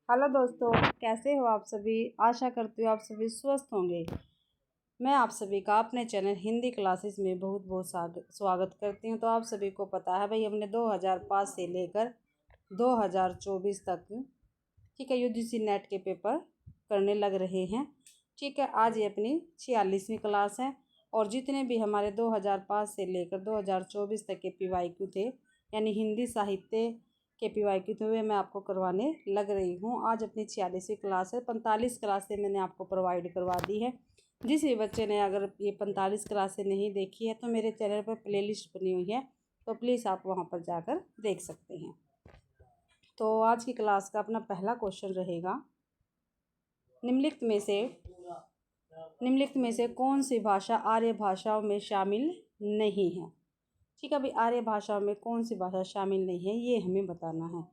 Hello दोस्तों, कैसे हो आप सभी। आशा करती हूँ आप सभी स्वस्थ होंगे। मैं आप सभी का अपने चैनल हिंदी क्लासेस में बहुत बहुत स्वागत करती हूँ। तो आप सभी को पता है भाई, हमने 2005 से लेकर 2024 तक ठीक है यूजीसी नेट के पेपर करने लग रहे हैं। ठीक है, आज ये अपनी 46वीं क्लास है और जितने भी हमारे 2005 से लेकर 2024 तक के पीवाईक्यू थे, यानी हिंदी साहित्य के पीवाईक्यू थे, वे मैं आपको करवाने लग रही हूँ। आज अपनी 46वीं क्लास है। 45 क्लासें मैंने आपको प्रोवाइड करवा दी है। जिस भी बच्चे ने अगर ये 45 क्लासें नहीं देखी है तो मेरे चैनल पर प्लेलिस्ट बनी हुई है, तो प्लीज़ आप वहाँ पर जाकर देख सकते हैं। तो आज की क्लास का अपना पहला क्वेश्चन रहेगा, निम्नलिखित में से कौन सी भाषा आर्य भाषाओं में शामिल नहीं है। ठीक है भाई, आर्य भाषाओं में कौन सी भाषा शामिल नहीं है ये हमें बताना है।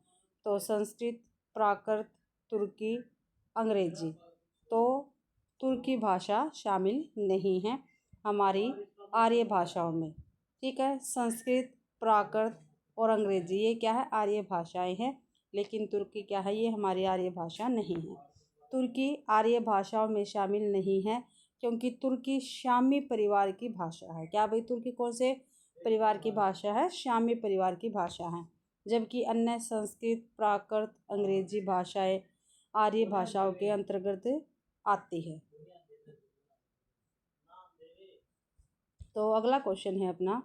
तो संस्कृत, प्राकृत, तुर्की, अंग्रेजी। तो तुर्की भाषा शामिल नहीं है हमारी आर्य भाषाओं में। ठीक है, संस्कृत, प्राकृत और अंग्रेजी ये क्या है, आर्य भाषाएं हैं। लेकिन तुर्की क्या है, ये हमारी आर्य भाषा नहीं है। तुर्की आर्य भाषाओं में शामिल नहीं है क्योंकि तुर्की शामी परिवार की भाषा है। क्या भाई, तुर्की कौन से परिवार की भाषा है, शामी परिवार की भाषा है। जबकि अन्य संस्कृत, प्राकृत, अंग्रेजी भाषाएं आर्य भाषाओं के अंतर्गत आती है। तो अगला क्वेश्चन है अपना,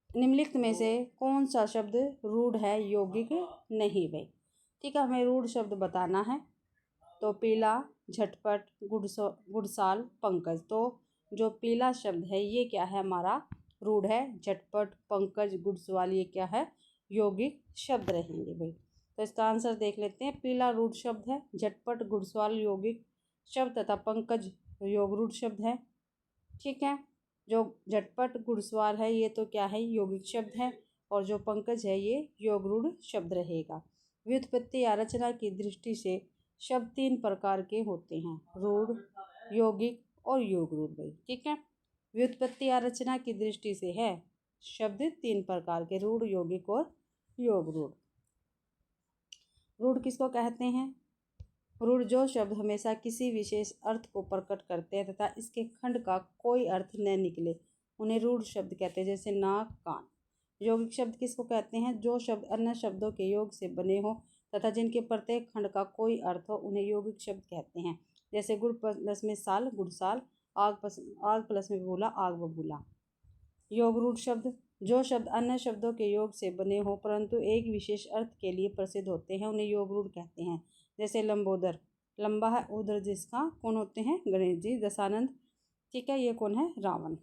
निम्नलिखित में से कौन सा शब्द रूढ़ है, यौगिक नहीं भाई। ठीक है, हमें रूढ़ शब्द बताना है। तो पीला, झटपट, गुड़साल, पंकज। तो जो पीला शब्द है ये क्या है, हमारा रूढ़ है। झटपट, पंकज, गुड़साल ये क्या है, यौगिक शब्द रहेंगे भाई। तो इसका आंसर देख लेते हैं। पीला रूढ़ शब्द है, झटपट, गुड़साल यौगिक शब्द तथा पंकज योग रूढ़ शब्द है। ठीक है, जो झटपट गुड़साल है ये तो क्या है, यौगिक शब्द है, और जो पंकज है ये योग रूढ़ शब्द रहेगा। व्युत्पत्ति या रचना की दृष्टि से शब्द 3 प्रकार के होते हैं, रूढ़, यौगिक और योग रूढ़ भाई। ठीक है, व्युत्पत्ति या रचना की दृष्टि से है शब्द 3 प्रकार के, रूढ़, यौगिक और योग रूढ़। रूढ़ किसको कहते हैं, रूढ़ जो शब्द हमेशा किसी विशेष अर्थ को प्रकट करते हैं तथा इसके खंड का कोई अर्थ न निकले, उन्हें रूढ़ शब्द कहते हैं। जैसे नाक, कान। यौगिक शब्द किसको कहते हैं, जो शब्द अन्य शब्दों के योग से बने हो तथा जिनके प्रत्येक खंड का कोई अर्थ हो, उन्हें यौगिक शब्द कहते हैं। जैसे गुड़ प्लस में साल, गुड़साल। आग प्लस में बबूला, आग बबूला। योग रूढ़ शब्द जो शब्द अन्य शब्दों के योग से बने हो परंतु एक विशेष अर्थ के लिए प्रसिद्ध होते हैं, उन्हें योग रूढ़ कहते हैं। जैसे लंबोदर, लंबा है उधर जिसका, कौन होते हैं, गणेश जी। दशानंद, ठीक है, ये कौन है, रावण।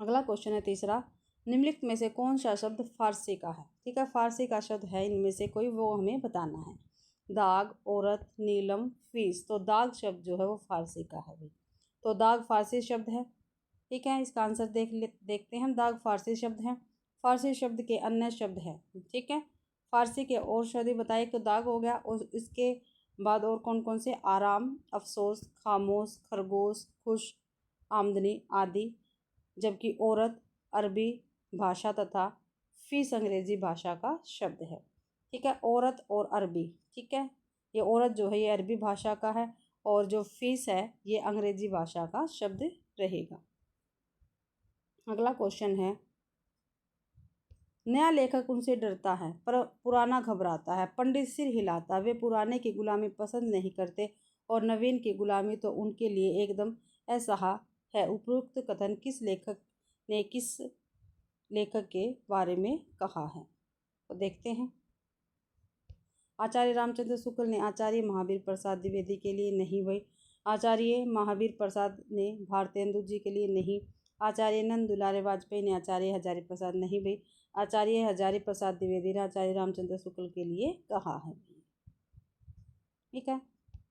अगला क्वेश्चन है तीसरा, निम्नलिखित में से कौन सा शब्द फारसी का है। ठीक है, फारसी का शब्द है इनमें से कोई, वो हमें बताना है। दाग, औरत, नीलम, फीस। तो दाग शब्द जो है वो फारसी का है भाई। तो दाग फारसी शब्द है। ठीक है, इसका आंसर देखते हैं हम। दाग फारसी शब्द है। फारसी शब्द के अन्य शब्द है। ठीक है, फारसी के और शब्द बताए तो दाग हो गया, और इसके बाद और कौन कौन से, आराम, अफसोस, खामोश, खरगोश, खुश, आमदनी आदि। जबकि औरत अरबी भाषा तथा फीस अंग्रेजी भाषा का शब्द है। ठीक है, औरत और अरबी। ठीक है, ये औरत जो है ये अरबी भाषा का है, और जो फीस है ये अंग्रेजी भाषा का शब्द रहेगा। अगला क्वेश्चन है, नया लेखक उनसे डरता है पर पुराना घबराता है, पंडित सिर हिलाता, वे पुराने की गुलामी पसंद नहीं करते और नवीन की गुलामी तो उनके लिए एकदम असह्य है। उपरोक्त कथन किस लेखक ने किस लेखक के बारे में कहा है, तो देखते हैं। आचार्य रामचंद्र शुक्ल ने आचार्य महावीर प्रसाद द्विवेदी के लिए नहीं भाई। आचार्य महावीर प्रसाद ने भारतेंदु जी के लिए नहीं। आचार्य नंद दुलारे वाजपेयी ने आचार्य हजारी प्रसाद नहीं भाई। आचार्य हजारी प्रसाद द्विवेदी ने आचार्य रामचंद्र शुक्ल के लिए कहा है। ठीक है,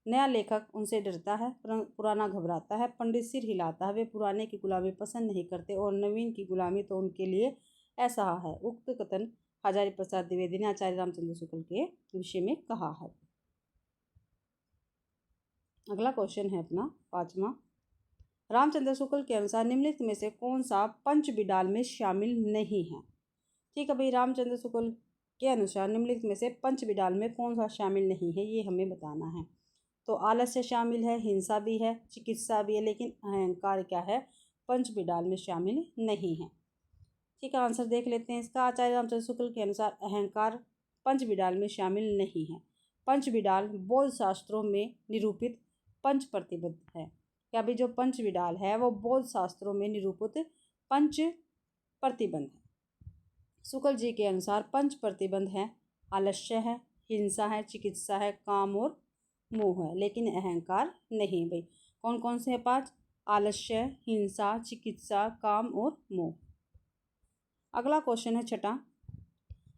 नया लेखक उनसे डरता है, पुराना घबराता है, पंडित सिर हिलाता है, वे पुराने की गुलामी पसंद नहीं करते और नवीन की गुलामी तो उनके लिए ऐसा है। उक्त कथन हजारी प्रसाद द्विवेदी ने आचार्य रामचंद्र शुक्ल के विषय में कहा है। अगला क्वेश्चन है अपना पांचवा, रामचंद्र शुक्ल के अनुसार निम्नलिखित में से कौन सा पंच बिडाल में शामिल नहीं है। ठीक है भाई, रामचंद्र शुक्ल के अनुसार निम्नलिखित में से पंच विडाल में कौन सा शामिल नहीं है, ये हमें बताना है। तो आलस्य शामिल है, हिंसा भी है, चिकित्सा भी है, लेकिन अहंकार क्या है, पंच विडाल में शामिल नहीं है। ठीक है, आंसर देख लेते हैं इसका। आचार्य रामचंद्र शुक्ल के अनुसार अहंकार पंच विडाल में शामिल नहीं है। पंच विडाल बौद्ध शास्त्रों में निरूपित पंच प्रतिबंध है। क्या भी जो पंच विडाल है वो बौद्ध शास्त्रों में निरूपित पंच प्रतिबंध है। शुक्ल जी के अनुसार पंच प्रतिबंध है, आलस्य है, हिंसा है, चिकित्सा है, काम और मोह है, लेकिन अहंकार नहीं। भाई कौन कौन से है पांच? आलस्य, हिंसा, चिकित्सा, काम और मोह। अगला क्वेश्चन है छठा।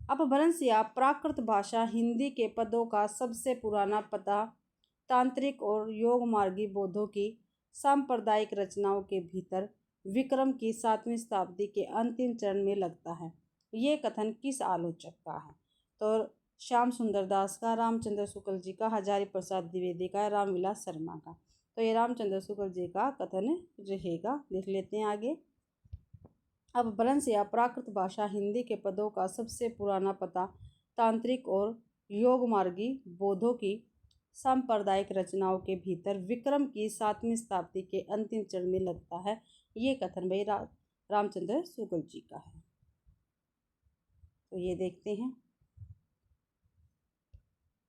अपभ्रंश या प्राकृत भाषा हिंदी के पदों का सबसे पुराना पता तांत्रिक और योग मार्गी बौद्धों की सांप्रदायिक रचनाओं के भीतर विक्रम की 7वीं शताब्दी के अंतिम चरण में लगता है। ये कथन किस आलोचक का है? तो श्याम सुंदर दास का, रामचंद्र शुक्ल जी का, हजारी प्रसाद द्विवेदी का, रामविलास शर्मा का। तो ये रामचंद्र शुक्ल जी का कथन रहेगा। देख लेते हैं आगे। अपभ्रंश या प्राकृत भाषा हिंदी के पदों का सबसे पुराना पता तांत्रिक और योग मार्गी बौद्धों की सांप्रदायिक रचनाओं के भीतर विक्रम की 7वीं शताब्दी के अंतिम चरण में लगता है। ये कथन भाई रामचंद्र शुक्ल जी का है। तो ये देखते हैं।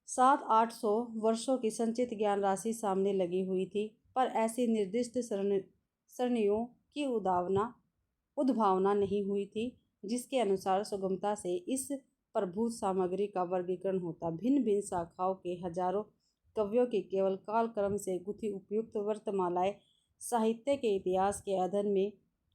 700-800 वर्षों की संचित ज्ञान राशि सामने लगी हुई थी, पर ऐसी निर्दिष्ट सरणियों की उद्भावना नहीं हुई थी जिसके अनुसार सुगमता से इस प्रभुत सामग्री का वर्गीकरण होता। भिन्न भिन्न शाखाओं के हजारों कवियों की केवल कालक्रम से गुथी उपयुक्त वर्तमालाएं साहित्य के इतिहास के अध्ययन में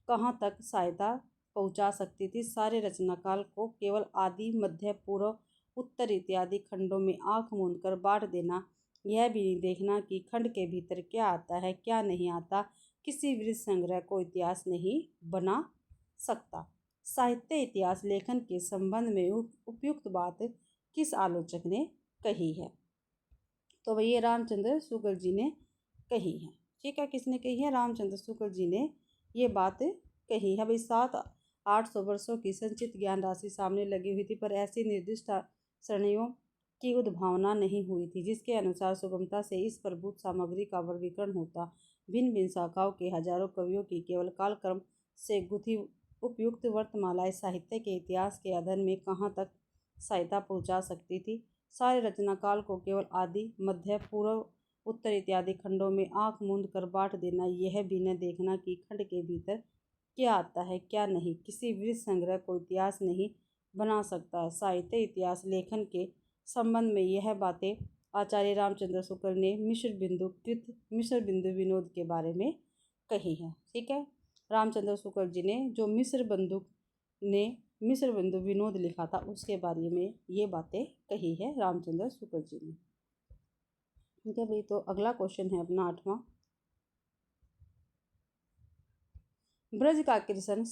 कहाँ तक सहायता पहुँचा सकती थी। सारे रचनाकाल को केवल आदि, मध्य, पूर्व, उत्तर इत्यादि खंडों में आंख मूंद कर बांट देना, यह भी नहीं देखना कि खंड के भीतर क्या आता है क्या नहीं आता, किसी वृत्त संग्रह को इतिहास नहीं बना सकता। साहित्य इतिहास लेखन के संबंध में उपयुक्त बात किस आलोचक ने कही है? तो भैया रामचंद्र शुक्ल जी ने कही है। ठीक है, किसने कही है? रामचंद्र शुक्ल जी ने ये बात कही है। भाई 700-800 वर्षों की संचित ज्ञान राशि सामने लगी हुई थी, पर ऐसी निर्दिष्ट सरणियों की उद्भावना नहीं हुई थी जिसके अनुसार सुगमता से इस प्रभुत सामग्री का वर्गीकरण होता। भिन्न भिन्न शाखाओं के हजारों कवियों की केवल कालक्रम से गुथी उपयुक्त वर्तमालाएं साहित्य के इतिहास के अध्ययन में कहाँ तक सहायता पहुँचा सकती थी। सारे रचनाकाल को केवल आदि, मध्य, पूर्व, उत्तर इत्यादि खंडों में आंख मूंद कर बांट देना, यह भी न देखना कि खंड के भीतर क्या आता है क्या नहीं, किसी वृत्त संग्रह को इतिहास नहीं बना सकता। साहित्य इतिहास लेखन के संबंध में यह बातें आचार्य रामचंद्र शुक्ल ने मिश्र बिंदु विनोद के बारे में कही है। ठीक है, रामचंद्र शुक्ल जी ने जो मिश्र बिंदु विनोद लिखा था उसके बारे में ये बातें कही है रामचंद्र शुक्ल जी ने। ठीक है भाई, तो अगला क्वेश्चन है अपना 8वां। ब्रज का कीर्तन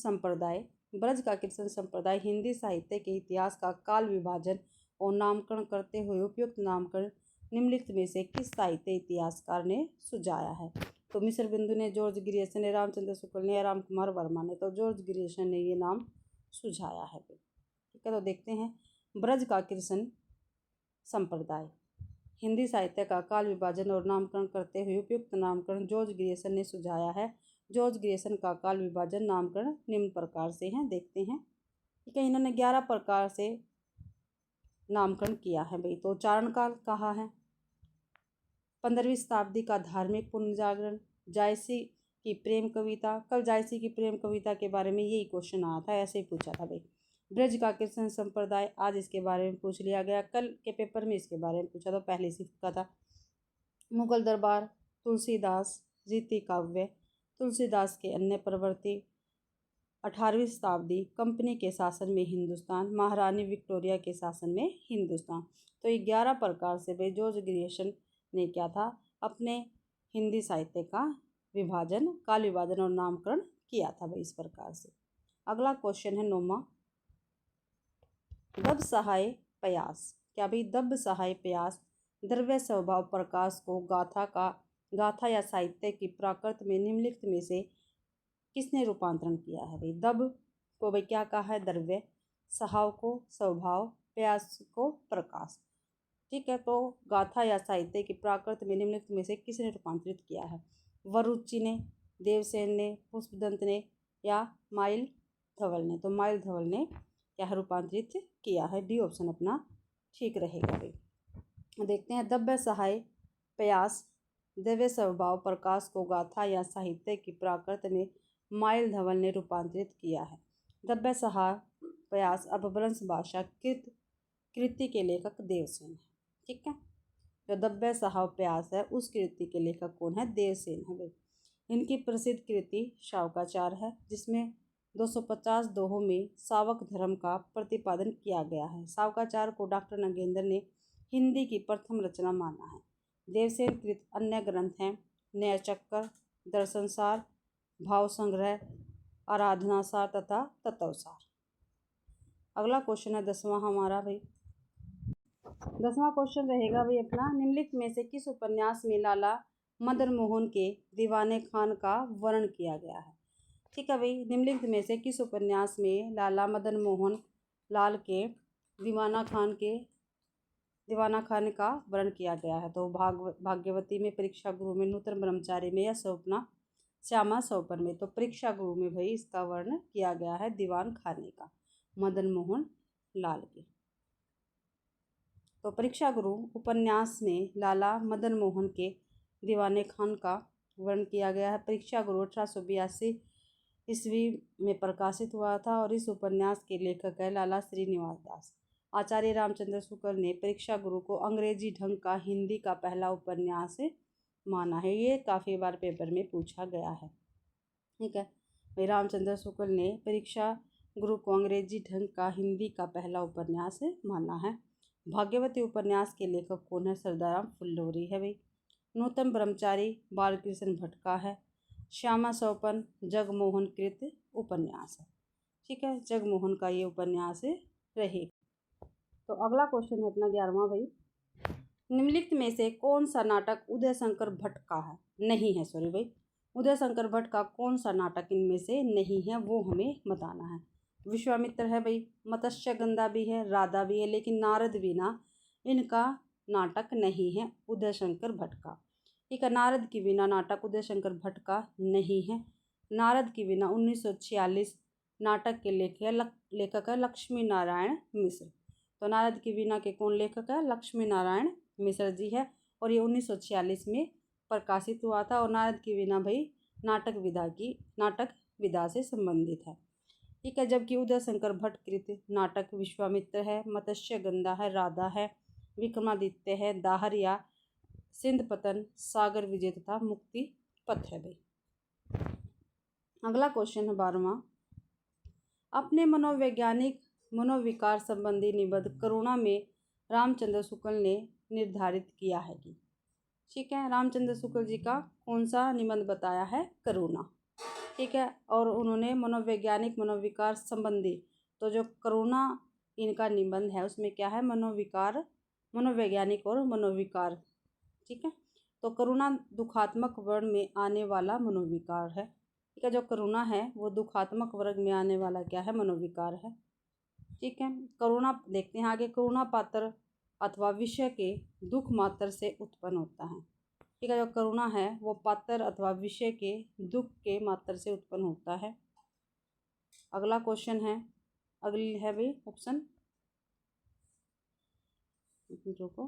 संप्रदाय हिंदी साहित्य के इतिहास का काल विभाजन और नामकरण करते हुए उपयुक्त नामकरण निम्नलिखित में से किस साहित्य इतिहासकार ने सुझाया है? तो मिश्र बिंदु ने, जॉर्ज ग्रियर्सन ने, रामचंद्र शुक्ल ने, राम कुमार वर्मा ने। तो जॉर्ज ग्रियर्सन ने ये नाम सुझाया है। ठीक है, तो देखते हैं। ब्रज का कीर्तन संप्रदाय हिंदी साहित्य का काल विभाजन और नामकरण करते हुए उपयुक्त नामकरण जॉर्ज ग्रियर्सन ने सुझाया है। जॉर्ज ग्रियर्सन का काल विभाजन नामकरण निम्न प्रकार से हैं, देखते हैं। ठीक है, इन्होंने 11 प्रकार से नामकरण किया है भाई। तो चारण काल कहा है, 15वीं शताब्दी का धार्मिक पुनर्जागरण, जायसी की प्रेम कविता। कल जायसी की प्रेम कविता के बारे में यही क्वेश्चन आया था, ऐसे ही पूछा था भाई। ब्रज का कीर्तन संप्रदाय, आज इसके बारे में पूछ लिया गया, कल के पेपर में इसके बारे में पूछा था, पहले से का था। मुगल दरबार, तुलसीदास, रीति काव्य, तुलसीदास के अन्य प्रवृत्ति, 18वीं शताब्दी, कंपनी के शासन में हिंदुस्तान, महारानी विक्टोरिया के शासन में हिंदुस्तान। तो ये 11 प्रकार से भाई जॉर्ज ग्रियर्सन ने क्या था, अपने हिंदी साहित्य का काल विभाजन और नामकरण किया था भाई इस प्रकार से। अगला क्वेश्चन है 9वां। दब सहाय प्रयास। क्या भाई दब सहाय प्रयास द्रव्य स्वभाव प्रकाश को गाथा या साहित्य की प्राकृत में निम्नलिखित में से किसने रूपांतरण किया है? भाई दब को भाई क्या कहा है? द्रव्य, सहाव को स्वभाव, प्रयास को प्रकाश। ठीक है, तो गाथा या साहित्य की प्राकृत में निम्नलिखित में से किसने रूपांतरित किया है? वरुचि ने, देवसेन ने, पुष्पदंत ने या माइल धवल ने? तो माइल धवल ने क्या रूपांतरित किया है। डी ऑप्शन अपना ठीक रहेगा भाई। देखते हैं दव्य सहाय प्रयास दिव्य स्वभाव प्रकाश को गाथा या साहित्य की प्राकृत में माइल धवल ने रूपांतरित किया है। दव्य सहाय प्रयास अपभ्रंश भाषा कृति के लेखक देवसेन है। ठीक है, जो दव्य सहाय प्रयास है उस कृति के लेखक कौन है? देवसेन है भाई। इनकी प्रसिद्ध कृति शावकाचार है, जिसमें 250 दोहों में शावक धर्म का प्रतिपादन किया गया है। शावकाचार को डॉक्टर नगेंद्र ने हिंदी की प्रथम रचना माना है। देवसेन कृत अन्य ग्रंथ हैं न्यायचक्र, दर्शनसार, भाव संग्रह, आराधनासार तथा तत्वसार। अगला क्वेश्चन है 10वां हमारा भाई। 10वां क्वेश्चन रहेगा भाई अपना, निम्नलिखित में से किस उपन्यास में लाला मदन मोहन के दीवाने खान का वर्णन किया गया है? ठीक है भाई, निम्नलिखित में से किस उपन्यास में लाला मदन मोहन लाल के दीवाना खान का वर्णन किया गया है? तो भाग्यवती में, परीक्षा गृह में, नूतन ब्रह्मचारी में या स्वप्ना श्यामा सौपर में? तो परीक्षा गृह में भाई इसका वर्णन किया गया है दीवान खाने का मदन मोहन लाल के। तो परीक्षा गृह उपन्यास में लाला मदन मोहन के दीवाने खान का वर्णन किया गया है। परीक्षा गृह 1882 ईस्वी में प्रकाशित हुआ था और इस उपन्यास के लेखक है लाला श्रीनिवास दास। आचार्य रामचंद्र शुक्ल ने परीक्षा गृह को अंग्रेजी ढंग का हिंदी का पहला उपन्यास माना है। ये काफ़ी बार पेपर में पूछा गया है। ठीक है भाई, रामचंद्र शुक्ल ने परीक्षा गृह को अंग्रेजी ढंग का हिंदी का पहला उपन्यास माना है। भाग्यवती उपन्यास के लेखक कौन है? सरदाराम फुल्लोरी है भाई। नूतन ब्रह्मचारी बालकृष्ण भट्ट का है। श्यामा सौपन जगमोहन कृत उपन्यास है। ठीक है, जगमोहन का ये उपन्यास रहेगा। तो अगला क्वेश्चन है अपना 11वां भाई। निम्नलिखित में से कौन सा नाटक उदय शंकर भट्ट का है? नहीं है, सॉरी भाई, उदय शंकर भट्ट का कौन सा नाटक इनमें से नहीं है वो हमें बताना है। विश्वामित्र है भाई, मत्स्यगंधा भी है, राधा भी है, लेकिन नारद वीणा इनका नाटक नहीं है उदय शंकर भट्ट का। ठीक है, नारद की वीणा नाटक उदय शंकर भट्ट का नहीं है। नारद की वीणा 1946 नाटक के लेखक है लक्ष्मी नारायण मिश्र। तो नारद की वीणा के कौन लेखक है? लक्ष्मी नारायण मिश्र जी है, और ये 1946 में प्रकाशित हुआ था। और नारद की वीणा भाई नाटक विधा से संबंधित है। ठीक है, जबकि उदय शंकर भट्ट कृत नाटक विश्वामित्र है, मत्स्यगंधा है, राधा है, विक्रमादित्य है, दाहर या सिंध पतन, सागर विजय तथा मुक्ति पथ है भाई। अगला क्वेश्चन है 12वां। अपने मनोविकार संबंधी निबंध करुणा में रामचंद्र शुक्ल ने निर्धारित किया है कि? ठीक है, रामचंद्र शुक्ल जी का कौन सा निबंध बताया है? करुणा। ठीक है, और उन्होंने मनोविकार संबंधी, तो जो करुणा इनका निबंध है उसमें क्या है? मनोवैज्ञानिक और मनोविकार। ठीक है, तो करुणा दुखात्मक वर्ग में आने वाला मनोविकार है। ठीक है, जो करुणा है वो दुखात्मक वर्ग में आने वाला क्या है? मनोविकार है। ठीक है, करुणा देखते हैं आगे। करुणा पात्र अथवा विषय के दुख मात्र से उत्पन्न होता है। ठीक है, जो करुणा है वो पात्र अथवा विषय के दुख के मात्र से उत्पन्न होता है। अगला क्वेश्चन है, अगली है भाई ऑप्शन को,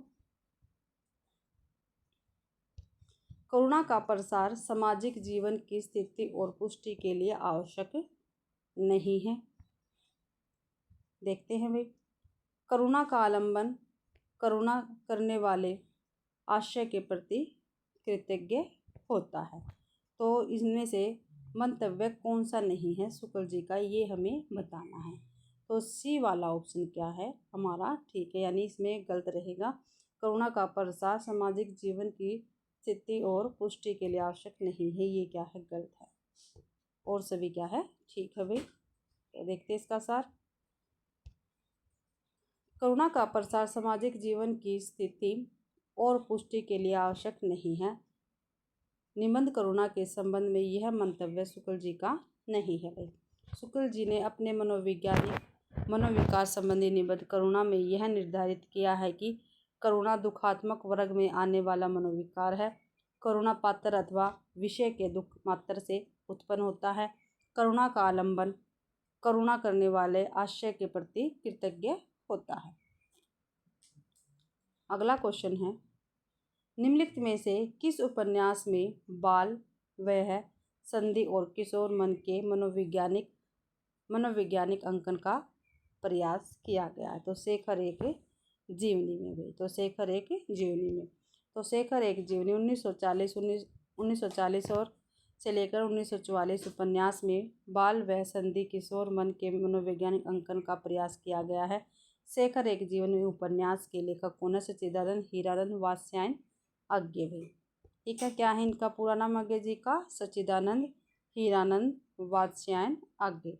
करुणा का प्रसार सामाजिक जीवन की स्थिति और पुष्टि के लिए आवश्यक नहीं है। देखते हैं भाई, करुणा का आलंबन करुणा करने वाले आशय के प्रति कृतज्ञ होता है। तो इसमें से मंतव्य कौन सा नहीं है शुक्ल जी का, ये हमें बताना है। तो सी वाला ऑप्शन क्या है हमारा? ठीक है, यानी इसमें गलत रहेगा। करुणा का प्रसार सामाजिक जीवन की स्थिति और पुष्टि के लिए आवश्यक नहीं है, ये क्या है? गलत है। और सभी क्या है? ठीक है भाई। देखते हैं इसका सार। करुणा का प्रसार सामाजिक जीवन की स्थिति और पुष्टि के लिए आवश्यक नहीं है। निबंध करुणा के संबंध में यह मंतव्य शुक्ल जी का नहीं है भाई। शुक्ल जी ने अपने मनोवैज्ञानिक मनोविकार संबंधी निबंध करुणा में यह निर्धारित किया है कि करुणा दुखात्मक वर्ग में आने वाला मनोविकार है। करुणा पात्र अथवा विषय के दुख मात्र से उत्पन्न होता है। करुणा का आलंबन करुणा करने वाले आश्रय के प्रति कृतज्ञ होता है। अगला क्वेश्चन है, निम्नलिखित में से किस उपन्यास में बाल वह संधि और किशोर मन के मनोवैज्ञानिक अंकन का प्रयास किया गया है? तो शेखर एक जीवनी में भी। तो शेखर एक जीवनी में तो शेखर एक जीवनी 1940 और से लेकर 1944 उपन्यास में बाल वह संधि किशोर मन के मनोवैज्ञानिक अंकन का प्रयास किया गया है। शेखर एक जीवनी उपन्यास के लेखक कौन है? सच्चिदानंद हीरानंद वात्स्यायन आज्ञे भाई। ठीक है, क्या है इनका पूरा नाम आज्ञे जी का? सच्चिदानंद हीरानंद वात्स्यायन आज्ञे।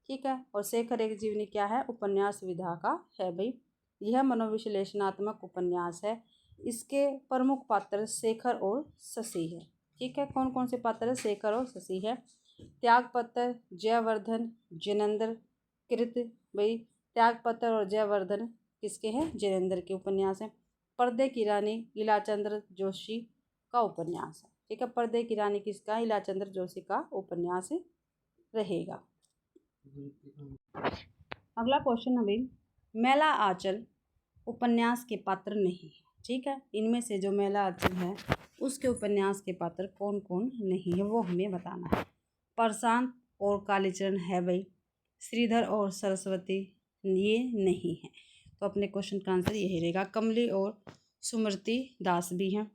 ठीक है, और शेखर एक जीवनी क्या है? उपन्यास विधा का है भाई। यह मनोविश्लेषणात्मक उपन्यास है। इसके प्रमुख पात्र शेखर और शशि है। ठीक है, कौन कौन से पात्र? शेखर और शशि है। त्यागपत्र, जयवर्धन, जिनेंद्र कृत भाई। त्यागपत्र और जयवर्धन किसके हैं? जिनेंद्र के उपन्यास हैं। पर्दे की रानी इलाचंद्र जोशी का उपन्यास है। ठीक है, पर्दे की रानी किसका? इलाचंद्र जोशी का उपन्यास रहेगा। अगला क्वेश्चन है भाई, मैला आंचल उपन्यास के पात्र नहीं है। ठीक है, इनमें से जो मैला आंचल है उसके उपन्यास के पात्र कौन कौन नहीं है वो हमें बताना है। प्रशांत और कालीचरण है भाई। श्रीधर और सरस्वती ये नहीं है। तो अपने क्वेश्चन का आंसर यही रहेगा। कमली और सुमृति दास भी हैं,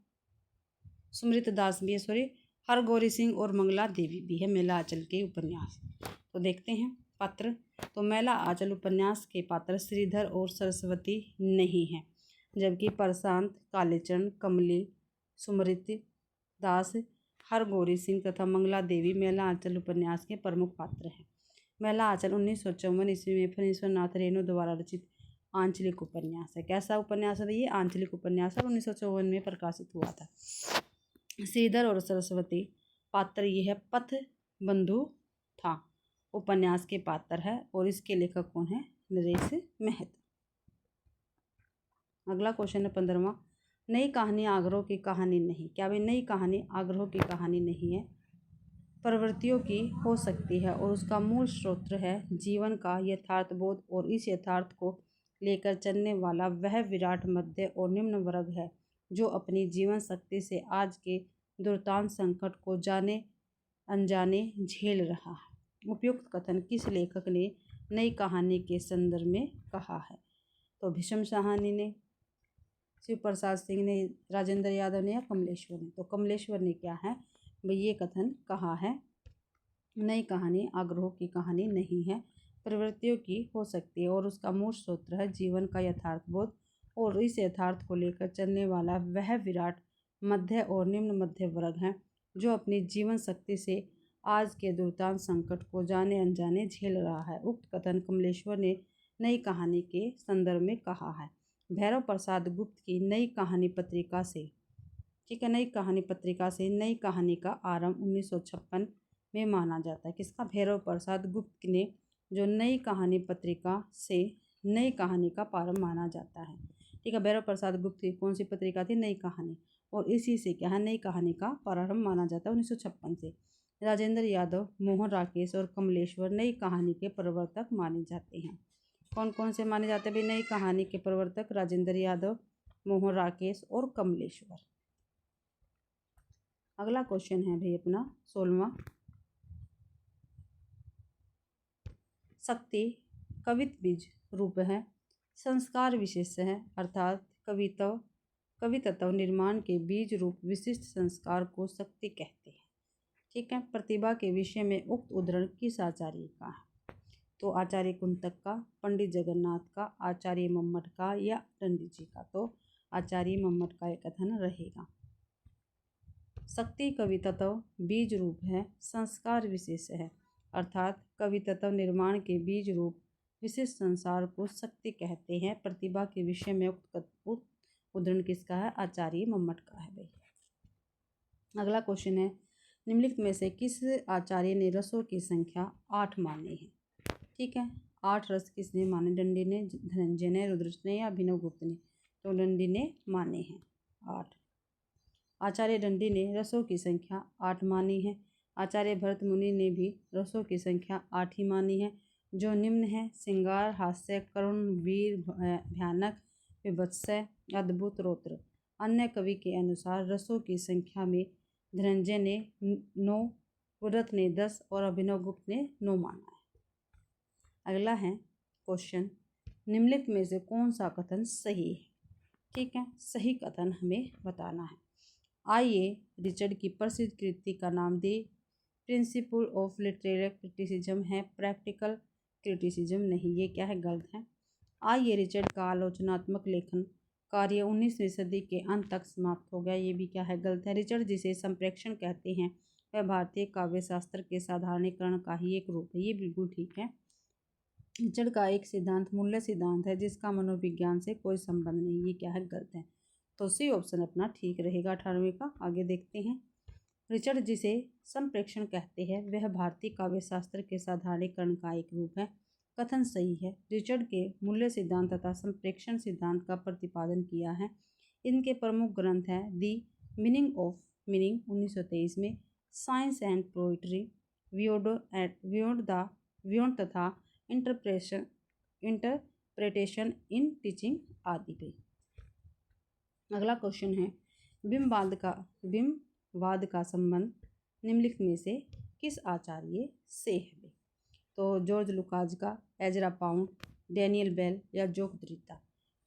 सुमृत दास भी है, सॉरी। हरगौरी सिंह और मंगला देवी भी है मैला आंचल के उपन्यास। तो देखते हैं पात्र। तो मैला आंचल उपन्यास के पात्र श्रीधर और सरस्वती नहीं है, जबकि प्रशांत, कालीचरण, कमली, सुमृति दास, हरगौरी सिंह तथा मंगला देवी मैला आंचल उपन्यास के प्रमुख पात्र हैं। मैला आंचल 1954 ईस्वी में फणीश्वरनाथ रेणु द्वारा रचित आंचलिक उपन्यास है। कैसा उपन्यास है ये? आंचलिक उपन्यास है, 1954 में प्रकाशित हुआ था। श्रीधर और सरस्वती पात्र यह पथ बंधु था उपन्यास के पात्र है, और इसके लेखक कौन है? नरेश मेहता। अगला क्वेश्चन है 15वां, नई कहानी आग्रह की कहानी नहीं। क्या भाई? नई कहानी आग्रह की कहानी नहीं है, प्रवृत्तियों की हो सकती है और उसका मूल स्रोत है जीवन का यथार्थ बोध, और इस यथार्थ को लेकर चलने वाला वह विराट मध्य और निम्न वर्ग है जो अपनी जीवन शक्ति से आज के दुर्दांत संकट को जाने अनजाने झेल रहा है। उपयुक्त कथन किस लेखक ने नई कहानी के संदर्भ में कहा है? तो भीष्म साहनी ने, शिव प्रसाद सिंह ने, राजेंद्र यादव ने, या कमलेश्वर ने? तो कमलेश्वर ने क्या है भाई ये कथन कहा है, नई कहानी आग्रह की कहानी नहीं है, प्रवृत्तियों की हो सकती है और उसका मूल स्रोत है जीवन का यथार्थ बोध, और इस यथार्थ को लेकर चलने वाला वह विराट मध्य और निम्न मध्य वर्ग है जो अपनी जीवन शक्ति से आज के दुर्दांत संकट को जाने अनजाने झेल रहा है। उक्त कथन कमलेश्वर ने नई कहानी के संदर्भ में कहा है। भैरव प्रसाद गुप्त की नई कहानी पत्रिका से, ठीक है, नई कहानी पत्रिका से नई कहानी का आरंभ 1956 में माना जाता है। किसका? भैरव प्रसाद गुप्त ने जो नई कहानी पत्रिका से नई कहानी का प्रारंभ माना जाता है। ठीक है, भैरव प्रसाद गुप्त की कौन सी पत्रिका थी? नई कहानी, और इसी से क्या है नई कहानी का प्रारंभ माना जाता है 1956 से। राजेंद्र यादव, मोहन राकेश और कमलेश्वर नई कहानी के प्रवर्तक माने जाते हैं। कौन कौन से माने जाते हैं भाई नई कहानी के प्रवर्तक? राजेंद्र यादव, मोहन राकेश और कमलेश्वर। अगला क्वेश्चन है भाई अपना 16वां, शक्ति कवित बीज रूप है, संस्कार विशेष है, अर्थात कवित्व निर्माण के बीज रूप विशिष्ट संस्कार को शक्ति कहते हैं। ठीक है, प्रतिभा के विषय में उक्त उद्धरण किस आचार्य का है? तो आचार्य कुंतक का, पंडित जगन्नाथ का, आचार्य मम्मट का, या पंडित जी का? तो आचार्य मम्मट का एक कथन रहेगा। शक्ति कवित्व बीज रूप है, संस्कार विशेष है, अर्थात कवित्व निर्माण के बीज रूप विशिष्ट संसार को शक्ति कहते हैं। प्रतिभा के विषय में उक्त उद्धरण किसका है? आचार्य मम्मट का है भाई। अगला क्वेश्चन है, निम्नलिखित में से किस आचार्य ने रसों की संख्या 8 मानी है? ठीक है, 8 रस किसने माने? दंडी ने, धनंजय ने, रुद्रज ने या अभिनवगुप्त ने? तो दंडी ने माने हैं 8। आचार्य दंडी ने रसों की संख्या 8 मानी है। आचार्य भरत मुनि ने भी रसों की संख्या 8 ही मानी है, जो निम्न है: श्रृंगार, हास्य, करुण, वीर, भयानक, विभत्सय, अद्भुत, रौद्र। अन्य कवि के अनुसार रसों की संख्या में धनंजय ने 9, भरत ने 10 और अभिनवगुप्त ने 9 माना है। अगला है क्वेश्चन, निम्नलिखित में से कौन सा कथन सही है? ठीक है, सही कथन हमें बताना है। आइए रिचर्ड की प्रसिद्ध कृति का नाम दे। प्रिंसिपल ऑफ लिटरेरी क्रिटिसिज्म है, प्रैक्टिकल क्रिटिसिज्म नहीं। ये क्या है? गलत है। आइए रिचर्ड का आलोचनात्मक लेखन कार्य 19वीं सदी के अंत तक समाप्त हो गया। ये भी क्या है? गलत है। रिचर्ड जिसे संप्रेक्षण कहते हैं वह भारतीय काव्य शास्त्र के साधारणीकरण का ही एक रूप है। ये बिल्कुल ठीक है। रिचर्ड का एक सिद्धांत मूल्य सिद्धांत है जिसका मनोविज्ञान से कोई संबंध नहीं। ये क्या है? गलत है। तो सी ऑप्शन अपना ठीक रहेगा 18वें का। आगे देखते हैं। रिचर्ड जिसे संप्रेक्षण कहते हैं वह भारतीय काव्य शास्त्र के साधारणीकरण का एक रूप है। कथन सही है। रिचर्ड के मूल्य सिद्धांत तथा संप्रेक्षण सिद्धांत का प्रतिपादन किया है। इनके प्रमुख ग्रंथ हैं दी मीनिंग ऑफ मीनिंग 1923 में, साइंस एंड पोइट्री, बियॉन्ड तथा इंटरप्रेटेशन इन टीचिंग आदि पे। अगला क्वेश्चन है, बिंबवाद का संबंध निम्नलिखित में से किस आचार्य से है? तो जॉर्ज लुकास का, एजरा पाउंड, डैनियल बेल या जोक दरिता?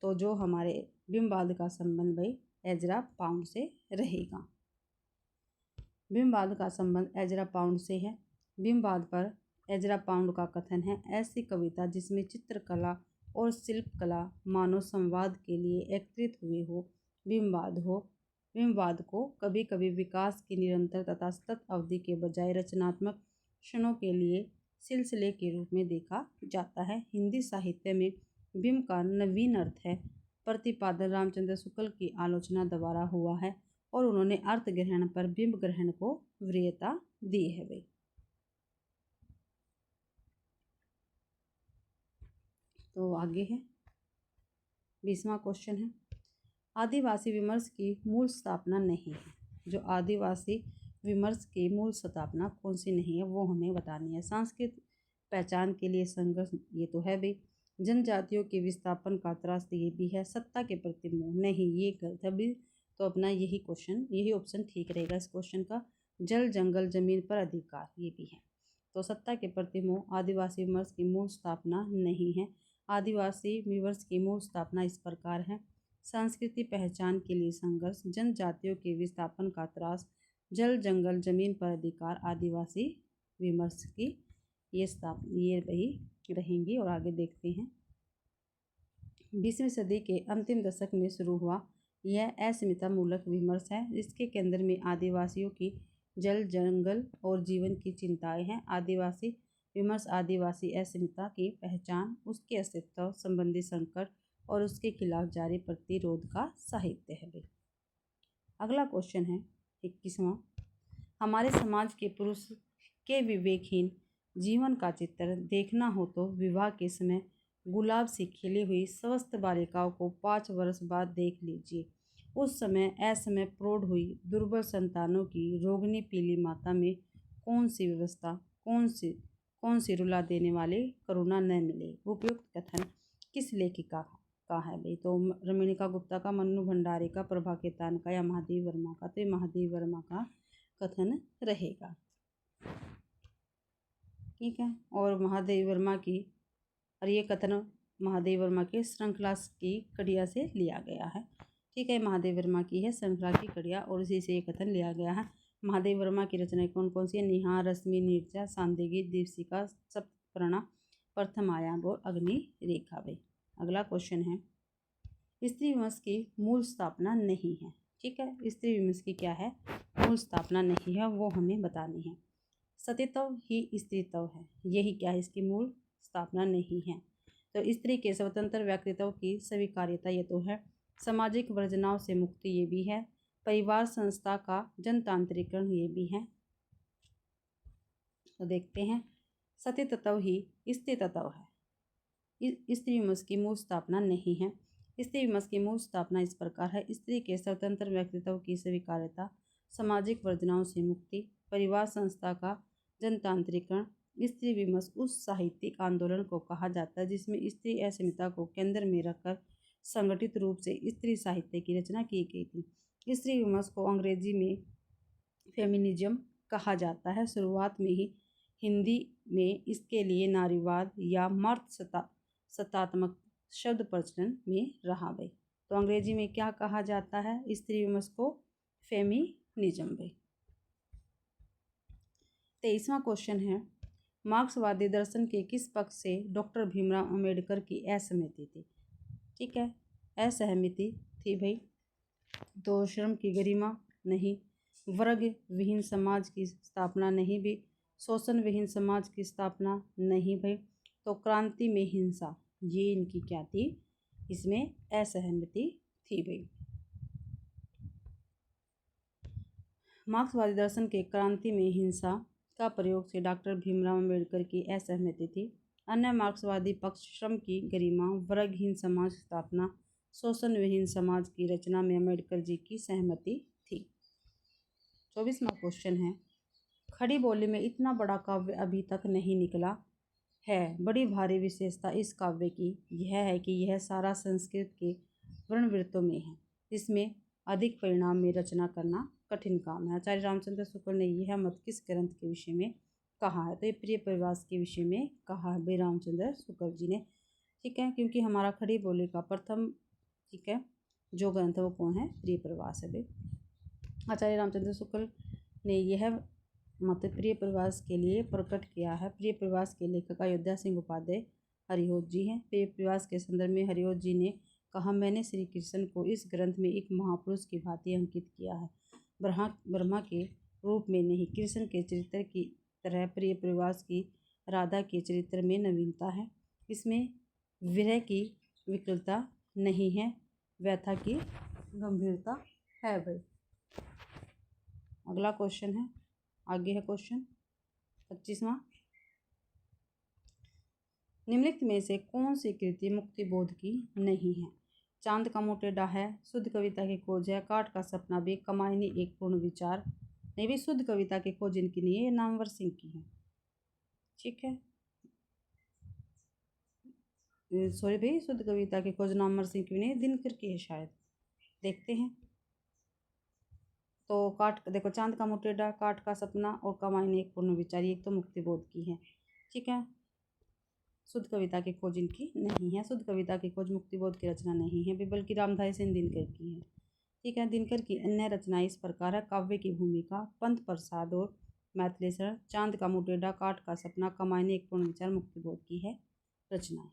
तो जो हमारे बिंबवाद का संबंध भाई एजरा पाउंड से रहेगा। बिंबवाद का संबंध एजरा पाउंड से है। बिंबवाद पर एजरा पाउंड का कथन है, ऐसी कविता जिसमें चित्रकला और शिल्पकला मानव संवाद के लिए एकत्रित हुए हो, बिंबवाद हो। बिंबवाद को कभी कभी विकास की निरंतर तथा सतत अवधि के बजाय रचनात्मक क्षणों के लिए सिलसिले के रूप में देखा जाता है। हिंदी साहित्य में बिंब का नवीन अर्थ है प्रतिपादन रामचंद्र शुक्ल की आलोचना द्वारा हुआ है और उन्होंने अर्थ ग्रहण पर बिंब ग्रहण को वरीयता दी है भाई। तो आगे है 20वां क्वेश्चन है, आदिवासी विमर्श की मूल स्थापना नहीं है। जो आदिवासी विमर्श की मूल स्थापना कौन सी नहीं है वो हमें बतानी है। सांस्कृतिक पहचान के लिए संघर्ष, ये तो है भाई। जनजातियों के विस्थापन का त्रास, ये भी है। सत्ता के प्रति मोह, नहीं, ये गलत है भी। तो अपना यही ऑप्शन ठीक रहेगा इस क्वेश्चन का। जल जंगल जमीन पर अधिकार, ये भी है। तो सत्ता के प्रति मोह आदिवासी विमर्श की मूल स्थापना नहीं है। आदिवासी विमर्श की मूल स्थापना इस प्रकार है: सांस्कृतिक पहचान के लिए संघर्ष, जनजातियों के विस्थापन का त्रास, जल जंगल जमीन पर अधिकार, आदिवासी विमर्श की ये वही रहेंगी। और आगे देखते हैं। 20वीं सदी के अंतिम दशक में शुरू हुआ यह अस्मिता मूलक विमर्श है। इसके केंद्र में आदिवासियों की जल जंगल और जीवन की चिंताएं हैं। आदिवासी विमर्श आदिवासी अस्मिता की पहचान, उसके अस्तित्व संबंधी संकट और उसके खिलाफ जारी प्रतिरोध का साहित्य है। अगला क्वेश्चन है 21वां, हमारे समाज के पुरुष के विवेकहीन जीवन का चित्र देखना हो तो विवाह के समय गुलाब सी खिली हुई स्वस्थ बालिकाओं को 5 वर्ष बाद देख लीजिए। उस समय असमय प्रौढ़ हुई दुर्बल संतानों की रोगिणी पीली माता में कौन सी व्यवस्था, कौन सी रुला देने वाली करुणा न मिले। उपयुक्त कथन किस लेखिका का है भाई? तो रमणिका गुप्ता का, मन्नू भंडारी का, प्रभा केतान का या महादेव वर्मा का? तो महादेव वर्मा का कथन रहेगा। ठीक है, और महादेव वर्मा की, और ये कथन महादेव वर्मा के श्रृंखला की कड़िया से लिया गया है। ठीक है, महादेव वर्मा की है श्रृंखला की कड़िया और उसी से ये कथन लिया गया है। महादेव वर्मा की रचनाएं कौन कौन सी है? निहार, रश्मि, नीरजा, सांदेगी, दीपशिखा, सप्तप्रणा, प्रथम आयाम और अग्नि रेखा भाई। अगला क्वेश्चन है, स्त्री विमर्श की मूल स्थापना नहीं है। ठीक है, स्त्री विमर्श की क्या है? मूल स्थापना नहीं है, वो हमें बतानी है। सतीत्व ही स्त्रीत्व है, यही क्या है? इसकी मूल स्थापना नहीं है। तो स्त्री के स्वतंत्र व्यक्तित्व की स्वीकार्यता, ये तो है। सामाजिक वर्जनाओं से मुक्ति, ये भी है। परिवार संस्था का जनतांत्रिकरण, ये भी है। तो देखते हैं, सती तत्व ही स्त्री तत्व है। स्त्री विमर्श की मूल स्थापना नहीं है। स्त्री विमर्श की मूल स्थापना इस प्रकार है: स्त्री के स्वतंत्र व्यक्तित्व की स्वीकार्यता, सामाजिक वर्जनाओं से मुक्ति, परिवार संस्था का जनतांत्रिकरण। स्त्री विमर्श उस साहित्यिक आंदोलन को कहा जाता है जिसमें स्त्री अस्मिता को केंद्र में रखकर संगठित रूप से स्त्री साहित्य की रचना की गई थी। स्त्री विमर्श को अंग्रेजी में फेमिनिज्म कहा जाता है। शुरुआत में ही हिंदी में इसके लिए नारीवाद या मर्द सत्तात्मक शब्द प्रचलन में रहा भाई। तो अंग्रेजी में क्या कहा जाता है स्त्री विमर्श को? फेमिनिज्म भाई। 23वां क्वेश्चन है, मार्क्सवादी दर्शन के किस पक्ष से डॉक्टर भीमराव अंबेडकर की असहमति थी? ठीक है, असहमति थी भाई। तो श्रम की गरिमा नहीं, वर्ग विहीन समाज की स्थापना नहीं भी, शोषण विहीन समाज की स्थापना नहीं भाई। तो क्रांति में हिंसा, ये इनकी क्या थी? इसमें असहमति थी भाई। मार्क्सवादी दर्शन के क्रांति में हिंसा का प्रयोग से डॉक्टर भीमराव अंबेडकर की असहमति थी। अन्य मार्क्सवादी पक्ष श्रम की गरिमा, वर्गहीन समाज स्थापना, शोषण विहीन समाज की रचना में अंबेडकर जी की सहमति थी। 24वां क्वेश्चन है, खड़ी बोली में इतना बड़ा काव्य अभी तक नहीं निकला है। बड़ी भारी विशेषता इस काव्य की यह है कि यह सारा संस्कृत के वर्णवृत्तों में है। इसमें अधिक परिणाम में रचना करना कठिन काम है। आचार्य रामचंद्र शुक्ल ने यह मत किस ग्रंथ के विषय में कहा है? तो ये प्रिय प्रवास के विषय में कहा है भाई रामचंद्र शुक्ल जी ने। ठीक है, क्योंकि हमारा खड़ी बोली का प्रथम ठीक है जो ग्रंथ है वो कौन है? प्रिय प्रवास है भाई। आचार्य रामचंद्र शुक्ल ने यह मत प्रिय प्रवास के लिए प्रकट किया है। प्रिय प्रवास के लेखक अयोध्या सिंह उपाध्याय हरिहोत जी हैं। प्रिय प्रवास के संदर्भ में हरिहोत जी ने कहा, मैंने श्री कृष्ण को इस ग्रंथ में एक महापुरुष की भांति अंकित किया है, ब्रह्मा के रूप में नहीं। कृष्ण के चरित्र की तरह प्रिय प्रवास की राधा के चरित्र में नवीनता है। इसमें विरह की विकलता नहीं है, व्यथा की गंभीरता है भाई। अगला क्वेश्चन है, आगे है क्वेश्चन 25वां, निम्नलिखित में से कौन सी कृति मुक्ति बोध की नहीं है? चांद का मोटेडा है, शुद्ध कविता की खोज है, काट का सपना भी, कमायनी एक पूर्ण विचार नहीं भी। शुद्ध कविता की खोज इनकी नहीं है, ये नामवर सिंह की है। ठीक है, सॉरी भाई, शुद्ध कविता की खोज नामवर सिंह की नहीं, दिनकर की है शायद। देखते हैं। तो काट देखो, चांद का मोटेडा, काट का सपना और कमायनी एक पूर्ण विचार, ये तो मुक्ति बोध की है। ठीक है, शुद्ध कविता की खोज इनकी नहीं है। शुद्ध कविता की खोज मुक्तिबोध की रचना नहीं है, बल्कि रामधारी सिंह दिनकर की है। ठीक है, दिनकर की अन्य रचनाएं इस प्रकार है: काव्य की भूमिका, पंथ प्रसाद और मैथिलीशरण, चांद का मुटेडा, काट का सपना, कमायनी एक पूर्ण विचार मुक्तिबोध की है रचनाएं।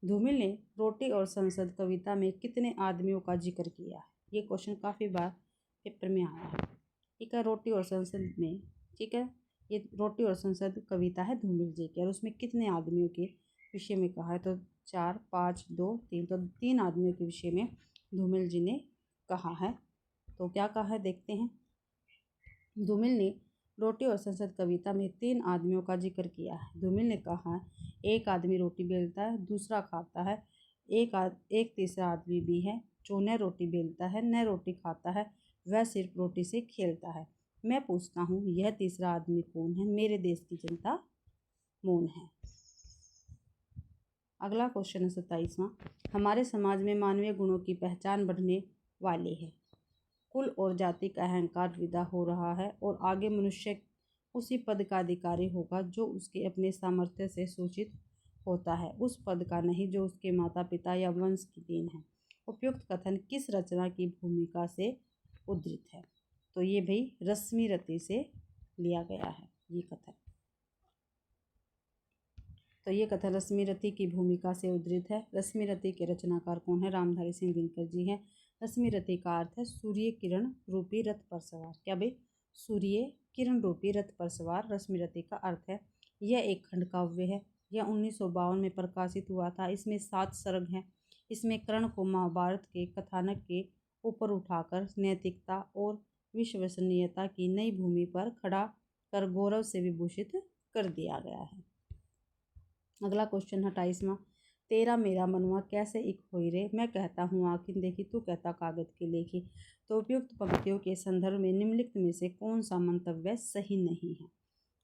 धूमिल ने रोटी और संसद कविता में कितने आदमियों का जिक्र किया है? ये क्वेश्चन काफ़ी बार पेपर में आया है। ठीक है, रोटी और संसद में, ठीक है, ये रोटी और संसद कविता है धूमिल जी की, और उसमें कितने आदमियों के विषय में कहा है? तो 4, 5, 2, 3, तो 3 आदमियों के विषय में धूमिल जी ने कहा है। तो क्या कहा है देखते हैं। धूमिल ने रोटी और संसद कविता में 3 आदमियों का जिक्र किया है। धूमिल ने कहा, एक आदमी रोटी बेलता है, दूसरा खाता है, एक तीसरा आदमी भी है जो न रोटी बेलता है न रोटी खाता है, वह सिर्फ रोटी से खेलता है। मैं पूछता हूँ, यह तीसरा आदमी कौन है? मेरे देश की जनता मौन है। अगला क्वेश्चन है 27वां, हमारे समाज में मानवीय गुणों की पहचान बढ़ने वाली है। कुल और जाति का अहंकार विदा हो रहा है और आगे मनुष्य उसी पद का अधिकारी होगा जो उसके अपने सामर्थ्य से सूचित होता है, उस पद का नहीं जो उसके माता पिता या वंश की देन है। उपयुक्त कथन किस रचना की भूमिका से उद्धृत है? तो ये भाई रश्मि रति से लिया गया है ये कथन। तो ये कथन रश्मि रति की भूमिका से उद्धृत है। रश्मि रति के रचनाकार कौन है? रामधारी सिंह दिनकर जी हैं। रश्मि रति का अर्थ है सूर्य किरण रूपी रथ पर सवार। क्या भाई? सूर्य किरण रूपी रथ पर सवार रश्मि रति का अर्थ है। यह एक खंड काव्य है। यह 1952 में प्रकाशित हुआ था। इसमें 7 सर्ग हैं। इसमें कर्ण को महाभारत के कथानक के ऊपर उठाकर नैतिकता और विश्वसनीयता की नई भूमि पर खड़ा कर गौरव से विभूषित कर दिया गया है। अगला क्वेश्चन 28वां, तेरा मेरा मनवा कैसे एक होई रे, मैं कहता हूँ आँखें देखी तू कहता कागज की लेखी। तो उपयुक्त पंक्तियों के संदर्भ में निम्नलिखित में से कौन सा मंतव्य सही नहीं है?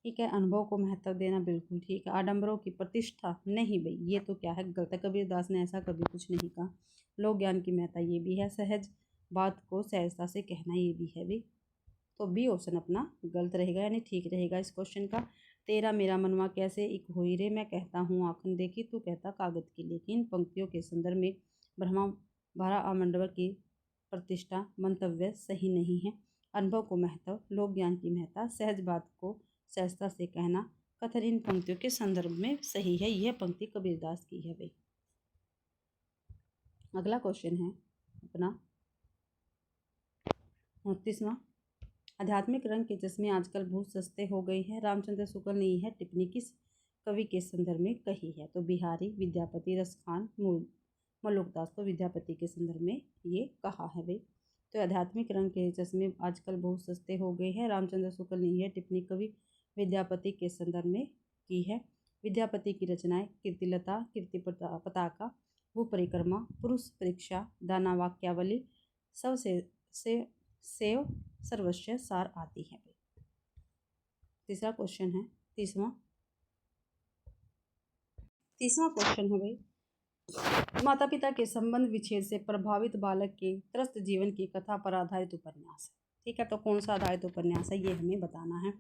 ठीक है, अनुभव को महत्व देना बिल्कुल ठीक है। आडंबरों की प्रतिष्ठा नहीं भाई, ये तो क्या है, गलत है। कबीरदास ने ऐसा कभी कुछ नहीं कहा। लोक ज्ञान की महत्ता ये भी है। सहज बात को सहजता से कहना ये भी है भाई। तो बी ऑप्शन अपना गलत रहेगा, यानी ठीक रहेगा इस क्वेश्चन का। तेरा मेरा मनवा कैसे एक होई रे, मैं कहता हूँ आँखन देखी तू कहता कागज की लेखी। इन पंक्तियों के संदर्भ में ब्रह्मा भारा आमंडल की प्रतिष्ठा मंतव्य सही नहीं है। अनुभव को महत्व, लोक ज्ञान की महत्ता, सहज बात को सहजता से कहना, कथन इन पंक्तियों के संदर्भ में सही है। यह पंक्ति कबीरदास की है भाई। अगला क्वेश्चन है अपना 29वां। आध्यात्मिक रंग के चश्मे आजकल बहुत सस्ते हो गए हैं। रामचंद्र शुक्ल ने यह टिप्पणी किस कवि के संदर्भ में कही है? तो बिहारी, विद्यापति, रसखान, मल्लोकदास। तो विद्यापति के संदर्भ में ये कहा है भाई। तो आध्यात्मिक रंग के चश्मे आजकल बहुत सस्ते हो गए हैं। रामचंद्र शुक्ल ने यह टिप्पणी कवि विद्यापति के संदर्भ में की है। विद्यापति की रचनाएं कीर्तिलता, कीर्ति पताका, भू परिक्रमा, पुरुष परीक्षा, दाना वाक्यावली, सबसे से सेव सर्वस्व सार आती है। तीसरा क्वेश्चन है तीसवां क्वेश्चन है भाई, माता पिता के संबंध विच्छेद से प्रभावित बालक के त्रस्त जीवन की कथा पर आधारित उपन्यास है। ठीक है, तो कौन सा आधारित उपन्यास है ये हमें बताना है।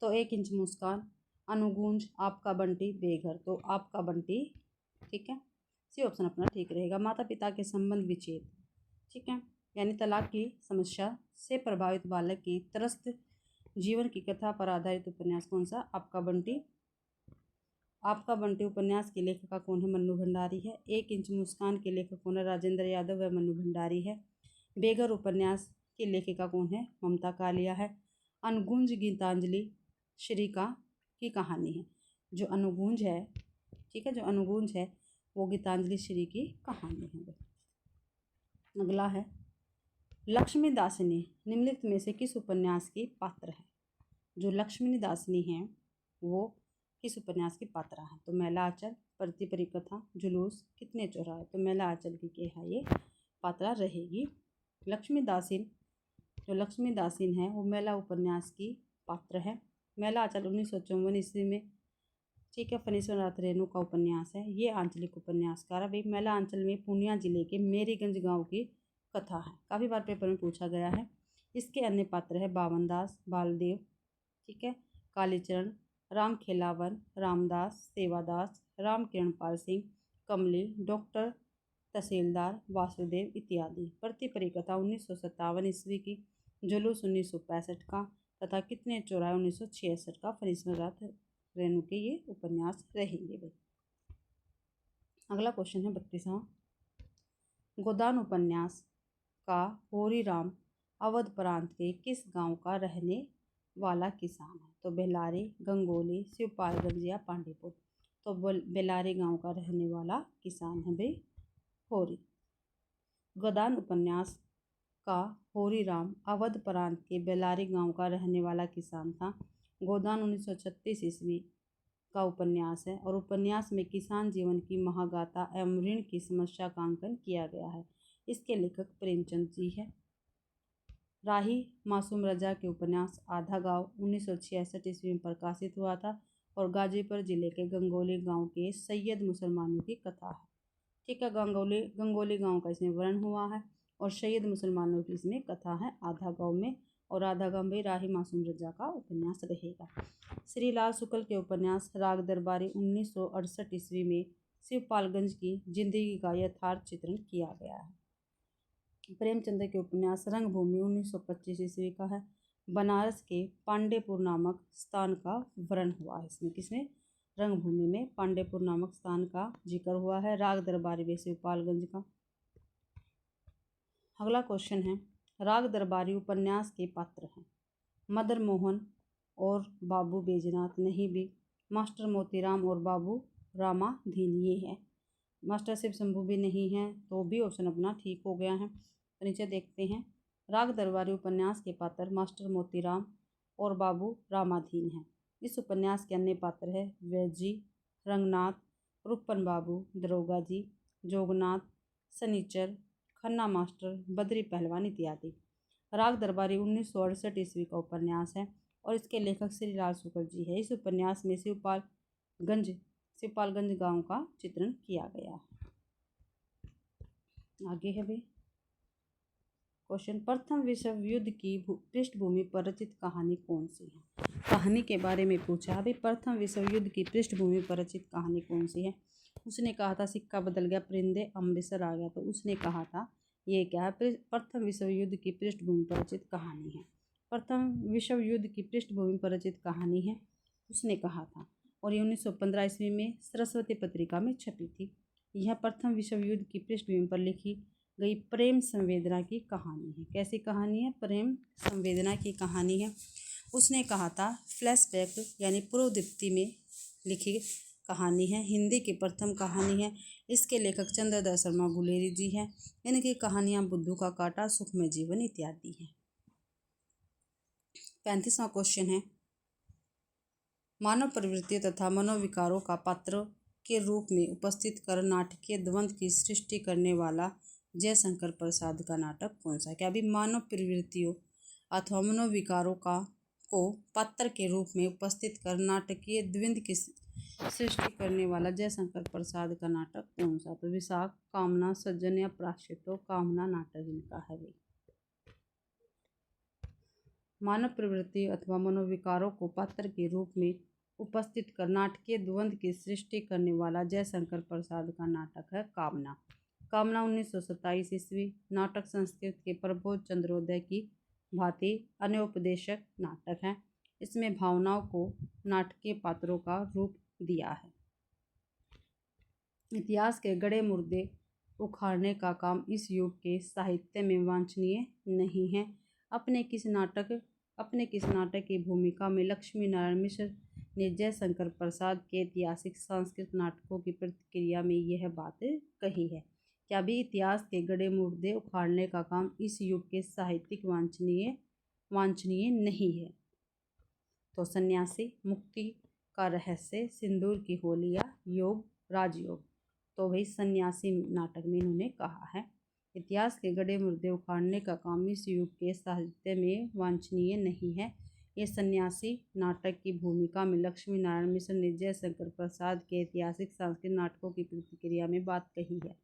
तो 1 इंच मुस्कान, अनुगूंज, आपका बंटी, बेघर। तो आपका बंटी ठीक है, सी ऑप्शन अपना ठीक रहेगा। माता पिता के संबंध विच्छेद, ठीक है, यानी तलाक की समस्या से प्रभावित बालक की त्रस्त जीवन की कथा पर आधारित उपन्यास कौन सा? आपका बंटी। आपका बंटी उपन्यास की लेखिका कौन है? मन्नू भंडारी है। 1 इंच मुस्कान के लेखक कौन है? राजेंद्र यादव व मन्नू भंडारी है। बेघर उपन्यास की लेखिका कौन है? ममता कालिया है। अनुगुंज गीतांजलि श्रीका की कहानी है। जो अनुगुंज है, ठीक है, जो अनुगुंज है वो गीतांजलि श्री की कहानी है। अगला है, लक्ष्मी दासिनी निम्नलिखित में से किस उपन्यास की पात्र है? जो लक्ष्मी दासिनी है वो किस उपन्यास की पात्रा है? तो मैला आंचल, प्रति परिकथा, जुलूस, कितने चौराहे। तो मैला आंचल की क्या है ये पात्रा रहेगी। लक्ष्मी दासिन, जो लक्ष्मी दासिन है वो मैला उपन्यास की पात्र है। मैला आंचल 1954 ईस्वी में, ठीक है, फणीश्वरनाथ रेणु का उपन्यास है। ये आंचलिक उपन्यासकार है। मैला आंचल में पूर्णिया जिले के मेरीगंज गांव की कथा है। काफ़ी बार पेपर में पूछा गया है। इसके अन्य पात्र है बावनदास, बालदेव, ठीक है, कालीचरण, राम खेलावन, रामदास, सेवादास, राम किरणपाल सिंह, कमली, डॉक्टर तहसीलदार, वासुदेव इत्यादि। प्रति परिकथा 1957 ईस्वी की, जुलूस 1965 का तथा कितने चौराहे 1966 का फणीश्वरनाथ रेणु के ये उपन्यास रहेंगे भाई। अगला क्वेश्चन है 32वां। गोदान उपन्यास का होरी राम अवध प्रांत के किस गांव का रहने वाला किसान है? तो बेलारी, गंगोली, शिवपालगंज या पांडेपुर। तो बेलारी गांव का रहने वाला किसान है भाई होरी। गोदान उपन्यास का होरी राम अवध प्रांत के बेलारी गांव का रहने वाला किसान था। गोदान 1936 ईस्वी का उपन्यास है और उपन्यास में किसान जीवन की महागाथा एवं ऋण की समस्या का अंकन किया गया है। इसके लेखक प्रेमचंद जी है। राही मासूम रजा के उपन्यास आधा गांव 1966 ईस्वी में प्रकाशित हुआ था और गाजीपुर जिले के गंगोली गांव के सैयद मुसलमानों की कथा है। ठीक है, गंगोली गांव का इसमें वर्णन हुआ है और सैयद मुसलमानों की इसमें कथा है आधा गांव में, और आधा गांव में राही मासूम रजा का उपन्यास रहेगा। श्री लाल शुक्ल के उपन्यास राग दरबारी 1968 ईस्वी में शिवपालगंज की जिंदगी का यथार्थ चित्रण किया गया है। प्रेमचंद के उपन्यास रंगभूमि 1925 ईस्वी का है। बनारस के पांडेपुर नामक स्थान का वर्णन हुआ है इसमें। किसमें? रंगभूमि में पांडेपुर नामक स्थान का जिक्र हुआ है। राग दरबारी व शिवपालगंज का। अगला क्वेश्चन है, राग दरबारी उपन्यास के पात्र हैं मदन मोहन और बाबू बैजनाथ, नहीं भी, मास्टर मोतीराम और बाबू रामाधीन, ये है। मास्टर शिव शंभू भी नहीं है, तो भी ऑप्शन अपना ठीक हो गया है। तो नीचे देखते हैं, राग दरबारी उपन्यास के पात्र मास्टर मोतीराम और बाबू रामाधीन हैं। इस उपन्यास के अन्य पात्र है वैजी, रंगनाथ, रुपन बाबू, दरोगा जी, जोगनाथ, सनीचर, खन्ना मास्टर, बद्री पहलवान इत्यादि। राग दरबारी 1968 ईस्वी का उपन्यास है और इसके लेखक श्री लाल शुक्ल जी है। इस उपन्यास में शिवपालगंज गांव का चित्रण किया गया है। आगे है भाई क्वेश्चन, प्रथम विश्व युद्ध की पृष्ठभूमि पर रचित कहानी कौन सी है? कहानी के बारे में पूछा अभी, प्रथम विश्व युद्ध की पृष्ठभूमि पर रचित कहानी कौन सी है? उसने कहा था सिक्का बदल गया, परिंदे अमृतसर आ गया। तो उसने कहा था ये क्या है? प्रथम विश्व युद्ध की पृष्ठभूमि पर रचित कहानी है। प्रथम विश्व युद्ध की पृष्ठभूमि पर रचित कहानी है, उसने कहा था। और ये 1915 ईस्वी में सरस्वती पत्रिका में छपी थी। यह प्रथम विश्व युद्ध की पृष्ठभूमि पर लिखी गई प्रेम संवेदना की कहानी है। कैसी कहानी है? प्रेम संवेदना की कहानी है। उसने कहा था फ्लैशबैक यानी पूर्व दीप्ति में लिखी कहानी है, हिंदी की प्रथम कहानी है। इसके लेखक चंद्रदत्त शर्मा गुलेरी जी हैं। इनकी कहानियां बुद्धू का कांटा, सुखमय जीवन इत्यादि हैं। 35वां क्वेश्चन है, मानव प्रवृत्तियों तथा मनोविकारों का पात्र के रूप में उपस्थित कर नाटकीय द्वंद्व की सृष्टि करने वाला जयशंकर प्रसाद का नाटक कौन सा है? क्या अभी मानव प्रवृत्तियों अथवा मनोविकारों को पात्र के रूप में उपस्थित कर नाटकीय द्वंद्व की सृष्टि करने वाला जयशंकर प्रसाद का नाटक कौन सा? तो विशाख, कामना, सज्जन या प्राश्चित? तो कामना नाटक इनका है भाई। मानव प्रवृत्ति अथवा मनोविकारों को पात्र के रूप में उपस्थित कर नाटकीय द्वंद्व की सृष्टि करने वाला जयशंकर प्रसाद का नाटक है कामना। कामना 1927 ईस्वी नाटक संस्कृत के प्रबोध चंद्रोदय की भांति अनौपदेशक नाटक है। इसमें भावनाओं को नाटकीय पात्रों का रूप दिया है। इतिहास के गड़े मुर्दे उखाड़ने का काम इस युग के साहित्य में वांछनीय नहीं है। अपने किस नाटक की भूमिका में लक्ष्मी नारायण मिश्र ने जयशंकर प्रसाद के ऐतिहासिक सांस्कृतिक नाटकों की प्रतिक्रिया में यह बात कही है? क्या भी इतिहास के गड़े मुर्दे उखाड़ने का काम इस युग के साहित्यिक वांछनीय नहीं है? तो सन्यासी, मुक्ति का रहस्य, सिंदूर की होली या योग राजयोग? तो भाई सन्यासी नाटक में इन्होंने कहा है इतिहास के गड़े मुर्दे उखाड़ने का काम इस युग के साहित्य में वांछनीय नहीं है। ये सन्यासी नाटक की भूमिका में लक्ष्मी नारायण मिश्र ने जयशंकर प्रसाद के ऐतिहासिक सांस्कृतिक नाटकों की प्रतिक्रिया में बात कही है।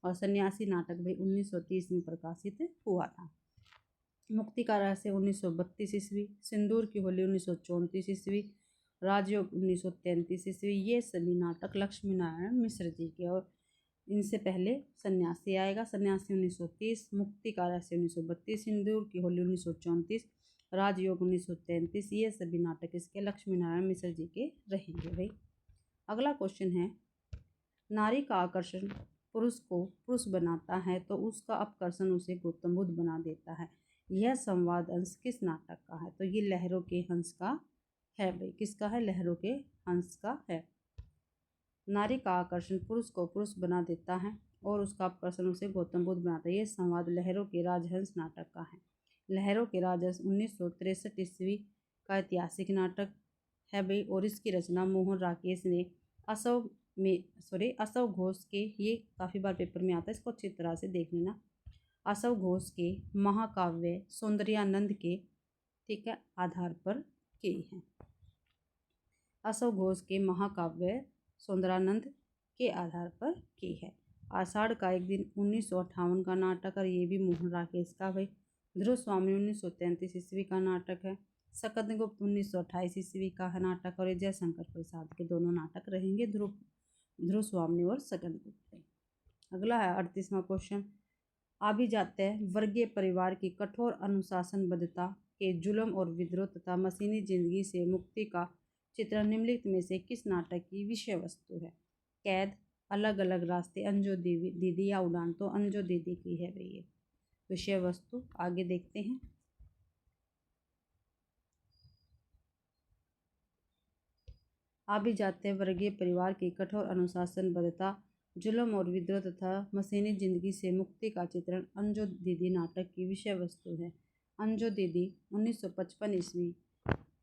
और सन्यासी नाटक भाई 1930 में प्रकाशित हुआ था। मुक्ति का रहस्य 1932 ईस्वी, सिंदूर की होली 1934 ईस्वी, राजयोग 1933 ईस्वी। ये सभी नाटक लक्ष्मी नारायण मिश्र जी के। और इनसे पहले सन्यासी आएगा, सन्यासी 1930, मुक्ति का रहस्य 1932, सिंदूर की होली 1934, राजयोग 1933। ये सभी नाटक इसके लक्ष्मी नारायण मिश्र जी के रहेंगे भाई। अगला क्वेश्चन है, नारी का आकर्षण पुरुष को पुरुष बनाता है तो उसका अपकर्षण उसे गौतम बुद्ध बना देता है। यह संवाद अंश किस नाटक का है? तो ये लहरों के हंस का है भाई। किसका है? लहरों के हंस का है। नारी का आकर्षण पुरुष को पुरुष बना देता है और उसका आकर्षण उसे गौतम बुद्ध बनाता है। यह संवाद लहरों के राजहंस नाटक का है। लहरों के राजहंस 1963 ईस्वी का ऐतिहासिक नाटक है भाई। और इसकी रचना मोहन राकेश ने असव घोष के, ये काफ़ी बार पेपर में आता है, इसको अच्छी तरह से देख लेना, असव घोष के महाकाव्य सौंदर्यानंद के ठीक है आधार पर की है। असव घोष के महाकाव्य सौंदर्यानंद के आधार पर की है। आषाढ़ का एक दिन 1958 का नाटक, और ये भी मोहन राकेश का भाई। ध्रुव स्वामी 1933 ईस्वी का नाटक है। सकंदगुप्त 1928 ईस्वी का है नाटक। और ये जयशंकर प्रसाद के दोनों नाटक रहेंगे, ध्रुव स्वामी और सकंदगुप्त। अगला है 38वां क्वेश्चन, आभिजात्य वर्गीय परिवार की कठोर अनुशासनबद्धता के जुल्म और विद्रोह तथा मशीनी जिंदगी से मुक्ति का चित्रण निम्नलिखित में से किस नाटक की विषय वस्तु है? कैद, अलग अलग रास्ते, अंजो दीदी या उड़ान? तो अंजो दीदी की है भाई ये विषय वस्तु। आगे देखते हैं, आभिजात्य वर्गीय परिवार की कठोर अनुशासनबद्धता, जुल्म और विद्रोह तथा मशीनी जिंदगी से मुक्ति का चित्रण अंजो दीदी नाटक की विषय वस्तु है। अंजो दीदी 1955 ईस्वी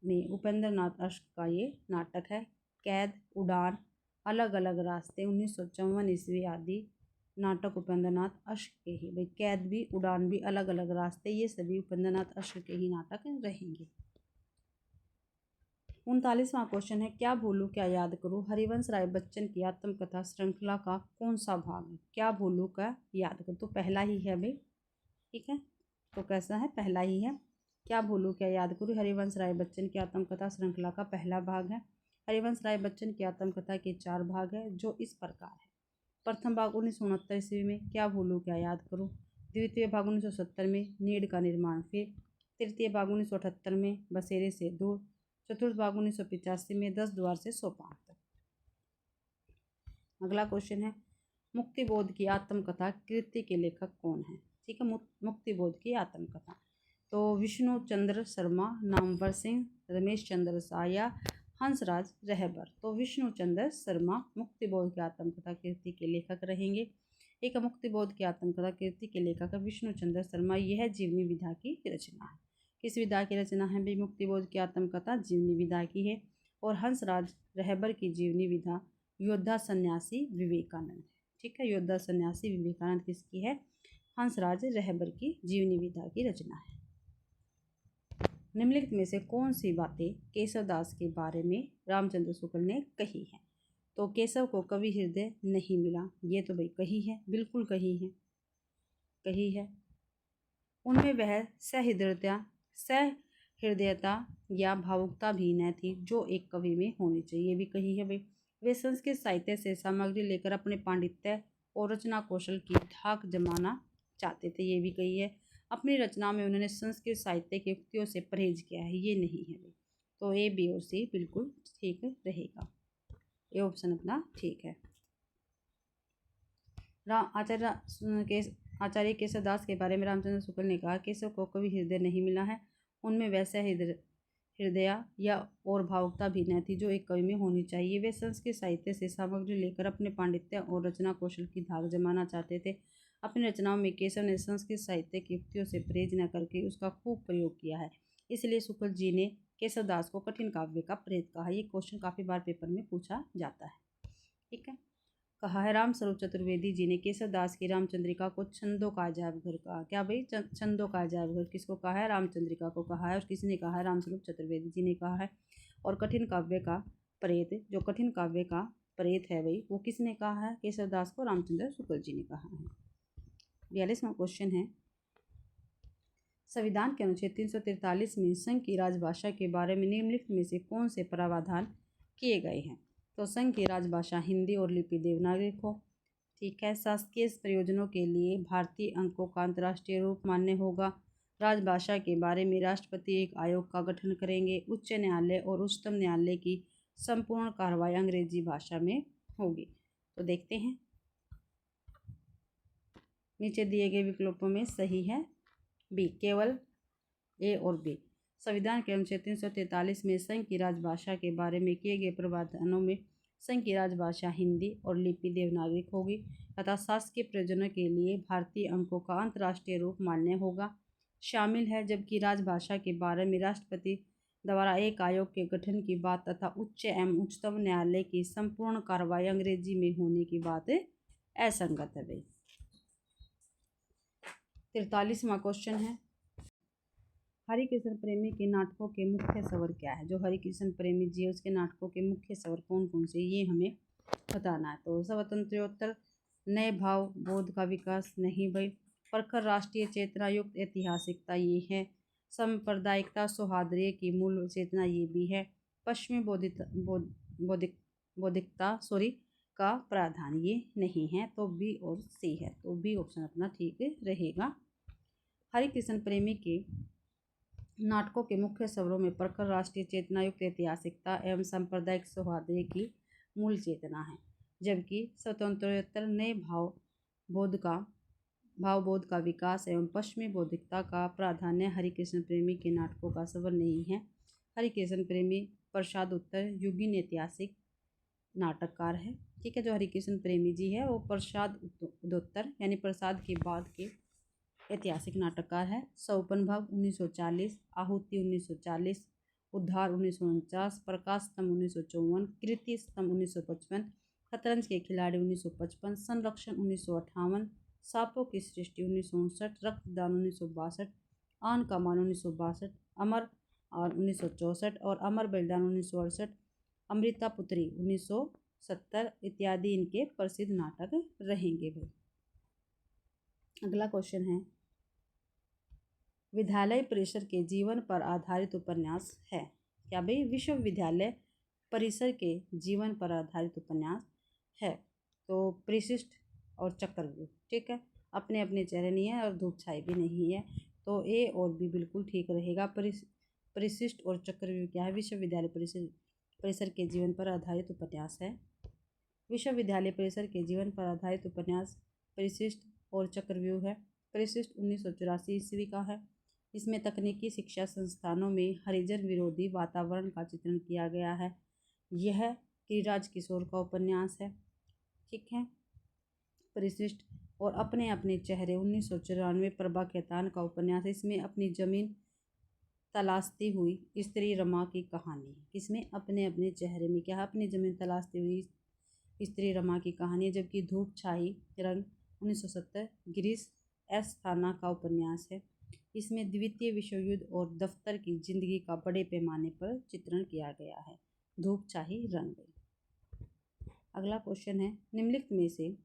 में उपेंद्र नाथ अश्क का ये नाटक है। कैद, उड़ान, अलग अलग रास्ते 1954 ईस्वी आदि नाटक उपेंद्रनाथ अश्क के ही। भाई कैद भी, उड़ान भी, अलग अलग रास्ते, ये सभी उपेंद्रनाथ अश्क के ही नाटक रहेंगे। 39वां क्वेश्चन है, क्या भूलूं क्या याद करूं हरिवंश राय बच्चन की आत्मकथा श्रृंखला का कौन सा भाग है? क्या भूलूं क्या याद करूं, तो पहला ही है भाई, ठीक है। तो कैसा है, पहला ही है। क्या भूलूं क्या याद करूं हरिवंश राय बच्चन की आत्मकथा श्रृंखला का पहला भाग है। हरिवंश राय बच्चन की आत्मकथा के 4 भाग है, जो इस प्रकार है। प्रथम भाग 1969 ईस्वी में, क्या भूलूं क्या याद करूं। द्वितीय भाग 1970 में, नीड़ का निर्माण फिर। तृतीय भाग 1978 में, बसेरे से दूर। चतुर्थ भाग 1985 में, 10 द्वार से सोपान तक। अगला क्वेश्चन है, मुक्तिबोध की आत्मकथा कृति के लेखक कौन है? ठीक है, मुक्तिबोध की आत्मकथा तो विष्णु चंद्र शर्मा, नामवर सिंह, रमेश चंद्र शाह या हंसराज रहबर। तो विष्णु चंद्र शर्मा मुक्तिबोध की आत्मकथा कृति के लेखक रहेंगे। एक मुक्तिबोध की आत्मकथा कृति के लेखक विष्णु चंद्र शर्मा। यह जीवनी विधा की रचना है। किस विधा की रचना है भाई? मुक्तिबोध की आत्मकथा जीवनी विधा की है। और हंसराज रहबर की जीवनी विधा योद्धा सन्यासी विवेकानंद है। ठीक है, योद्धा सन्यासी विवेकानंद किसकी है? हंसराज रहबर की जीवनी विधा की रचना है। निम्नलिखित में से कौन सी बातें केशवदास के बारे में रामचंद्र शुक्ल ने कही है? तो केशव को कवि हृदय नहीं मिला, ये तो भाई कही है, बिल्कुल कही है। उनमें वह सहृदयता या भावुकता भी न थी जो एक कवि में होनी चाहिए, ये भी कही है भाई। वे संस्कृत साहित्य से सामग्री लेकर अपने पांडित्य और रचना कौशल की धाक जमाना चाहते थे, ये भी कही है। अपनी रचना में उन्होंने संस्कृत साहित्य की युक्तियों से परहेज किया है, ये नहीं है भाई। तो ए, बी और सी बिल्कुल ठीक रहेगा, ये ऑप्शन अपना ठीक है। आचार्य केशवदास के बारे में रामचंद्र शुक्ल ने कहा, केशव को कवि हृदय नहीं मिला है, उनमें वैसा हृदय या और भावुकता भी न थी जो एक कवि में होनी चाहिए। वे संस्कृत साहित्य से सामग्री लेकर अपने पांडित्य और रचना कौशल की धाक जमाना चाहते थे। अपनी रचनाओं में केशव ने संस्कृत साहित्य की युक्तियों से परहेज न करके उसका खूब प्रयोग किया है, इसलिए शुक्ल जी ने केशवदास को कठिन काव्य का प्रेत कहा। ये क्वेश्चन काफ़ी बार पेपर में पूछा जाता है, ठीक है। कहा है रामस्वरूप चतुर्वेदी जी ने केशवदास की रामचंद्रिका को छंदों का अजायब घर कहा। क्या भाई? छंदों का अजायब घर किसको कहा है? रामचंद्रिका को कहा है। और किसने कहा है? रामस्वरूप चतुर्वेदी जी ने कहा है। और कठिन काव्य का प्रेत, जो कठिन काव्य का प्रेत है भाई, वो किसने कहा है? केशवदास को रामचंद्र शुक्ल जी ने कहा है। 42वां क्वेश्चन है, संविधान के अनुच्छेद 343 में संघ की राजभाषा के बारे में निम्नलिखित में से कौन से प्रावधान किए गए हैं? तो संघ की राजभाषा हिंदी और लिपि देवनागरी हो। ठीक है। शासकीय प्रयोजनों के लिए भारतीय अंकों का अंतर्राष्ट्रीय रूप मान्य होगा। राजभाषा के बारे में राष्ट्रपति एक आयोग का गठन करेंगे। उच्च न्यायालय और उच्चतम न्यायालय की संपूर्ण कार्रवाई अंग्रेजी भाषा में होगी। तो देखते हैं, नीचे दिए गए विकल्पों में सही है बी, केवल ए और बी। संविधान के अनुच्छेद 343 में संघ की राजभाषा के बारे में किए गए प्रावधानों में संघ की राजभाषा हिंदी और लिपि देवनागरी होगी तथा शासकीय प्रयोजनों के लिए भारतीय अंकों का अंतर्राष्ट्रीय रूप मान्य होगा शामिल है, जबकि राजभाषा के बारे में राष्ट्रपति द्वारा एक आयोग के गठन की बात तथा उच्च एवं उच्चतम न्यायालय की संपूर्ण कार्रवाई अंग्रेजी में होने की बात असंगत है भाई। 43वां क्वेश्चन है, हरिकृष्ण प्रेमी के नाटकों के मुख्य स्वर क्या है? जो हरिकृष्ण प्रेमी जी है उसके नाटकों के मुख्य स्वर कौन कौन से, ये हमें बताना है। तो स्वतंत्रोत्तर, नए भाव बोध का विकास नहीं भाई, प्रखर राष्ट्रीय चेतना युक्त ऐतिहासिकता ये है, सांप्रदायिकता सौहार्द की मूल चेतना ये भी है, पश्चिमी बौद्धिकता का प्रावधान ये नहीं है। तो बी और सी है, तो बी ऑप्शन अपना ठीक रहेगा। हरिकृष्ण प्रेमी के नाटकों के मुख्य स्वरों में प्रखर राष्ट्रीय चेतना युक्त ऐतिहासिकता एवं सांप्रदायिक सौहार्द की मूल चेतना है, जबकि स्वतंत्रोत्तर नए भावबोध का विकास एवं पश्चिमी बौद्धिकता का प्राधान्य हरिकृष्ण प्रेमी के नाटकों का स्वर नहीं है। हरिकृष्ण प्रेमी प्रसाद उत्तर युगीन ऐतिहासिक नाटककार है। ठीक है, जो हरिकृष्ण प्रेमी जी है वो प्रसाद उत्तर यानी प्रसाद के बाद के ऐतिहासिक नाटककार है। सौपन भाग 1940, आहुति 1940, उद्धार 1949, प्रकाश स्तंभ 1954, कृति स्तंभ 1955, शतरंज के खिलाड़ी 1955, संरक्षण 1958, सांपों की सृष्टि 1959, रक्तदान 1962, आन कमान 1962, अमर और 1964 और अमर बलिदान 1968, अमृता पुत्री 1970 इत्यादि इनके प्रसिद्ध नाटक रहेंगे भाई। अगला क्वेश्चन है, विद्यालय परिसर के जीवन पर आधारित उपन्यास है क्या भाई? विश्वविद्यालय परिसर के जीवन पर आधारित उपन्यास है। तो परिशिष्ट और चक्रव्यूह, ठीक है, अपने अपने चेहरे नहीं है और धूप छाई भी नहीं है, तो ए और बी बिल्कुल ठीक रहेगा। परिशिष्ट और चक्रव्यूह क्या है? विश्वविद्यालय परिसर के जीवन पर आधारित उपन्यास है। विश्वविद्यालय परिसर के जीवन पर आधारित उपन्यास परिशिष्ट और चक्रव्यूह है। परिशिष्ट 1984 ईस्वी का है। इसमें तकनीकी शिक्षा संस्थानों में हरिजन विरोधी वातावरण का चित्रण किया गया है। यह गिरिराज किशोर का उपन्यास है, ठीक है। परिशिष्ट और अपने अपने चेहरे 1994 प्रभा खेतान का उपन्यास है। इसमें अपनी जमीन तलाशती हुई स्त्री रमा की कहानी, किसमें? अपने अपने चेहरे में क्या? अपनी जमीन तलाशती हुई स्त्री रमा की कहानी है। जबकि धूप छाई रंग 1970 गिरीश एस थाना का उपन्यास है। इसमें द्वितीय विश्व युद्ध और दफ्तर की जिंदगी का बड़े पैमाने पर चित्रण किया गया है। धूप छाई रंग। अगला क्वेश्चन है, निम्नलिखित में से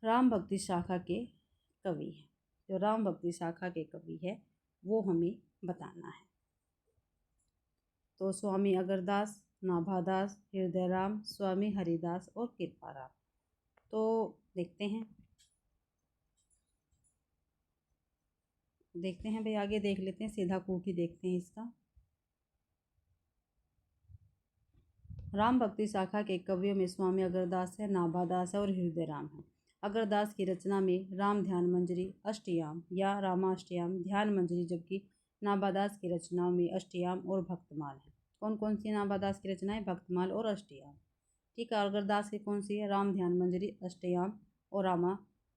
राम भक्ति शाखा के कवि है। जो राम भक्ति शाखा के कवि है वो हमें बताना है। तो स्वामी अगरदास, नाभादास, हृदयराम, स्वामी हरिदास और कृपाराम। तो देखते हैं भाई, आगे देख लेते हैं, सीधा कूट ही देखते हैं इसका। राम भक्ति शाखा के कवियों में स्वामी अगरदास है, नाभादास है और हृदयराम है। अगरदास की रचना में राम ध्यान मंजरी, अष्टयाम या रामाष्टयाम, ध्यान मंजरी, जबकि नाभादास की रचनाओं में अष्टयाम और भक्तमाल है। कौन कौन सी नाभादास की रचनाएं? भक्तमाल और अष्टयाम, ठीक है। अगरदास की कौन सी है? राम ध्यान मंजरी, अष्टयाम और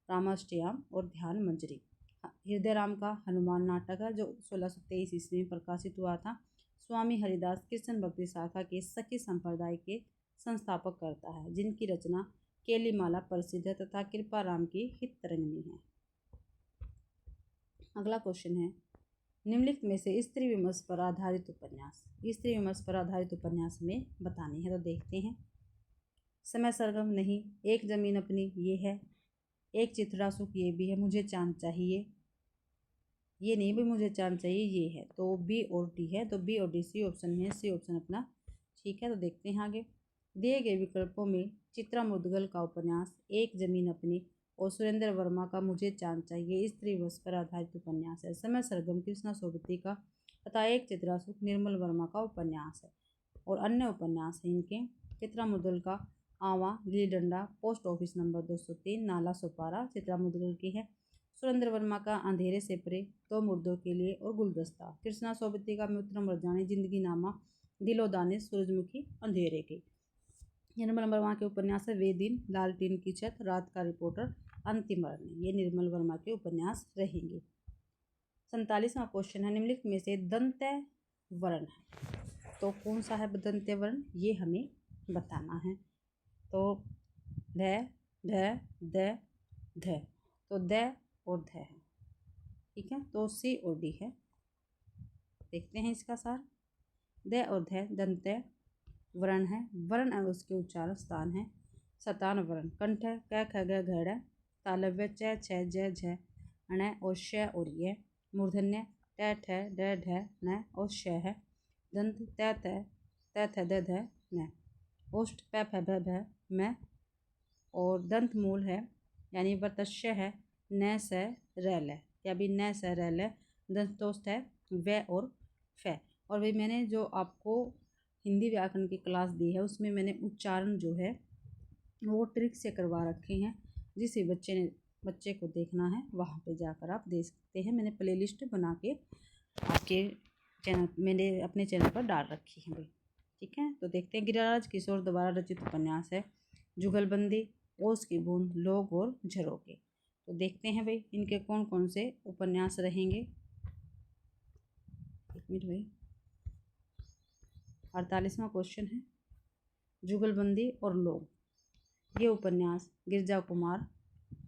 रामाष्टयाम और ध्यान मंजरी। हृदयराम का हनुमान नाटक है जो 1623 ईस्वी में प्रकाशित हुआ था। स्वामी हरिदास कृष्ण भक्ति शाखा के सखी संप्रदाय के संस्थापक करता है, जिनकी रचना केलीमाला प्रसिद्ध है तथा कृपाराम की हितरंगिणी है। अगला क्वेश्चन है, निम्नलिखित में से स्त्री विमर्श पर आधारित उपन्यास, स्त्री विमर्श पर आधारित उपन्यास में बतानी है। तो देखते हैं, समय सरगम नहीं, एक जमीन अपनी ये है, एक चित्रा सुख ये भी है, मुझे चांद चाहिए ये नहीं भी, मुझे चांद चाहिए ये है। तो बी और डी है, तो बी और डी सी ऑप्शन में, सी ऑप्शन अपना ठीक है। तो देखते हैं आगे, दिए गए विकल्पों में चित्रा मुदगल का उपन्यास एक जमीन अपनी और सुरेंद्र वर्मा का मुझे चांद चाहिए स्त्री विमर्श पर आधारित उपन्यास है। समय सरगम कृष्णा सोबती का तथा एक चित्रा सुख निर्मल वर्मा का उपन्यास है। और अन्य उपन्यास है इनके, चित्रा मुदगल का आवा, gilli danda, post office number 203, नाला सुपारा चित्रा मुदगल की है। सुरेंद्र वर्मा का अंधेरे से परे, दो मुर्दों के लिए और गुलदस्ता। कृष्णा सोबती का मित्र मरजानी, जिंदगी नामा, दिलो दानिश, सूरजमुखी, अंधेरे की। निर्मल वर्मा के उपन्यास है वे दिन, लालटीन की छत, रात का रिपोर्टर, अंतिम अरण्य। ये निर्मल वर्मा के उपन्यास रहेंगे। 47वां क्वेश्चन है, निम्नलिखित में से दंत्य वर्ण है, तो कौन सा है दंत्य वर्ण? ये हमें बताना है। तो ध, ढ, द, ध, तो द और ध है, ठीक है। तो सी और डी है। देखते हैं इसका सार। द और ध दंत्य वर्ण है, वर्ण और उसके उच्चारण स्थान है। सतान वर्ण, कंठ है, क ख ग घ, तालव्य च छ ज झ ण और श और ये। मूर्धन्य ट ठ ड ढ न और श है। दंत त थ द ध न। ओष्ठ प फ भ भ म और दंत मूल है यानी वर्तस्य है न स र ल, या भी न स र ल। दंतोष्ठ है व और फ। और भाई मैंने जो आपको हिंदी व्याकरण की क्लास दी है उसमें मैंने उच्चारण जो है वो ट्रिक से करवा रखे हैं। जिस भी बच्चे को देखना है वहाँ पे जाकर आप देख सकते हैं। मैंने प्लेलिस्ट बना के आपके चैनल, मैंने अपने चैनल पर डाल रखी है भाई, ठीक है। तो देखते हैं, गिरिराज किशोर द्वारा रचित उपन्यास है जुगलबंदी, ओस की बूंद, लोग और झरोखे। तो देखते हैं भाई इनके कौन कौन से उपन्यास रहेंगे। एक मिनट भाई, 48वां क्वेश्चन है, जुगलबंदी और लोग, ये उपन्यास गिरजा कुमार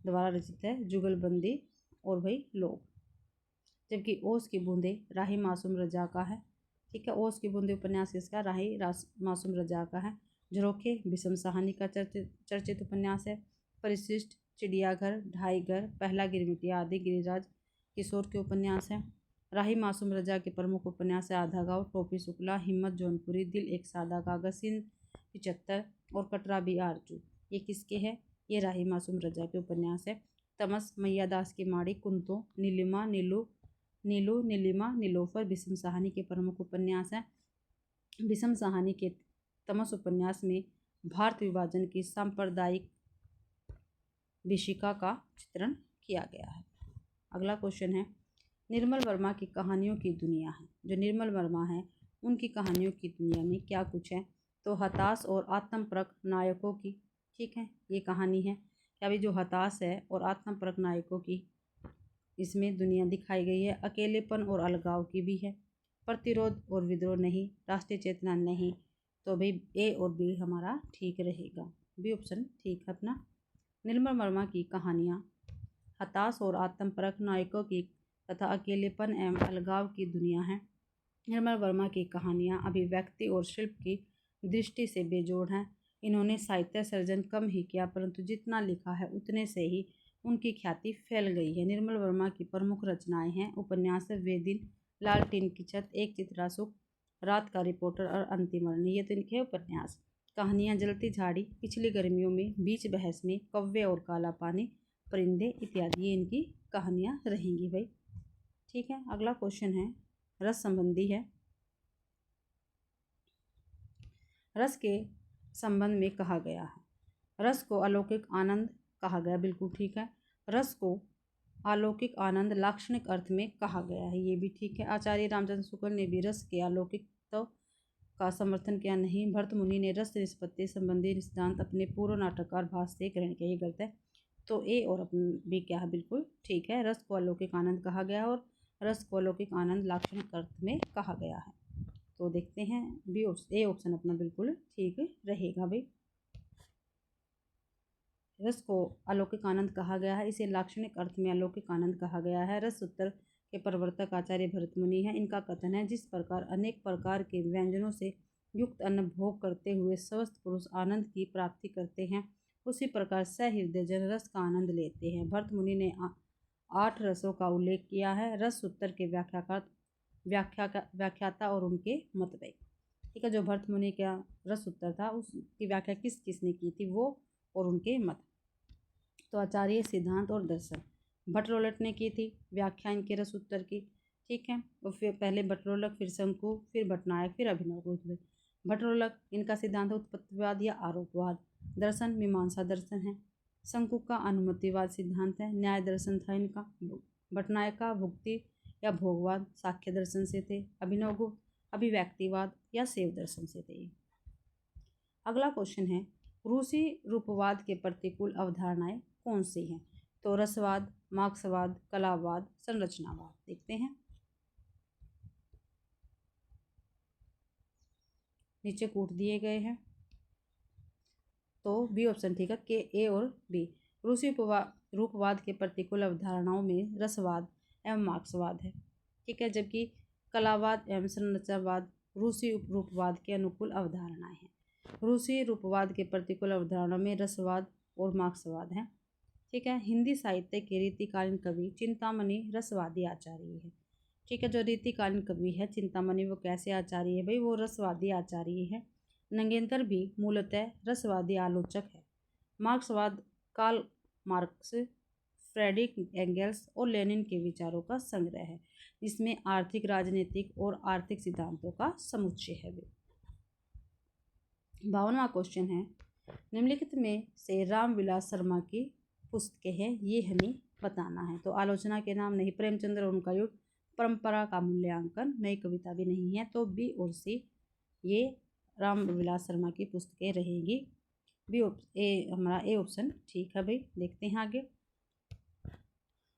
द्वारा रचित है, जुगलबंदी और भाई लोग। जबकि ओस की बूंदे राही मासूम रजा का है। ठीक है, ओस की बूंदे उपन्यास किसका? राही मासूम रजा का है। झरोखे बिसम साहनी का चर्चित उपन्यास है। परिशिष्ट, चिड़ियाघर, ढाई घर, पहला गिरमिटिया आदि गिरिराज किशोर के उपन्यास हैं। राही मासूम रजा के प्रमुख उपन्यास है आधा गाँव, टोपी शुक्ला, हिम्मत जौनपुरी, दिल एक सादा कागज, सिंध 75 और कटरा भी आरजू। ये किसके हैं? ये राही मासूम रजा के उपन्यास है। तमस, मैया दास की माड़ी, कुंतो, नीलिमा, नीलिमा, नीलोफर बिसम साहनी के प्रमुख उपन्यास हैं। बिसम साहनी के तमस उपन्यास में भारत विभाजन की सांप्रदायिक विशिका का चित्रण किया गया है। अगला क्वेश्चन है, निर्मल वर्मा की कहानियों की दुनिया है। जो निर्मल वर्मा है उनकी कहानियों की दुनिया में क्या कुछ है? तो हताश और आत्मपरक नायकों की, ठीक है, ये कहानी है। क्या भी जो हताश है और आत्मपरक नायकों की इसमें दुनिया दिखाई गई है। अकेलेपन और अलगाव की भी है। प्रतिरोध और विद्रोह नहीं, राष्ट्रीय चेतना नहीं। तो भाई ए और बी हमारा ठीक रहेगा, बी ऑप्शन ठीक है अपना। निर्मल वर्मा की कहानियाँ हताश और आत्मपरक नायकों की तथा अकेलेपन एवं अलगाव की दुनिया है। निर्मल वर्मा की कहानियाँ अभिव्यक्ति और शिल्प की दृष्टि से बेजोड़ हैं। इन्होंने साहित्य सर्जन कम ही किया, परंतु जितना लिखा है उतने से ही उनकी ख्याति फैल गई है। निर्मल वर्मा की प्रमुख रचनाएं हैं उपन्यास वे दिन, लालटेन की छत, एक चित्रासुख, रात का रिपोर्टर और अंतिम अरणी। ये तो इनके उपन्यास। कहानियाँ जलती झाड़ी, पिछली गर्मियों में, बीच बहस में, कव्वे और काला पानी, परिंदे इत्यादि ये इनकी कहानियाँ रहेंगी भाई। ठीक है, अगला क्वेश्चन है रस संबंधी है। रस के संबंध में कहा गया है, रस को अलौकिक आनंद कहा गया, बिल्कुल ठीक है। रस को अलौकिक आनंद लाक्षणिक अर्थ में कहा गया है, ये भी ठीक है। आचार्य रामचंद्र शुक्ल ने भी रस के अलौकिक का समर्थन किया नहीं। भरत मुनि ने रस निष्पत्ति संबंधी सिद्धांत अपने पूर्व नाटककार भाष्य से ग्रहण किया, ये गलत है। तो ए और भी क्या है, बिल्कुल ठीक है। रस को अलौकिक आनंद कहा गया और रस को अलौकिक आनंद लाक्षणिक अर्थ में कहा गया है। तो देखते हैं बी ए ऑप्शन अपना बिल्कुल ठीक रहेगा भाई। रस को अलौकिक आनंद कहा गया है, इसे लाक्षणिक अर्थ में अलौकिक आनंद कहा गया है। रस सूत्र के प्रवर्तक आचार्य भरत मुनि है। इनका कथन है, जिस प्रकार अनेक प्रकार के व्यंजनों से युक्त अन्न भोग करते हुए स्वस्थ पुरुष आनंद की प्राप्ति करते हैं, उसी प्रकार सहृदय जन रस का आनंद लेते हैं। भरत मुनि ने 8 रसों का उल्लेख किया है। रस सूत्र के व्याख्याता और उनके मतभेद, ठीक है। जो भरत मुनि का रस सूत्र था उसकी व्याख्या किसने की थी, वो और उनके मत। तो आचार्य सिद्धांत और दर्शन भट्टरोलट ने की थी व्याख्या इनके रस उत्तर की, ठीक है। और फिर पहले भट्टरोलक, फिर शंकु, फिर भट्टनायक, फिर अभिनव। भट्टरोलक इनका सिद्धांत उत्पत्तिवाद या आरोपवाद। दर्शन मीमांसा दर्शन है। शंकु का अनुमतिवाद सिद्धांत है, न्याय दर्शन था इनका। भट्टनायक का भुक्ति या भोगवाद साख्य दर्शन से थे। अभिनव अभिव्यक्तिवाद या शैव दर्शन से थे। अगला क्वेश्चन है, रूसी रूपवाद के प्रतिकूल अवधारणाएं कौन सी हैं? तो रसवाद, मार्क्सवाद, कलावाद, संरचनावाद। देखते हैं, नीचे कूट दिए गए हैं। तो बी ऑप्शन ठीक है, के ए और बी। रूसी रूपवाद के प्रतिकूल अवधारणाओं में रसवाद एवं मार्क्सवाद है, ठीक है। जबकि कलावाद एवं संरचनावाद रूसी रूपवाद के अनुकूल अवधारणाएं हैं। रूसी रूपवाद के प्रतिकूल अवधारणा में रसवाद और मार्क्सवाद है, ठीक है। हिंदी साहित्य के रीतिकालीन कवि चिंतामणि रसवादी आचार्य है, ठीक है। जो रीतिकालीन कवि है चिंतामणि, वो कैसे आचार्य है भाई, वो रसवादी आचार्य है। नंगेंद्र भी मूलतः रसवादी आलोचक है। मार्क्सवाद कार्ल मार्क्स, फ्रेडरिक एंगेल्स और लेनिन के विचारों का संग्रह है, जिसमें आर्थिक, राजनीतिक और आर्थिक सिद्धांतों का समुच्चय है। 52वां क्वेश्चन है, निम्नलिखित में से रामविलास शर्मा की पुस्तकें हैं, ये हमें बताना है। तो आलोचना के नाम नहीं, प्रेमचंद्र और उनका युग, परंपरा का मूल्यांकन, नई कविता भी नहीं है। तो बी और सी ये रामविलास शर्मा की पुस्तकें रहेंगी। हमारा ए ऑप्शन ठीक है भाई। देखते हैं आगे,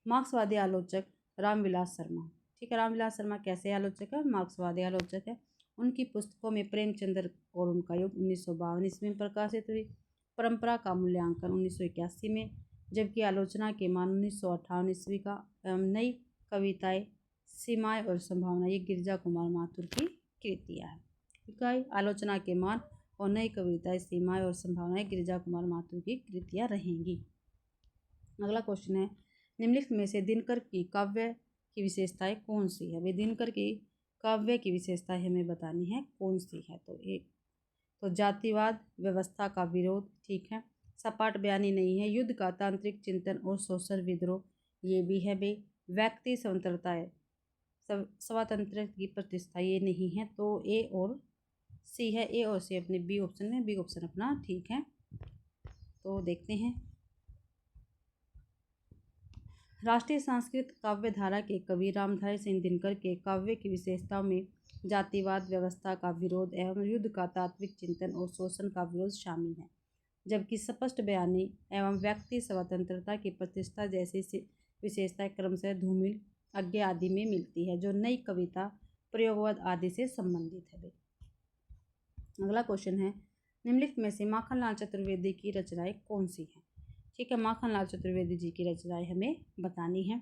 मार्क्सवादी आलोचक रामविलास शर्मा, ठीक है। रामविलास शर्मा कैसे आलोचक है? मार्क्सवादी आलोचक है। उनकी पुस्तकों में प्रेमचंद्र और उनका युग 1952 ईस्वी में प्रकाशित हुई। परंपरा का मूल्यांकन 1981 में, जबकि आलोचना के मान 1958 ईस्वी का। एवं नई कविताएं सीमाएं और संभावना, ये गिरिजा कुमार माथुर की कृतियाँ हैं। इकाई आलोचना के मान और नई कविताएं सीमाएं और संभावनाएं गिरिजा कुमार माथुर की कृतियाँ रहेंगी। अगला क्वेश्चन है, निम्नलिखित में से दिनकर की काव्य की विशेषताएं कौन सी है। वे दिनकर की काव्य की विशेषताएं हमें बतानी है कौन सी है। तो जातिवाद, व्यवस्था का विरोध, ठीक है। सपाट बयानी नहीं है। युद्ध का तांत्रिक चिंतन और शोषण विद्रोह, ये भी है भाई। व्यक्ति स्वतंत्रता है, स्वतंत्र की प्रतिष्ठा, ये नहीं है। तो ए और सी है। ए और सी अपने बी ऑप्शन में, बी ऑप्शन अपना ठीक है। तो देखते हैं, राष्ट्रीय संस्कृत काव्य धारा के कवि रामधारी सिंह दिनकर के काव्य की विशेषताओं में जातिवाद, व्यवस्था का विरोध एवं युद्ध का तात्विक चिंतन और शोषण का विरोध शामिल है, जबकि स्पष्ट बयानी एवं व्यक्ति स्वतंत्रता की प्रतिष्ठा जैसी विशेषताएं क्रमशः धूमिल, अज्ञे आदि में मिलती है, जो नई कविता, प्रयोगवाद आदि से संबंधित है। अगला क्वेश्चन है, निम्नलिखित में से माखनलाल चतुर्वेदी की रचनाएं कौन सी हैं। ठीक है, माखनलाल चतुर्वेदी जी की रचनाएं हमें बतानी है।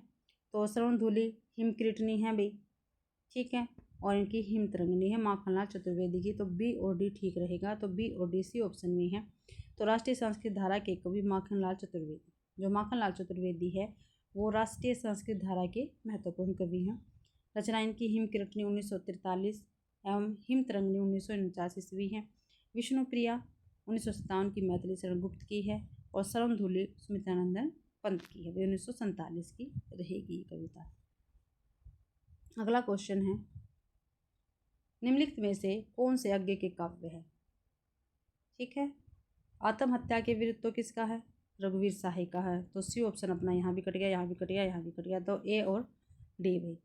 तो श्रवणधूली हिमकीर्तनी है भाई, ठीक है, और इनकी हिमतरंगिणी है माखनलाल चतुर्वेदी की। तो बी और डी ठीक रहेगा। तो बी और डी सी ऑप्शन में है। तो राष्ट्रीय संस्कृत धारा के कवि माखनलाल चतुर्वेदी, जो माखनलाल चतुर्वेदी है वो राष्ट्रीय संस्कृत धारा के महत्वपूर्ण कवि हैं। रचना इनकी हिमकीर्तनी 1943 एवं हिमतरंगिणी 1949 ईस्वी है। विष्णुप्रिया 1957 की मैथिली शरण गुप्त की है, और श्रवणधूली सुमित्रानंदन पंत की है, वे 1947 की रहेगी कविता। अगला क्वेश्चन है, निम्नलिखित में से कौन से आगे के काव्य है। ठीक है, आत्महत्या के विरुद्ध तो किसका है, रघुवीर शाही का है। तो सी ऑप्शन अपना यहाँ भी कट गया, यहाँ भी कट गया, यहाँ भी कट गया। तो ए और डी भाई,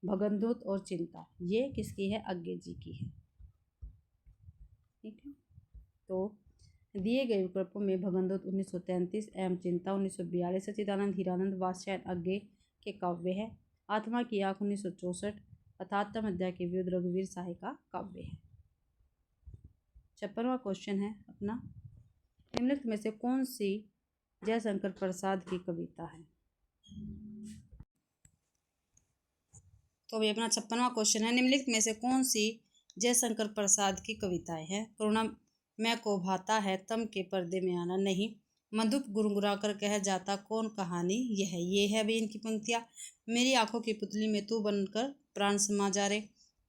भगनदूत और चिंता, ये किसकी है, अज्ञे जी की है। ठीक है, तो दिए गए विकल्पों में भगनदूत 1933 एवं चिंता 1942, सच्चिदानंद हीरानंद वात्स्यायन अज्ञे के काव्य है। आत्मा की आँख 1964 तथा आत्महत्या के विरुद्ध रघुवीर शाही का काव्य है। 56वां क्वेश्चन है अपना, निम्नलिखित में से कौन सी जयशंकर प्रसाद की कविता है। तो ये अपना 56वां क्वेश्चन है, निम्नलिखित में से कौन सी जयशंकर प्रसाद की कविताएं हैं। करुणा मैं को भाता है तम के पर्दे में आना नहीं, मधुप गुनगुना कर कह जाता कौन कहानी यह, ये है भी इनकी पंक्तियाँ। मेरी आंखों की पुतली में तू बनकर प्राण समा जा रे,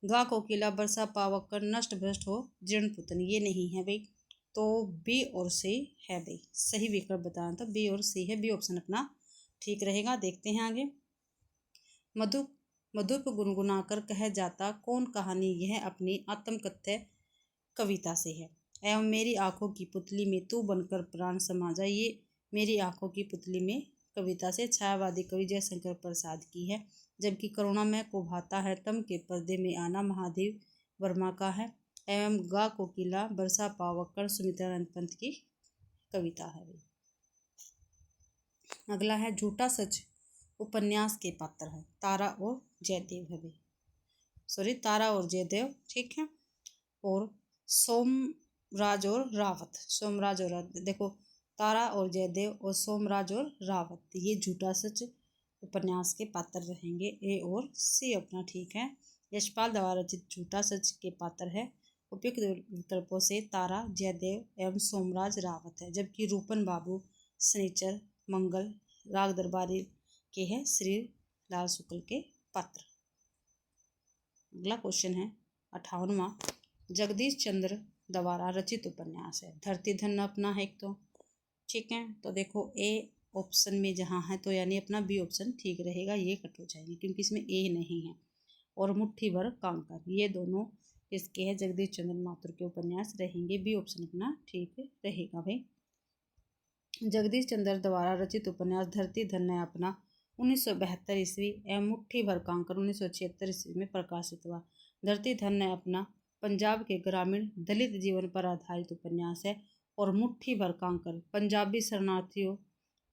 गा कोकिला बरसा पावक कर नष्ट भ्रष्ट हो जीर्ण पुतन, ये नहीं है भाई। तो बी और सी है भाई, सही विकल्प बताना तो बी और सी है, बी ऑप्शन अपना ठीक रहेगा। देखते हैं आगे, मधुप गुनगुना कर कह जाता कौन कहानी यह अपनी आत्मकथ्य कविता से है, एवं मेरी आंखों की पुतली में तू बनकर प्राण समा जा, ये मेरी आंखों की पुतली में कविता से छायावादी कवि जयशंकर प्रसाद की है। जबकि करुणा में को भाता है तम के पर्दे में आना महादेव वर्मा का है, एवं गा कोकिला बरसा पावकर सुमित्रानंद पंत की कविता है। अगला है, झूठा सच उपन्यास के पात्र है, तारा और जयदेव है भाई, सॉरी तारा और जयदेव, ठीक है। और सोमराज और रावत, सोमराज और रावत, देखो तारा और जयदेव और सोमराज और रावत, ये झूठा सच उपन्यास के पात्र रहेंगे। ए और सी अपना ठीक है। यशपाल द्वारा रचित झूठा सच के पात्र है उपयुक्त विकल्पों से तारा, जयदेव एवं सोमराज रावत है, जबकि रूपन बाबू, शनिचर, मंगल, राग दरबारी के हैं श्री लाल शुक्ल के पात्र। अगला क्वेश्चन है 58वां, जगदीश चंद्र द्वारा रचित उपन्यास है। धरती धन अपना है एक तो, ठीक है। तो देखो ए ऑप्शन में जहाँ है तो यानी अपना बी ऑप्शन ठीक रहेगा, ये कट हो जाएगी क्योंकि इसमें ए नहीं है। और मुट्ठी भर कांकर, ये दोनों इसके हैं जगदीश चंद्र माथुर के उपन्यास रहेंगे, बी ऑप्शन अपना ठीक रहेगा भाई। जगदीश चंद्र द्वारा रचित उपन्यास धरती धन है अपना 1972 ईस्वी एवं मुट्ठी भर कांकर 1976 ईस्वी में प्रकाशित हुआ। धरती धन है अपना पंजाब के ग्रामीण दलित जीवन पर आधारित उपन्यास है, और मुट्ठी भर कांकर पंजाबी शरणार्थियों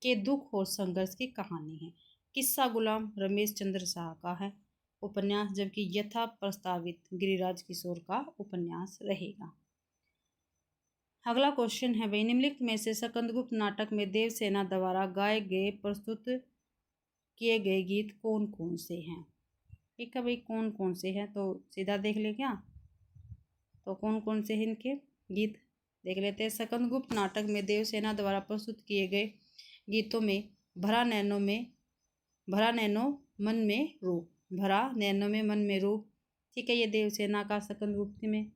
के दुख और संघर्ष की कहानी है। किस्सा गुलाम रमेश चंद्र शाह का है उपन्यास, जबकि यथा प्रस्तावित गिरिराज किशोर का उपन्यास रहेगा। अगला क्वेश्चन है भाई, निम्नलिखित में से स्कंदगुप्त नाटक में देवसेना द्वारा गाए गए प्रस्तुत किए गए गीत कौन कौन से हैं? ठीक है भाई, कौन कौन से हैं तो सीधा देख ले क्या, तो कौन कौन से हैं इनके गीत देख लेते हैं। स्कंदगुप्त नाटक में देवसेना द्वारा प्रस्तुत किए गए गीतों में भरा नैनो मन में रूप, भरा नैनो में मन में रूप, ठीक है, ये देवसेना का स्कंदगुप्त में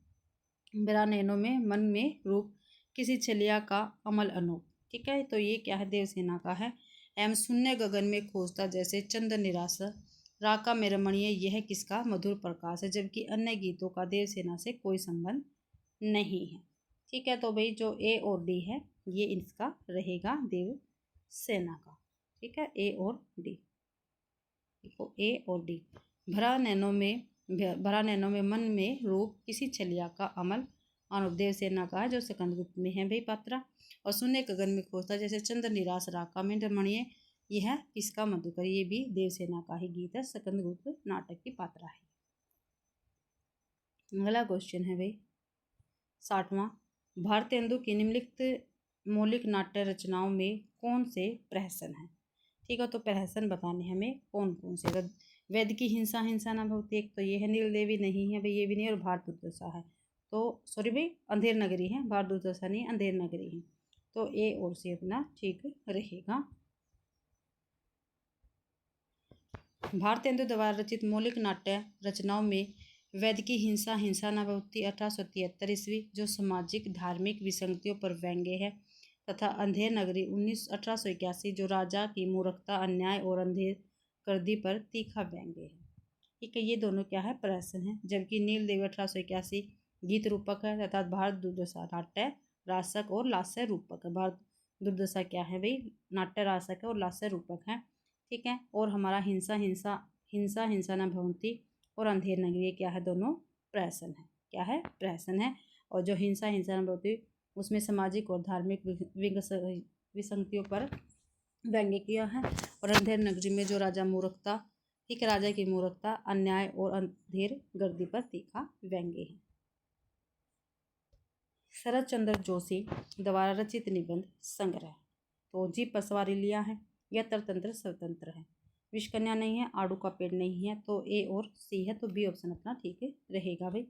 भरा नैनो में मन में रूप, किसी छलिया का अमल अनूप, ठीक है, तो ये क्या है, देवसेना का है। एम शून्य गगन में खोजता जैसे चंद्र निराशा, राका में रमणीय, यह किसका मधुर प्रकाश है, जबकि अन्य गीतों का देवसेना से कोई संबंध नहीं है। ठीक है, तो भाई जो ए और डी है ये इसका रहेगा देवसेना का। ठीक है, ए और डी, देखो ए और डी। भरा नैनो में मन में रूप, किसी छलिया का अमल अनूप, देवसेना का है जो स्कंदगुप्त में है भाई पात्रा। और शून्य गगन में खोजता जैसे चंद्र निराश, राका में रमणीय, यह किसका मधुकर, ये भी देवसेना का ही गीत है, स्कंदगुप्त नाटक की पात्रा है। अगला क्वेश्चन है भाई 60वां, भारतेंदु की निम्नलिखित मौलिक नाट्य रचनाओं में कौन से प्रहसन हैं? ठीक है, तो प्रहसन बताने हमें कौन कौन से। वेद की हिंसा न भवती, एक तो ये है, नील देवी नहीं है भाई, ये भी नहीं, और भारत दुर्दशा है, तो सॉरी भाई अंधेर नगरी है, भारत दुर्दशा नहीं, अंधेर नगरी है, तो ए और सी अपना ठीक रहेगा। भारतेंदु द्वारा रचित मौलिक नाट्य रचनाओं में वेद की हिंसा न भवती 1873 ईस्वी, जो सामाजिक धार्मिक विसंगतियों पर व्यंग्य है, तथा अंधेर नगरी 1881, जो राजा की मूर्खता, अन्याय और अंधेर गर्दी पर तीखा व्यंग्य है। ठीक है, ये दोनों क्या है, प्रहसन है। जबकि नील देवी 1881 गीत रूपक है, तथा भारत दुर्दशा नाट्य रासक और लास्य रूपक है। भारत दुर्दशा क्या है भाई, नाट्य रासक है और लास्य रूपक है। ठीक है, और हमारा हिंसा न भवती और अंधेर नगरी क्या है, दोनों प्रहसन है, क्या है, प्रहसन है। और जो हिंसा न भवती उसमें सामाजिक और धार्मिक विसंगतियों पर व्यंग्य किया है, और अंधेर नगरी में जो राजा मूर्खता, ठीक है, राजा की मूर्खता, अन्याय और अंधेर गर्दी पर तीखा व्यंग्य है। शरद चंद्र जोशी द्वारा रचित निबंध संग्रह, तो जी पर सवारी लिया है, यह तंत्र स्वतंत्र है, विषकन्या नहीं है, आड़ू का पेड़ नहीं है, तो ए और सी है, तो बी ऑप्शन अपना ठीक है रहेगा भाई।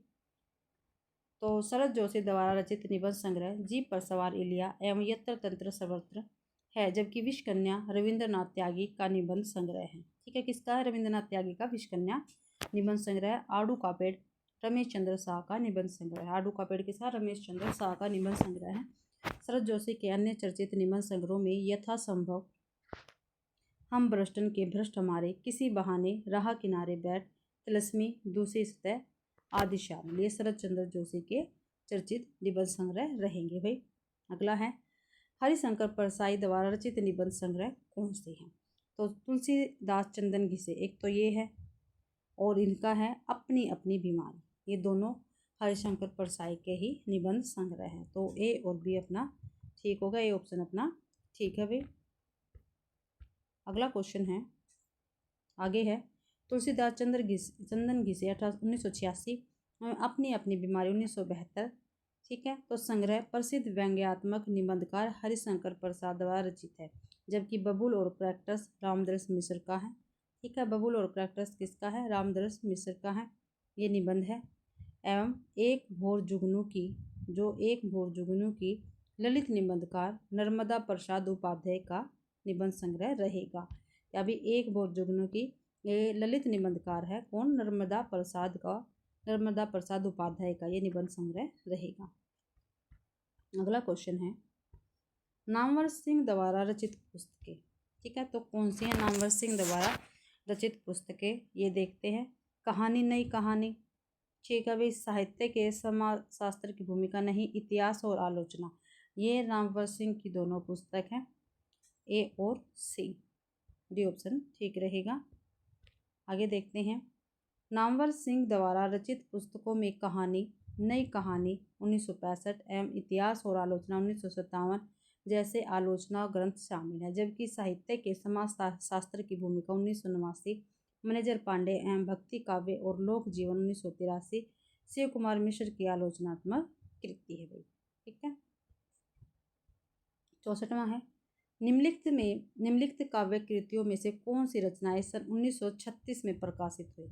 तो शरद जोशी द्वारा रचित निबंध संग्रह जी पर सवार इलिया एवं यत्र तंत्र सर्वत्र है, जबकि विषकन्या रविंद्रनाथ त्यागी का निबंध संग्रह है। ठीक है, किसका है, रविंद्रनाथ त्यागी का विषकन्या निबंध संग्रह। आड़ू का पेड़ रमेश चंद्र शाह का निबंध संग्रह, आड़ू का पेड़ किसका, रमेश चंद्र शाह का निबंध संग्रह है। शरद जोशी के अन्य चर्चित निबंध संग्रहों में यथासंभव, हम भ्रष्टन के भ्रष्ट हमारे, किसी बहाने, राह किनारे बैठ, तिलस्मी, दूसरी सतह आदि शामिल, ये शरद चंद्र जोशी के चर्चित निबंध संग्रह रहेंगे भाई। अगला है हरिशंकर परसाई द्वारा रचित निबंध संग्रह कौन से हैं? तो तुलसीदास चंदन घिसे, एक तो ये है, और इनका है अपनी अपनी बीमारी, ये दोनों हरिशंकर परसाई के ही निबंध संग्रह हैं, तो ए और बी अपना ठीक होगा, ए ऑप्शन अपना ठीक है भाई। अगला क्वेश्चन है, आगे है तुलसीदास चंदन घिसे 1986, अपनी अपनी बीमारी 1972। ठीक है, तो संग्रह प्रसिद्ध व्यंग्यात्मक निबंधकार हरिशंकर प्रसाद द्वारा रचित है, जबकि बबुल और क्रैक्टस रामदरस मिश्र का है। ठीक है, बबुल और क्रैक्टस किसका है, रामदरस मिश्र का है, ये निबंध है। एवं एक भोर जुगनू की ललित निबंधकार नर्मदा प्रसाद उपाध्याय का निबंध संग्रह रहेगा। अभी एक भोर जुगनू की ये ललित निबंधकार है कौन, नर्मदा प्रसाद उपाध्याय का ये निबंध संग्रह रहेगा। अगला क्वेश्चन है नामवर सिंह द्वारा रचित पुस्तकें। ठीक है, तो कौन सी है नामवर सिंह द्वारा रचित पुस्तकें, ये देखते हैं। कहानी नई कहानी, ठीक है भाई, साहित्य के समाज शास्त्र की भूमिका नहीं, इतिहास और आलोचना, ये नामवर सिंह की दोनों पुस्तक हैं, ए और सी, डी ऑप्शन ठीक रहेगा। आगे देखते हैं नामवर सिंह द्वारा रचित पुस्तकों में कहानी नई कहानी 1965 एवं इतिहास और आलोचना 1957 जैसे आलोचना ग्रंथ शामिल हैं, जबकि साहित्य के समाज शास्त्र की भूमिका 1989 मैनेजर पांडे एवं भक्ति काव्य और लोक जीवन 1983 शिव कुमार मिश्र की आलोचनात्मक कृति है भाई। ठीक है, 64वां है, निम्नलिखित काव्य कृतियों में से कौन सी रचनाएं सन 1936 में प्रकाशित हुई?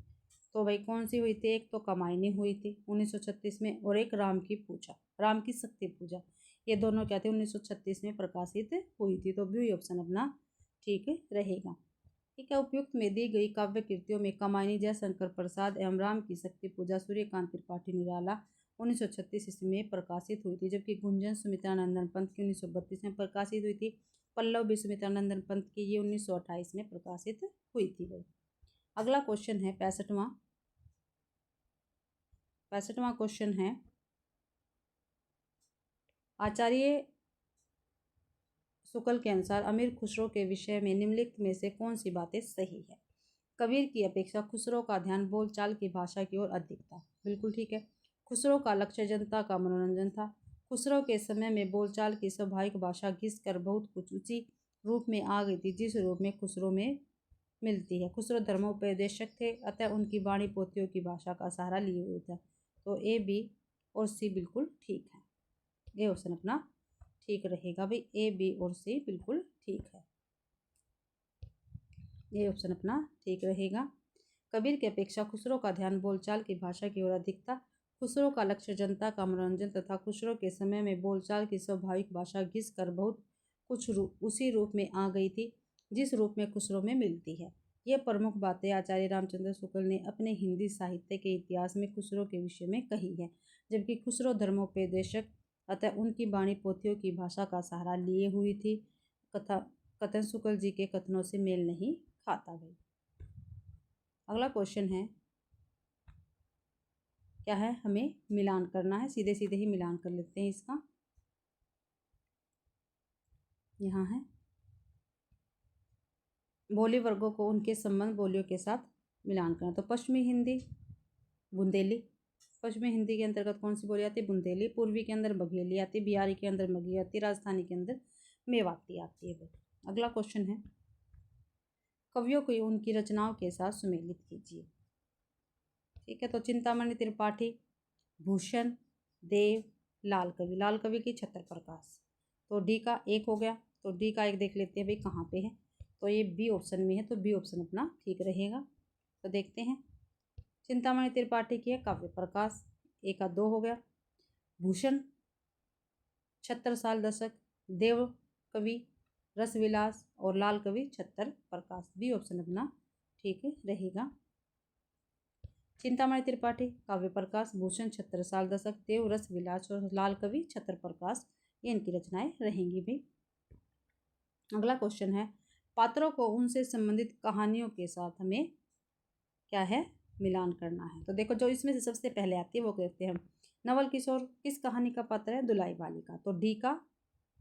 तो भाई कौन सी हुई थी? एक तो कामायनी हुई थी 1936 में, और एक राम की शक्ति पूजा। ये दोनों क्या थे? 1936 में प्रकाशित हुई थी। तो बी ऑप्शन अपना ठीक रहेगा। ठीक है, उपयुक्त में दी गई काव्य कृतियों में कामायनी जयशंकर प्रसाद एवं राम की शक्ति पूजा सूर्यकांत त्रिपाठी निराला 1936 ईस्वी में प्रकाशित हुई थी, जबकि गुंजन सुमित्रानंदन पंत की 1932 में प्रकाशित हुई थी। पल्लव भी सुमित्रानंदन पंत की ये 1928 में प्रकाशित हुई थी भाई। अगला क्वेश्चन है 65वां क्वेश्चन है, आचार्य शुक्ल के अनुसार अमीर खुसरो के विषय में निम्नलिखित में से कौन सी बातें सही है? कबीर की अपेक्षा खुसरो का ध्यान बोलचाल की भाषा की ओर अधिक था। बिल्कुल ठीक है। खुसरो का लक्ष्य जनता का मनोरंजन था। खुसरो के समय में बोलचाल की स्वाभाविक भाषा घिस कर बहुत कुछ उसी रूप में आ गई थी जिस रूप में खुसरो में मिलती है। खुसरो धर्मोपदेशक थे, अतः उनकी वाणी पोथियों की भाषा का सहारा लिए हुए था। तो ए, बी और सी बिल्कुल ठीक है। ये ऑप्शन अपना ठीक रहेगा भाई। ए, बी और सी बिल्कुल ठीक है। ये ऑप्शन अपना ठीक रहेगा। कबीर की अपेक्षा खुसरो का ध्यान बोलचाल की भाषा की ओर अधिक था। खुसरो का लक्ष्य जनता का मनोरंजन तथा खुसरो के समय में बोलचाल की स्वाभाविक भाषा घिस कर बहुत कुछ उसी रूप में आ गई थी जिस रूप में खुसरो में मिलती है। ये प्रमुख बातें आचार्य रामचंद्र शुक्ल ने अपने हिंदी साहित्य के इतिहास में खुसरो के विषय में कही है, जबकि खुसरो धर्मोपदेशक अतः उनकी वाणी पोथियों की भाषा का सहारा लिए हुई थी। कथन शुक्ल जी के कथनों से मेल नहीं खाता भाई। अगला क्वेश्चन है, क्या है? हमें मिलान करना है, सीधे सीधे ही मिलान कर लेते हैं इसका। यहाँ है बोली वर्गों को उनके संबंध बोलियों के साथ मिलान करना। तो पश्चिमी हिंदी बुंदेली, पश्चिमी हिंदी के अंतर्गत कौन सी बोली आती है? बुंदेली। पूर्वी के अंदर बघेली आती है, बिहारी के अंदर मगही आती है, राजस्थानी के अंदर मेवाती आती है। अगला क्वेश्चन है, कवियों को उनकी रचनाओं के साथ सुमेलित कीजिए। ठीक है, तो चिंतामणि त्रिपाठी, भूषण देव, लाल कवि की छतर प्रकाश। तो डी का एक हो गया। तो डी का एक देख लेते हैं भाई कहाँ पे है। तो ये बी ऑप्शन में है, तो बी ऑप्शन अपना ठीक रहेगा। तो देखते हैं, चिंतामणि त्रिपाठी की है काव्य प्रकाश, ए का 2 हो गया। भूषण छत्र साल दशक, देव कवि रसविलास और लाल कवि छत्र प्रकाश। बी ऑप्शन अपना ठीक रहेगा। चिंतामणि त्रिपाठी काव्य प्रकाश, भूषण छत्र साल दशक, देव रस विलास और लाल कवि छत्र प्रकाश, ये इनकी रचनाएं रहेंगी भी। अगला क्वेश्चन है, पात्रों को उनसे संबंधित कहानियों के साथ हमें क्या है? मिलान करना है। तो देखो, जो इसमें से सबसे पहले आती है वो कहते हैं हम। नवल किशोर किस कहानी का पात्र है? दुलाई वाली का। तो डी का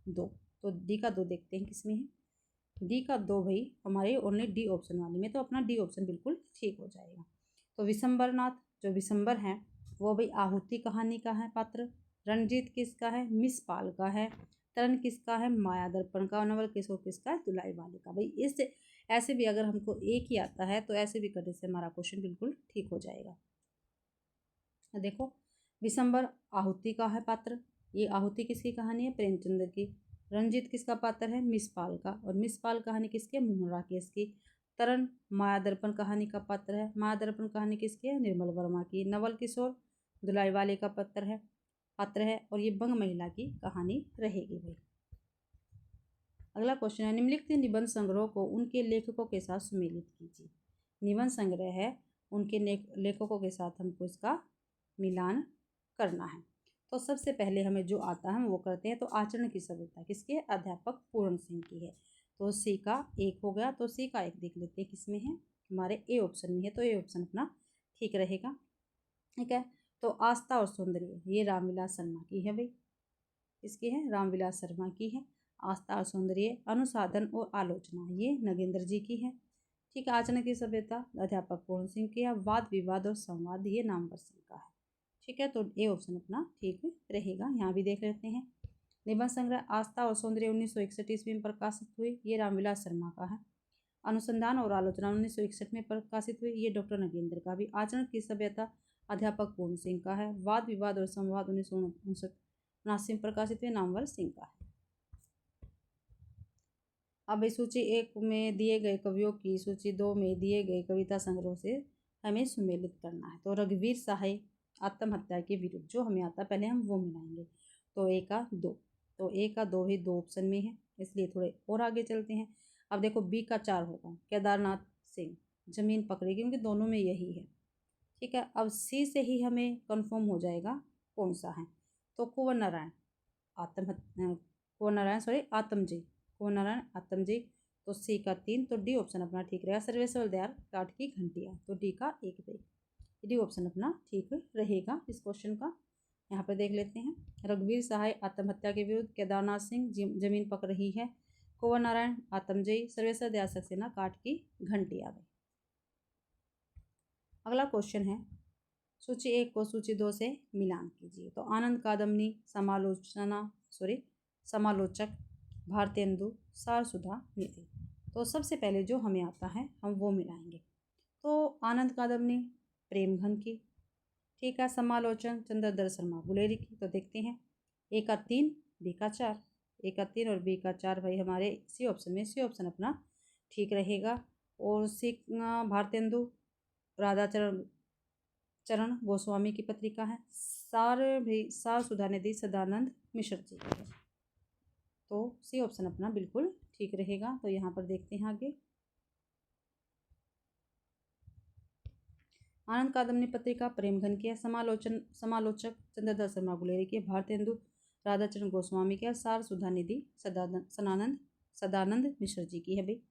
2। तो डी का 2 देखते हैं किसमें है। डी का 2 भाई हमारे ओनली डी ऑप्शन वाली में, तो अपना डी ऑप्शन बिल्कुल ठीक हो जाएगा। तो विशंबरनाथ, जो विशंबर है वो भाई आहुति कहानी का है पात्र। रणजीत किसका है? मिस पाल का है। तरण किसका है? माया दर्पण का। नवल किशोर किसका है? दुलाई वाली का। भाई इस ऐसे भी अगर हमको एक ही आता है तो ऐसे भी करने से हमारा क्वेश्चन बिल्कुल ठीक हो जाएगा। देखो, विशंबर आहुति का है पात्र। ये आहुति किसकी कहानी है? प्रेमचंद्र की। रंजीत किसका पात्र है? मिस पाल का। और मिस पाल कहानी किसकी है? मोहन राकेश की। तरण माया दर्पण कहानी का पात्र है। माया दर्पण कहानी किसकी है? निर्मल वर्मा की। नवल किशोर दुलाई वाले का पात्र है और ये बंग महिला की कहानी रहेगी भाई। अगला क्वेश्चन है, निम्नलिखित निबंध संग्रह को उनके लेखकों के साथ सुमेलित कीजिए। निबंध संग्रह है, उनके लेखकों के साथ हमको इसका मिलान करना है। तो सबसे पहले हमें जो आता है हम वो करते हैं। तो आचरण की सभ्यता किसके? अध्यापक पूर्ण सिंह की है। तो सी का 1 हो गया। तो सी का 1 देख लेते हैं किसमें है, हमारे ए ऑप्शन में है। तो ए ऑप्शन अपना ठीक रहेगा। ठीक है, तो आस्था और सौंदर्य ये रामविलास शर्मा की है भाई। इसकी है रामविलास शर्मा की है। आस्था और सौंदर्य, अनुसाधन और आलोचना ये नगेंद्र जी की है। ठीक है, आचरण की सभ्यता अध्यापक पूर्ण सिंह की है। वाद विवाद और संवाद ये नामवर सिंह का है। ठीक है, तो ए ऑप्शन अपना ठीक रहेगा। यहाँ भी देख लेते हैं, निबंध संग्रह आस्था और सौंदर्य 1961 ईस्वी में प्रकाशित हुई, ये रामविलास शर्मा का है। अनुसंधान और आलोचना 1961 में प्रकाशित हुई, ये डॉक्टर नगेंद्र का भी। आचरण की सभ्यता अध्यापक पूर्ण सिंह का है। वाद विवाद और संवाद 1959 में प्रकाशित हुए, नामवर सिंह का है। अब इस सूची 1 में दिए गए कवियों की सूची 2 में दिए गए कविता संग्रह से हमें सुमेलित करना है। तो रघुवीर सहाय आत्महत्या के विरुद्ध जो हमें आता है पहले हम वो मिलाएंगे। तो ए का 2, तो ए का 2 ही 2 ऑप्शन में है, इसलिए थोड़े और आगे चलते हैं। अब देखो बी का 4 होगा केदारनाथ सिंह जमीन पकड़ी, क्योंकि दोनों में यही है। ठीक है, अब सी से ही हमें कंफर्म हो जाएगा कौन सा है। तो कुंवर नारायण आत्मजय, कुंवर नारायण आत्मजय। तो सी का 3, तो डी ऑप्शन अपना ठीक रहेगा। सर्वेश्वर दयाल काठ की घंटियाँ, तो डी का 1 पे डी ऑप्शन अपना ठीक रहेगा इस क्वेश्चन का। यहाँ पर देख लेते हैं। रघुवीर सहाय आत्महत्या के विरुद्ध, केदारनाथ सिंह जमीन पक रही है, कुंवर नारायण आत्मजयी, सर्वेश्वर दयाल सक्सेना काठ की घंटियाँ। अगला क्वेश्चन है सूची 1 को सूची 2 से मिलान कीजिए। तो आनंद कादम्बनी समालोचक भारतेंदु सारसुधा निधि। तो सबसे पहले जो हमें आता है हम वो मिलाएंगे। तो आनंद कादम्बनी प्रेमघन की, ठीक है, समालोचन चंद्रधर शर्मा गुलेरी की। तो देखते हैं ए का 3 बी का 4, ए का 3 और बी का 4 भाई हमारे सी ऑप्शन में, सी ऑप्शन अपना ठीक रहेगा। और सी भारतेंदु चरण गोस्वामी की पत्रिका है। सार सुधा निधि सदानंद मिश्र जी की है। तो सी ऑप्शन अपना बिल्कुल ठीक रहेगा। तो यहाँ पर देखते हैं आगे। आनंद कादम्बनी पत्रिका प्रेमघन की है, समालोचक चंद्रधर शर्मा गुलेरी की, भारतेंदु राधाचरण गोस्वामी की, सार सुधा निधि सदानंद मिश्र जी की है। भाई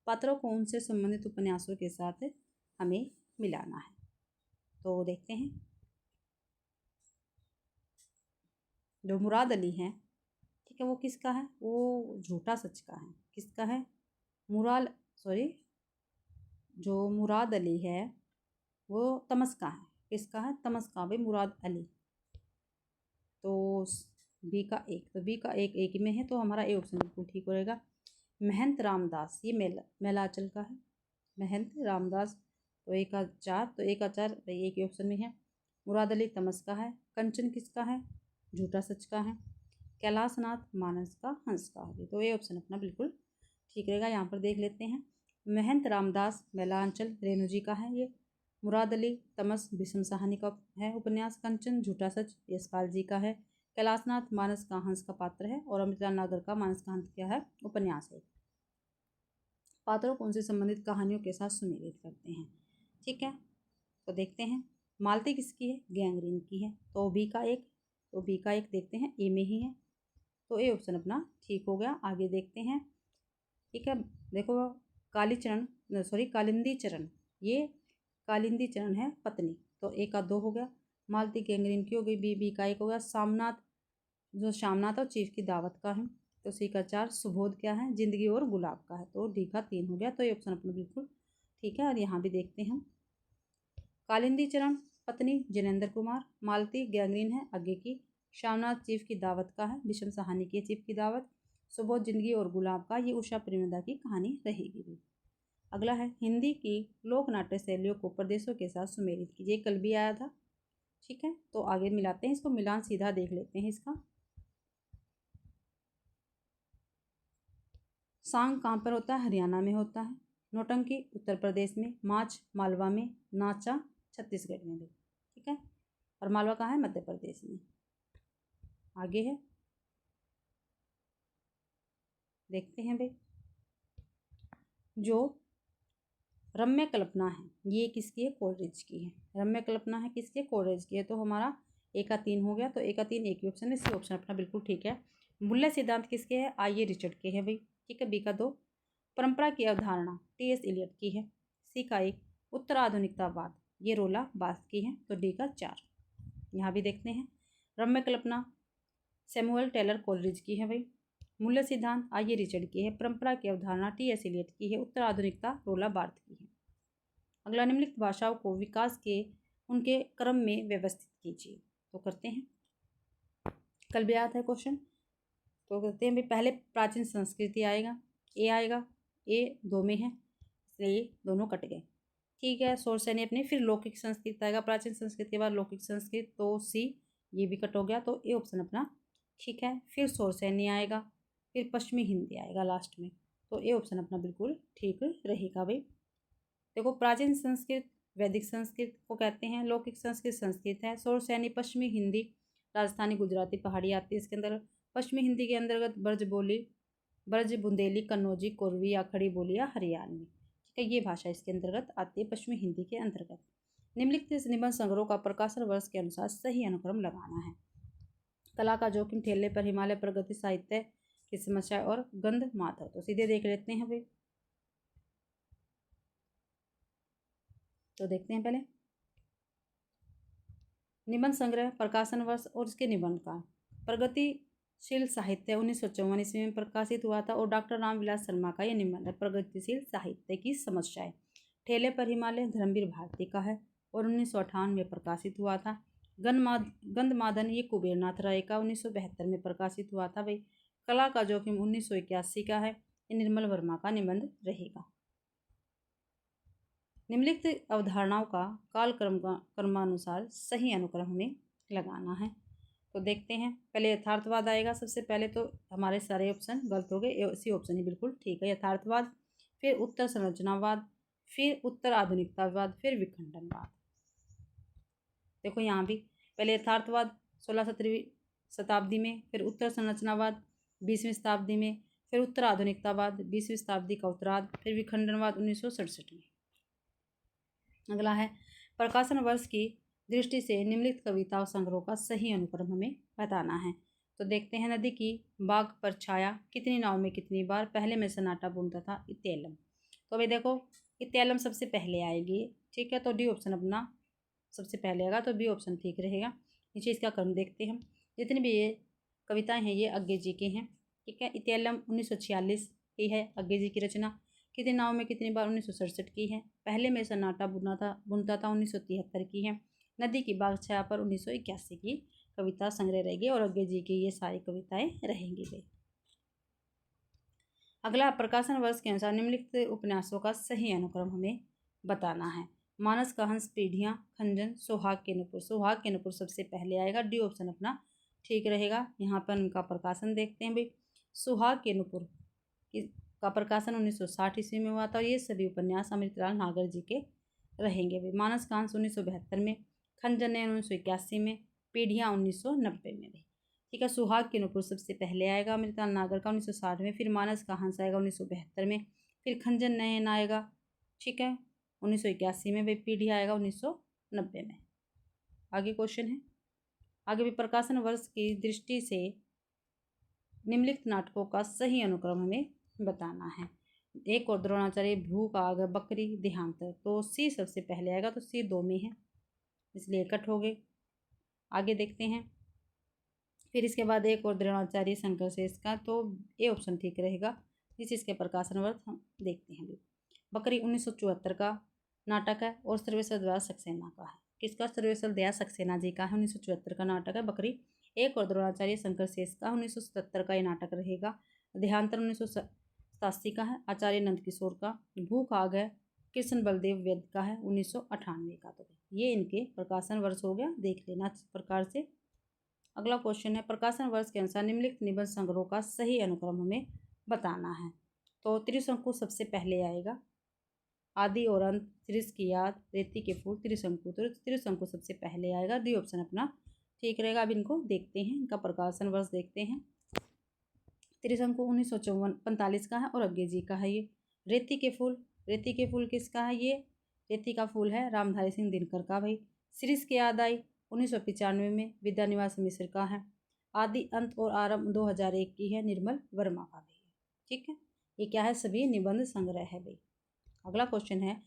पात्रों को उनसे संबंधित उपन्यासों के साथ हमें मिलाना है। तो देखते हैं। जो मुराद अली है, ठीक है, वो किसका है? वो झूठा सच का है। किसका है? जो मुराद अली है वो तमस का है। किसका है? तमस का भाई मुराद अली। तो बी का 1, तो बी का 1 में है, तो हमारा ए ऑप्शन बिल्कुल ठीक रहेगा। महंत रामदास, ये मेलाचल का है, महंत रामदास। तो ए का 4, तो ए का 4 भाई एक ही ऑप्शन में है। मुराद अली तमस का है। कंचन किसका है? झूठा सच का है। कैलाशनाथ मानस का हंस का है। तो ए ऑप्शन अपना बिल्कुल ठीक रहेगा। यहाँ पर देख लेते हैं। महंत रामदास मेलांचल रेणु जी का है ये। मुराद अली तमस भीष्म साहनी का है उपन्यास। कंचन झूठा सच यशपाल जी का है। कैलाशनाथ मानस का हंस का पात्र है। और अमृता नागर का मानस का हंस क्या है? उपन्यास है। पात्रों को उनसे संबंधित कहानियों के साथ सुमेलित करते हैं। ठीक है, तो देखते हैं। मालती किसकी है? गैंग्रीन की है। तो बी का 1, तो बी का 1 देखते हैं, ए में ही है। तो ए ऑप्शन अपना ठीक हो गया। आगे देखते हैं। ठीक है, देखो कालिंदी चरण, ये कालिंदी चरण है पत्नी। तो ए का 2 हो गया। मालती गैंग्रीन की हो गई। बी का 1 हो गया। श्यामनाथ और चीफ की दावत का है। तो सी का 4 सुबोध क्या है? जिंदगी और गुलाब का है। तो डी का 3 हो गया। तो ये ऑप्शन अपना बिल्कुल ठीक है। और यहाँ भी देखते हैं। कालिंदी चरण पत्नी जिनेंद्र कुमार, मालती गैंग्रीन है आगे की, श्यामनाथ चीफ की दावत का है, भीष्म साहनी की चीफ की दावत, सुबोध जिंदगी और गुलाब का, ये उषा प्रेमदा की कहानी रहेगी भी। अगला है हिंदी की लोक नाट्य शैलियों को प्रदेशों के साथ सुमेलित कीजिए। कल भी आया था। ठीक है, तो आगे मिलाते हैं इसको। मिलान सीधा देख लेते हैं इसका। सांग कहाँ पर होता है? हरियाणा में होता है। नौटंकी उत्तर प्रदेश में, माच मालवा में, नाचा छत्तीसगढ़ में भी। ठीक है, और मालवा कहाँ है? मध्य प्रदेश में। आगे है, देखते हैं भाई। जो रम्य कल्पना है ये किसकी है? कोलरिज की है। रम्य कल्पना है किसकी? कोलरिज की है। तो हमारा ए का 3 हो गया। तो ए का 3 एक ही ऑप्शन है, सी ऑप्शन अपना बिल्कुल ठीक है। मूल्य सिद्धांत किसके है? आइए रिचर्ड के है भाई। ठीक है, बी का 2 परंपरा की अवधारणा टी.एस. इलियट की है। सी का 1 उत्तराधुनिकतावाद, ये रोला बाथ की है। तो डी का 4। यहाँ भी देखते हैं। रम्य कल्पना सैमुअल टेलर कोलरिज की है भाई। मूल्य सिद्धांत आइए रिचर्ड की है। परंपरा की अवधारणा टी.एस. इलियट की है। उत्तर आधुनिकता रोला बार्थ की है। अगला, निम्नलिखित भाषाओं को विकास के उनके क्रम में व्यवस्थित कीजिए। तो करते हैं। कल भी आया था क्वेश्चन, तो करते हैं भाई। पहले प्राचीन संस्कृति आएगा, ए आएगा, ए 2 में है इसलिए ये दोनों कट गए। ठीक है, सोर्स यानी अपने, फिर लौकिक संस्कृत आएगा। प्राचीन संस्कृत के बाद लौकिक संस्कृत, तो सी ये भी कट हो गया। तो ए ऑप्शन अपना ठीक है। फिर सोर्स यानी आएगा, फिर पश्चिमी हिंदी आएगा लास्ट में। तो ये ऑप्शन अपना बिल्कुल ठीक रहेगा भाई। देखो, प्राचीन संस्कृत वैदिक संस्कृत को कहते हैं, लौकिक संस्कृत संस्कृत है, सोर्स यानी पश्चिमी हिंदी, राजस्थानी गुजराती पहाड़ी आती है इसके अंदर। पश्चिमी हिंदी के अंतर्गत ब्रज बोली, ब्रज बुंदेली, कन्नौजी, कोरवी या खड़ी बोली या हरियाणवी, ठीक है, ये भाषा इसके अंतर्गत आती है पश्चिमी हिंदी के अंतर्गत। निम्नलिखित निबंध संग्रह का प्रकाशन वर्ष के अनुसार सही अनुक्रम लगाना है। कला का जोखिम, ठेले पर हिमालय, प्रगति, साहित्य की समस्या और गंध माधव। तो सीधे देख लेते हैं भाई, तो देखते हैं पहले निबंध संग्रह, प्रकाशन वर्ष और इसके निबंध का। प्रगतिशील साहित्य 1954 ईस्वी में प्रकाशित हुआ था और डॉक्टर रामविलास शर्मा का यह निबंध है, प्रगतिशील साहित्य की समस्याएं। ठेले पर हिमालय धर्मवीर भारती का है और 1958 में प्रकाशित हुआ था। गंधमादन ये कुबेरनाथ राय का 1972 में प्रकाशित हुआ था भाई। कला का जोखिम 1981 का है, ये निर्मल वर्मा का निबंध रहेगा। निम्नलिखित अवधारणाओं का काल क्रमानुसार सही अनुक्रम हमें लगाना है। तो देखते हैं, पहले यथार्थवाद आएगा सबसे पहले, तो हमारे सारे ऑप्शन गलत हो गए, इसी ऑप्शन ही बिल्कुल ठीक है, यथार्थवाद, फिर उत्तर संरचनावाद, फिर उत्तर आधुनिकतावाद, फिर विखंडनवाद। देखो यहाँ भी पहले यथार्थवाद 16-17वीं शताब्दी में, फिर उत्तर संरचनावाद 20वीं शताब्दी में, फिर उत्तर आधुनिकतावाद 20वीं शताब्दी का उत्तरार्ध, फिर विखंडनवाद 1967 में। अगला है प्रकाशन वर्ष की दृष्टि से निम्नलिखित कविता और संग्रह का सही अनुक्रम हमें बताना है। तो देखते हैं, नदी की बाग पर छाया, कितनी नाव में कितनी बार, पहले में सन्नाटा बूंदता था, इत्येलम। तो अभी देखो इत्येलम सबसे पहले आएगी, ठीक है, तो डी ऑप्शन अपना सबसे पहले आएगा, तो बी ऑप्शन ठीक रहेगा। नीचे इसका क्रम देखते हैं, जितनी भी ये कविताएं हैं ये अज्ञे जी की हैं, ठीक है। इत्येलम 1946 की है अज्ञे जी की रचना। कितनी नाव में कितनी बार 1967 की है। पहले में सन्नाटा बुनता था 1973 की है। नदी की बाग छाया पर 1981 की कविता संग्रह रहेगी और अज्ञे जी की ये सारी कविताएं रहेंगी भाई। अगला प्रकाशन वर्ष के अनुसार निम्नलिखित उपन्यासों का सही अनुक्रम हमें बताना है। मानस का हंस, पीढ़ियाँ, खंजन, सुहाग के नुपुर। सुहाग के नुपुर सबसे पहले आएगा, डी ऑप्शन अपना ठीक रहेगा। यहाँ पर उनका प्रकाशन देखते हैं भाई। सुहाग के नुपुर का प्रकाशन 1960 ईस्वी में हुआ था और ये सभी उपन्यास अमृतलाल नागर जी के रहेंगे भाई। मानस का हंस 1972 में, खंजन 1981 में, पीढ़ियाँ 1990 में भाई, ठीक है। सुहाग के नुपुर सबसे पहले आएगा अमृतलाल नागर का 1960 में, फिर मानस का हंस आएगा 1972 में, फिर खंजन नयन आएगा, ठीक है, 1981 में भाई, पीढ़िया आएगा 1990 में। आगे क्वेश्चन है, आगे भी प्रकाशन वर्ष की दृष्टि से निम्नलिखित नाटकों का सही अनुक्रम हमें बताना है। एक और द्रोणाचार्य, भूख, आग, बकरी, देहांत। तो सी सबसे पहले आएगा, तो सी 2 में है इसलिए कट हो गए। आगे देखते हैं, फिर इसके बाद एक और द्रोणाचार्य शंकर शेष का, तो ए ऑप्शन ठीक रहेगा। इस इसके प्रकाशन वर्ष हम देखते हैं। बकरी 1974 का नाटक है और सर्वेश्वर दया सक्सेना का है। किसका? सर्वेश्वर दया सक्सेना जी का है, 1974 का नाटक है बकरी। एक और द्रोणाचार्य शंकर शेष का 1977 का ये नाटक रहेगा। देहांतर 1987 का है, आचार्य नंद किशोर का। भूख आग है, कृष्ण बलदेव वैद्य का है, 1998 का। तो ये इनके प्रकाशन वर्ष हो गया, देख लेना इस प्रकार से। अगला क्वेश्चन है, प्रकाशन वर्ष के अनुसार निम्नलिखित निबंध संग्रह का सही अनुक्रम हमें बताना है। तो त्रिशंकु सबसे पहले आएगा, आदि और अंत, त्रिश की याद, रेती के फूल, त्रिशंकु। तो त्रिशंकु सबसे पहले आएगा, डी ऑप्शन अपना ठीक रहेगा। अब इनको देखते हैं, इनका प्रकाशन वर्ष देखते हैं। त्रिशंकु 1945 का है और अज्ञे जी का है ये। रेती के फूल, रेती के फूल किसका है? ये रेती का फूल है रामधारी सिंह दिनकर का भाई। श्रीष की याद आई 1995 में, विद्यानिवास मिश्र का है। आदि अंत और आरंभ 2001 की है, निर्मल वर्मा का भाई, ठीक है। ये क्या है? सभी निबंध संग्रह है भाई। अगला क्वेश्चन है,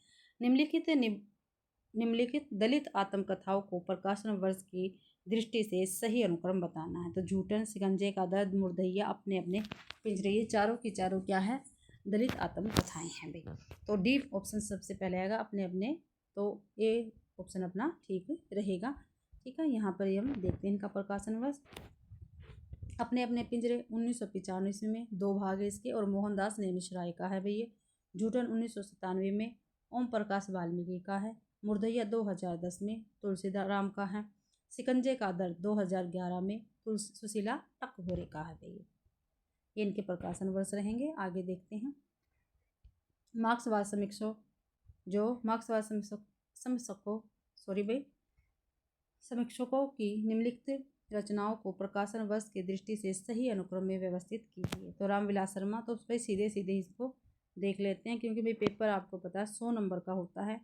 निम्नलिखित दलित आत्मकथाओं को प्रकाशन वर्ष की दृष्टि से सही अनुक्रम बताना है। तो झूठन, शिकंजे का दर्द, मुर्दैया, अपने अपने पिंजरे, ये चारों की चारों क्या है? दलित आत्मकथाएं हैं भाई। तो डी ऑप्शन सबसे पहले आएगा, अपने अपने। तो ये ऑप्शन अपना ठीक रहेगा, ठीक है। यहाँ पर हम देखते हैं इनका प्रकाशन वर्ष। अपने अपने पिंजरे 1995 ईस्वी में, 2 भाग है इसके और मोहनदास नेमिशराय का है भैया। झूठन 1997 में, ओम प्रकाश वाल्मीकि का है। मुर्दैया 2010 में, तुलसीराम का है। शिकंजे का दर्द 2011 में, सुशीला टकघोरे का है भैया। ये इनके प्रकाशन वर्ष रहेंगे। आगे देखते हैं, मार्क्सवाद समीक्षकों जो मार्क्सवाद समीक्षकों सॉरी भाई समीक्षकों की निम्नलिखित रचनाओं को प्रकाशन वर्ष की दृष्टि से सही अनुक्रम में व्यवस्थित कीजिए। तो रामविलास शर्मा, तो उस पर सीधे सीधे इसको देख लेते हैं, क्योंकि भाई पेपर आपको पता है 100 नंबर का होता है,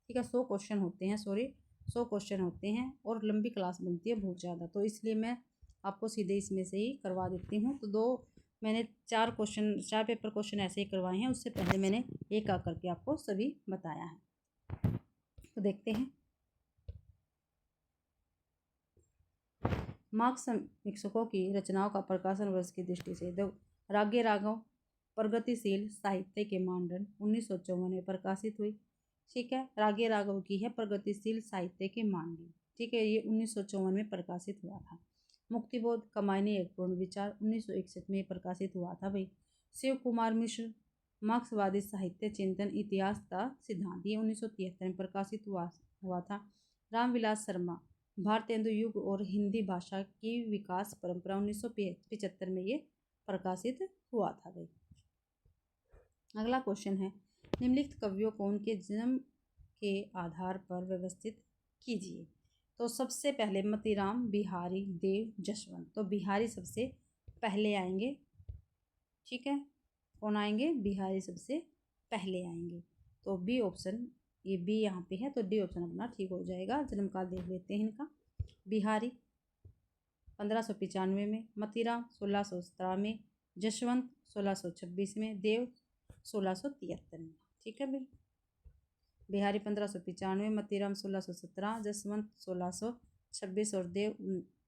ठीक है, 100 क्वेश्चन होते हैं, 100 क्वेश्चन होते हैं और लंबी क्लास बनती है बहुत ज़्यादा, तो इसलिए मैं आपको सीधे इसमें से ही करवा देती हूँ। तो मैंने 4 पेपर क्वेश्चन ऐसे ही करवाए हैं, उससे पहले मैंने एक आकर के आपको सभी बताया है। तो देखते हैं। मार्क्स समीक्षकों की रचनाओं का प्रकाशन वर्ष की दृष्टि से रागे रागव प्रगतिशील साहित्य के मानदंड 1954 में प्रकाशित हुई, ठीक है। रागे रागव की है प्रगतिशील साहित्य के मानदंड, ठीक है, ये 1954 में प्रकाशित हुआ था। मुक्तिबोध कमायनी एक पूर्ण विचार 1961 में प्रकाशित हुआ था भाई। शिव कुमार मिश्र मार्क्सवादी साहित्य चिंतन इतिहास का सिद्धांत, ये 1973 में प्रकाशित हुआ था। रामविलास शर्मा भारतेंदु युग और हिंदी भाषा की विकास परंपरा 1975 में ये प्रकाशित हुआ था भाई। अगला क्वेश्चन है, निम्नलिखित कवियों को उनके जन्म के आधार पर व्यवस्थित कीजिए। तो सबसे पहले मतीराम, बिहारी, देव, जसवंत, तो बिहारी सबसे पहले आएंगे, ठीक है। कौन आएंगे? बिहारी सबसे पहले आएंगे। तो बी ऑप्शन, ये बी यहाँ पे है, तो डी ऑप्शन अपना ठीक हो जाएगा। जन्मकाल देख लेते हैं इनका। बिहारी 1595 में, मतीराम 1617 में, जसवंत 1626 में, देव 1673 में, ठीक है भाई। बिहारी 1595, मतीराम 1617, जसवंत 1626 और देव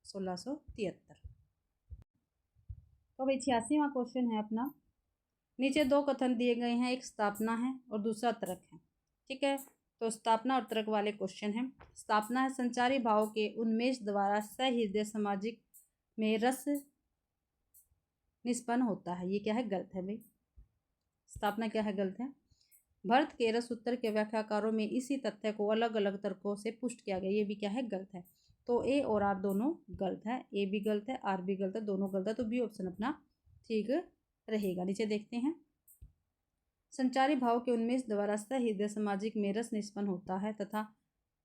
1673। तो भाई 86वां क्वेश्चन है अपना। नीचे 2 कथन दिए गए हैं, एक स्थापना है और दूसरा तर्क है, ठीक है। तो स्थापना और तर्क वाले क्वेश्चन है। स्थापना है, संचारी भाव के उन्मेष द्वारा सहृदय सामाजिक में रस निष्पन्न होता है, ये क्या है? गलत है भाई। स्थापना क्या है? गलत है। भरत के रस उत्तर के व्याख्याकारों में इसी तथ्य को अलग अलग तर्कों से पुष्ट किया गया, ये भी क्या है? गलत है। तो ए और आर दोनों गलत है, ए भी गलत है, आर भी गलत है, दोनों गलत है, तो बी ऑप्शन अपना ठीक रहेगा। नीचे देखते हैं। संचारी भाव के उन्मेष द्वारा सहृदय सामाजिक में रस निष्पन्न होता है तथा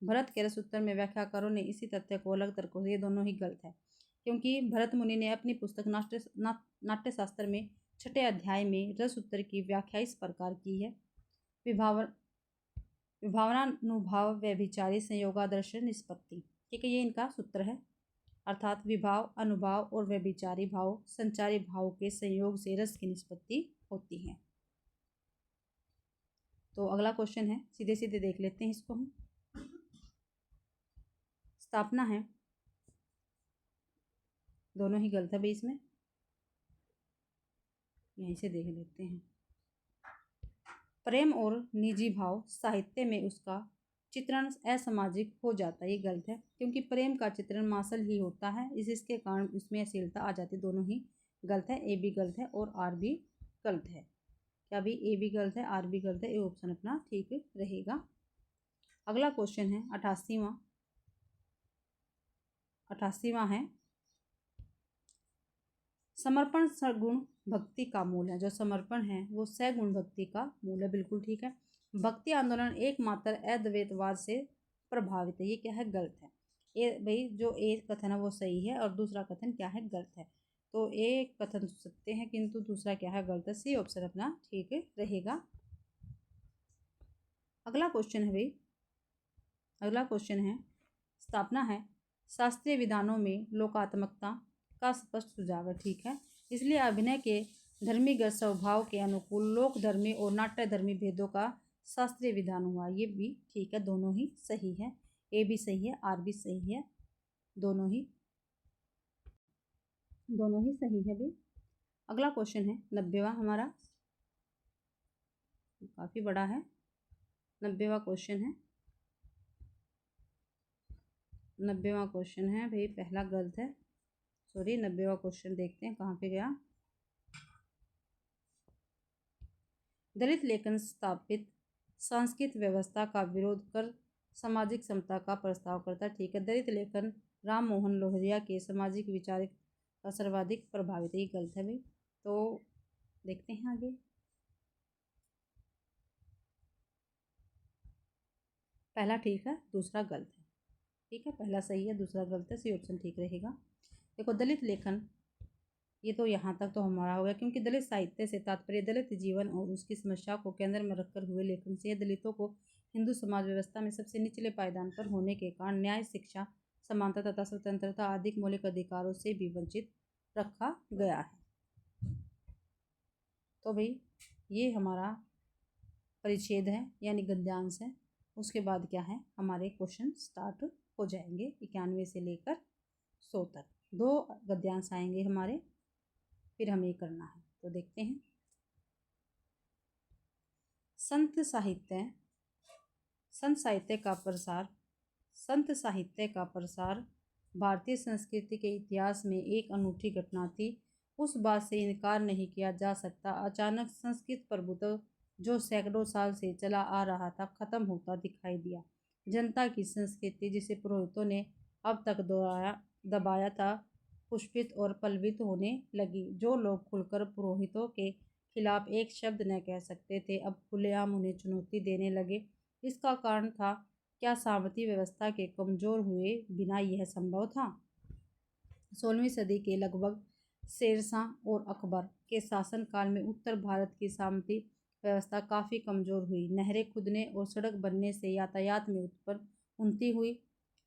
भरत के रस उत्तर में व्याख्याकारों ने इसी तथ्य को अलग तर्कों से, ये दोनों ही गलत है, क्योंकि भरत मुनि ने अपनी पुस्तक नाट्यशास्त्र में 6ठे अध्याय में रस उत्तर की व्याख्या इस प्रकार की है। विभावनानुभाव व्यभिचारी संयोगादर्श निष्पत्ति, ठीक है, ये इनका सूत्र है। अर्थात विभाव, अनुभाव और व्यभिचारी भाव संचारी भाव के संयोग से रस की निष्पत्ति होती है। तो अगला क्वेश्चन है, सीधे सीधे देख लेते हैं इसको हम। स्थापना है, दोनों ही गलत है भाई इसमें, यहीं से देख लेते हैं। प्रेम और निजी भाव साहित्य में उसका चित्रण असामाजिक हो जाता है, ये गलत है, क्योंकि प्रेम का चित्रण मासल ही होता है, इसके कारण उसमें अश्लीलता आ जाती है, दोनों ही गलत है। ए भी गलत है और आर भी गलत है। क्या भी? ए भी गलत है, आर भी गलत है, ए ऑप्शन अपना ठीक रहेगा। अगला क्वेश्चन है 88वां है, समर्पण सगुण भक्ति का मूल है। जो समर्पण है वो सगुण भक्ति का मूल है, बिल्कुल ठीक है। भक्ति आंदोलन एकमात्र अद्वैतवाद से प्रभावित है, ये क्या है? गलत है। ये भाई जो एक कथन है वो सही है और दूसरा कथन क्या है? गलत है। तो एक कथन सत्य है किंतु दूसरा क्या है? गलत है। सी ऑप्शन अपना ठीक रहेगा। अगला क्वेश्चन है भाई, अगला क्वेश्चन है, स्थापना है, शास्त्रीय विधानों में लोकात्मकता का स्पष्ट सुझाव है, ठीक है। इसलिए अभिनय के धर्मीगत स्वभाव के अनुकूल लोक धर्मी और नाट्य धर्मी भेदों का शास्त्रीय विधान हुआ, ये भी ठीक है, दोनों ही सही है। ए भी सही है, आर भी सही है, दोनों ही सही है भाई। अगला क्वेश्चन है 90वां हमारा, काफ़ी बड़ा है। 90वां क्वेश्चन है, 90वां क्वेश्चन है भाई, पहला गलत है, सॉरी। 90वां क्वेश्चन देखते हैं कहाँ पे गया। दलित लेखन स्थापित सांस्कृतिक व्यवस्था का विरोध कर सामाजिक समता का प्रस्ताव करता, ठीक है। दलित लेखन राम मोहन लोहिया के सामाजिक विचार का सर्वाधिक प्रभावित है, ये गलत है भाई। तो देखते हैं आगे। पहला ठीक है, दूसरा गलत है। ठीक है, पहला सही है, दूसरा गलत है, सी ऑप्शन ठीक रहेगा। देखो दलित लेखन, ये तो यहाँ तक तो हमारा हो गया, क्योंकि दलित साहित्य से तात्पर्य दलित जीवन और उसकी समस्या को केंद्र में रखकर हुए लेखन से दलितों को हिंदू समाज व्यवस्था में सबसे निचले पायदान पर होने के कारण न्याय, शिक्षा, समानता तथा स्वतंत्रता आदि मौलिक अधिकारों से भी वंचित रखा गया है। तो भाई ये हमारा परिच्छेद है यानी गद्यांश है। उसके बाद क्या है, हमारे क्वेश्चन स्टार्ट हो जाएंगे 91 से लेकर 100 तक। 2 गद्यांश आएंगे हमारे, फिर हमें करना है। तो देखते हैं। संत साहित्य का प्रसार भारतीय संस्कृति के इतिहास में एक अनूठी घटना थी। उस बात से इनकार नहीं किया जा सकता, अचानक संस्कृत प्रभुत्व जो सैकड़ों साल से चला आ रहा था खत्म होता दिखाई दिया। जनता की संस्कृति जिसे पुरोहितों ने अब तक दबाया था, पुष्पित और पल्लवित होने लगी। जो लोग खुलकर पुरोहितों के खिलाफ एक शब्द न कह सकते थे, अब खुलेआम उन्हें चुनौती देने लगे। इसका कारण था क्या सामंती व्यवस्था के कमजोर हुए बिना यह संभव था? 16वीं सदी के लगभग शेरशाह और अकबर के शासनकाल में उत्तर भारत की सामंती व्यवस्था काफ़ी कमज़ोर हुई। नहरें खुदने और सड़क बनने से यातायात में उन्नति हुई।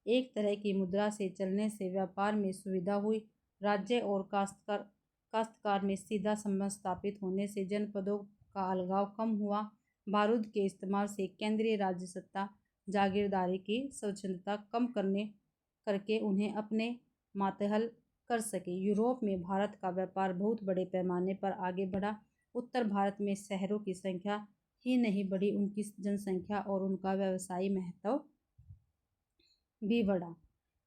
एक तरह की मुद्रा से चलने से व्यापार में सुविधा हुई। राज्य और काश्तकार में सीधा संबंध स्थापित होने से जनपदों का अलगाव कम हुआ। बारूद के इस्तेमाल से केंद्रीय राज्य सत्ता जागीरदारी की स्वच्छंदता कम करके उन्हें अपने मातहत कर सके। यूरोप में भारत का व्यापार बहुत बड़े पैमाने पर आगे बढ़ा। उत्तर भारत में शहरों की संख्या ही नहीं बढ़ी, उनकी जनसंख्या और उनका व्यवसायी महत्व भी बढ़ा।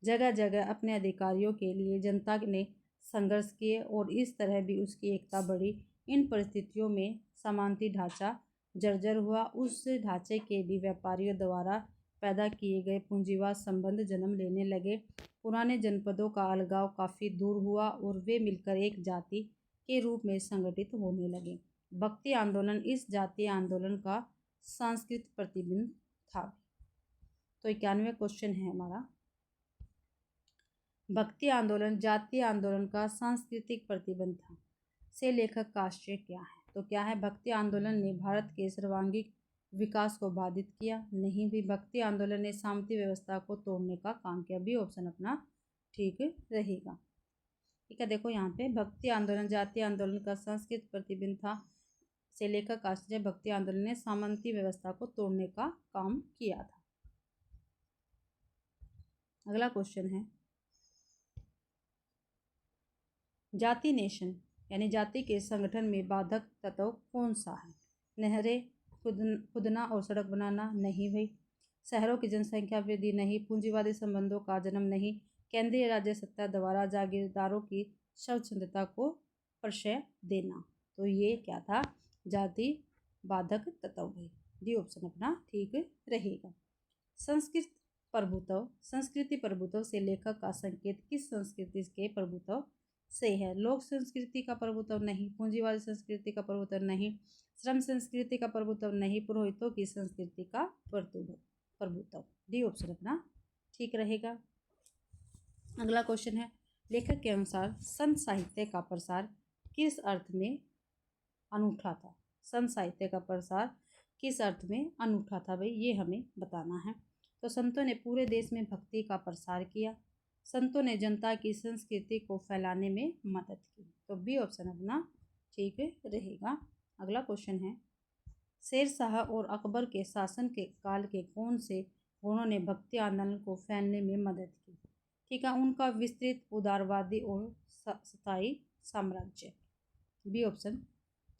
जगह जगह अपने अधिकारियों के लिए जनता ने संघर्ष किए और इस तरह भी उसकी एकता बढ़ी। इन परिस्थितियों में सामंती ढांचा जर्जर हुआ। उस ढांचे के भी व्यापारियों द्वारा पैदा किए गए पूंजीवाद संबंध जन्म लेने लगे। पुराने जनपदों का अलगाव काफ़ी दूर हुआ और वे मिलकर एक जाति के रूप में संगठित होने लगे। भक्ति आंदोलन इस जातीय आंदोलन का सांस्कृतिक प्रतिबिंब था। तो 91 क्वेश्चन है हमारा। भक्ति आंदोलन जातीय आंदोलन का सांस्कृतिक प्रतिबिंब था से लेखक का आशय क्या है? तो क्या है, भक्ति आंदोलन ने भारत के सर्वांगीण विकास को बाधित किया? नहीं भी। भक्ति आंदोलन ने सामंती व्यवस्था को तोड़ने का काम किया। भी ऑप्शन अपना ठीक रहेगा। ठीक है, देखो यहाँ पे भक्ति आंदोलन जातीय आंदोलन का सांस्कृतिक प्रतिबिंब था से लेखक का आशय भक्ति आंदोलन ने सामंती व्यवस्था को तोड़ने का काम किया था। अगला क्वेश्चन है, जाति नेशन यानी जाति के संगठन में बाधक तत्व कौन सा है? नहरें खुदना और सड़क बनाना? नहीं भाई। शहरों की जनसंख्या वृद्धि? नहीं। पूंजीवादी संबंधों का जन्म? नहीं। केंद्रीय राज्य सत्ता द्वारा जागीरदारों की स्वच्छंदता को प्रश्रय देना? तो ये क्या था, जाति बाधक तत्व भाई। डी ऑप्शन अपना ठीक रहेगा। संस्कृति प्रभुत्व से लेखक का संकेत किस संस्कृति के प्रभुत्व से है? लोक संस्कृति का प्रभुत्व? नहीं। पूंजीवादी संस्कृति का प्रभुत्व? नहीं। श्रम संस्कृति का प्रभुत्व? नहीं। पुरोहितों की संस्कृति का प्रभुत्व? डी ऑप्शन अपना ठीक रहेगा। अगला क्वेश्चन है, लेखक के अनुसार संत साहित्य का प्रसार किस अर्थ में अनूठा था? संत साहित्य का प्रसार किस अर्थ में अनूठा था भाई, ये हमें बताना है। तो संतों ने पूरे देश में भक्ति का प्रसार किया। संतों ने जनता की संस्कृति को फैलाने में मदद की। तो बी ऑप्शन अपना ठीक रहेगा। अगला क्वेश्चन है, शेरशाह और अकबर के शासन के काल के कौन से गुणों ने भक्ति आंदोलन को फैलने में मदद की? ठीक है, उनका विस्तृत उदारवादी और स्थायी साम्राज्य। बी ऑप्शन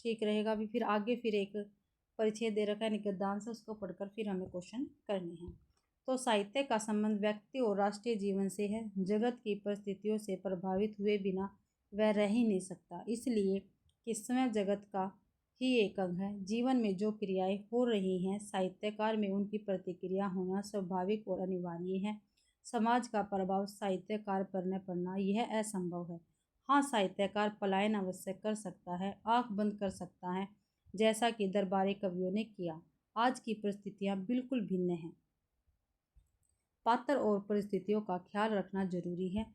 ठीक रहेगा। अभी फिर आगे फिर एक परिच्छेद दे रखा है गद्यांश, उसको पढ़कर फिर हमें क्वेश्चन करने हैं। तो साहित्य का संबंध व्यक्ति और राष्ट्रीय जीवन से है। जगत की परिस्थितियों से प्रभावित हुए बिना वह रह ही नहीं सकता, इसलिए कि स्वयं जगत का ही एक अंग है। जीवन में जो क्रियाएं हो रही हैं, साहित्यकार में उनकी प्रतिक्रिया होना स्वाभाविक और अनिवार्य है। समाज का प्रभाव साहित्यकार पर न पड़ना यह असंभव है। हाँ, साहित्यकार पलायन अवश्य कर सकता है, आँख बंद कर सकता है, जैसा कि दरबारी कवियों ने किया। आज की परिस्थितियाँ बिल्कुल भिन्न हैं। पात्र और परिस्थितियों का ख्याल रखना जरूरी है,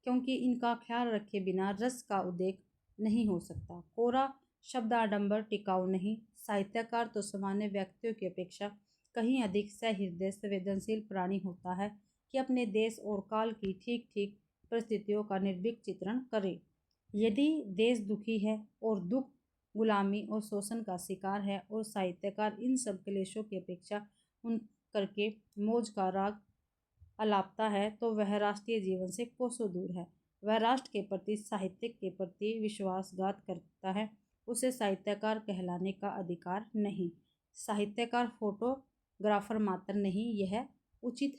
क्योंकि इनका ख्याल रखे बिना रस का उद्रेक नहीं हो सकता। कोरा शब्दाडंबर टिकाऊ नहीं। साहित्यकार तो सामान्य व्यक्तियों की अपेक्षा कहीं अधिक सहृदय संवेदनशील प्राणी होता है कि अपने देश और काल की ठीक ठीक परिस्थितियों का निर्भीक चित्रण करे। यदि देश दुखी है और दुख गुलामी और शोषण का शिकार है और साहित्यकार इन सब क्लेशों की अपेक्षा उन करके मौज का राग अलापता है, तो वह राष्ट्रीय जीवन से कोसों दूर है। वह राष्ट्र के प्रति साहित्य के प्रति विश्वासघात करता है। उसे साहित्यकार कहलाने का अधिकार नहीं। साहित्यकार फोटोग्राफर मात्र नहीं। यह उचित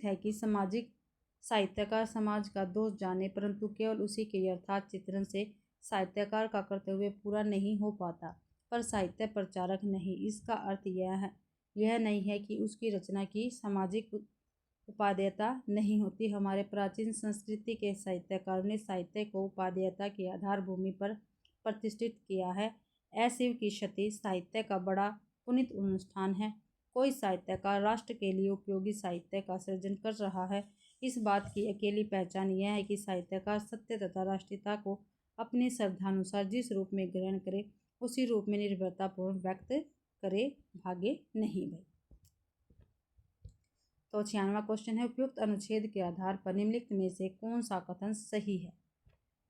है कि सामाजिक साहित्यकार समाज का दोष जाने, परंतु केवल उसी के यथार्थ चित्रण से साहित्यकार का कर्तव्य पूरा नहीं हो पाता। पर साहित्य प्रचारक नहीं। इसका अर्थ यह नहीं है कि उसकी रचना की सामाजिक उपादेयता नहीं होती। हमारे प्राचीन संस्कृति के साहित्यकारों ने साहित्य को उपादेयता की आधार भूमि पर प्रतिष्ठित किया है। ऐसी की क्षति साहित्य का बड़ा पुनीत अनुष्ठान है। कोई साहित्यकार राष्ट्र के लिए उपयोगी साहित्य का सृजन कर रहा है। इस बात की अकेली पहचान यह है कि साहित्यकार सत्य तथा राष्ट्रीयता को अपनी श्रद्धानुसार जिस रूप में ग्रहण करे, उसी रूप में निर्भरतापूर्वक व्यक्त करे, भागे नहीं भाई। तो 96वां क्वेश्चन है, उपयुक्त अनुच्छेद के आधार पर निम्नलिखित में से कौन सा कथन सही है?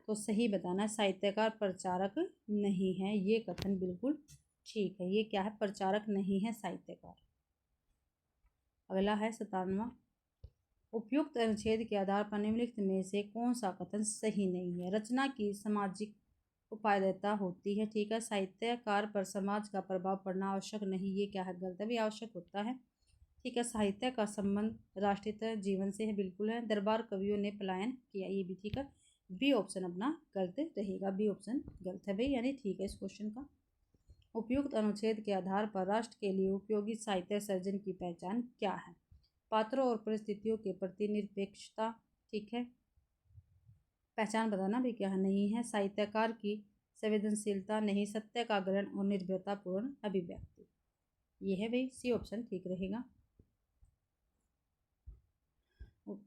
तो सही बताना है, साहित्यकार प्रचारक नहीं है। ये कथन बिल्कुल ठीक है। ये क्या है? प्रचारक नहीं है साहित्यकार। अगला है 97वां, उपयुक्त अनुच्छेद के आधार पर निम्नलिखित में से कौन सा कथन सही नहीं है? रचना की सामाजिक उपादेयता होती है। ठीक है। साहित्यकार पर समाज का प्रभाव पड़ना आवश्यक नहीं। ये क्या है? गलत है। भी आवश्यक होता है। ठीक है। साहित्य का संबंध राष्ट्रीय जीवन से है। बिल्कुल है। दरबार कवियों ने पलायन किया। ये भी ठीक है। बी ऑप्शन अपना गलत रहेगा। बी ऑप्शन गलत है भाई, यानी ठीक है इस क्वेश्चन का। उपयुक्त अनुच्छेद के आधार पर राष्ट्र के लिए उपयोगी साहित्य सर्जन की पहचान क्या है? पात्रों और परिस्थितियों के प्रति निरपेक्षता। ठीक है। पहचान बताना भी क्या है? नहीं है। साहित्यकार की संवेदनशीलता नहीं। सत्य का ग्रहण और निर्भरतापूर्ण अभिव्यक्ति। ये है भाई, सी ऑप्शन ठीक रहेगा।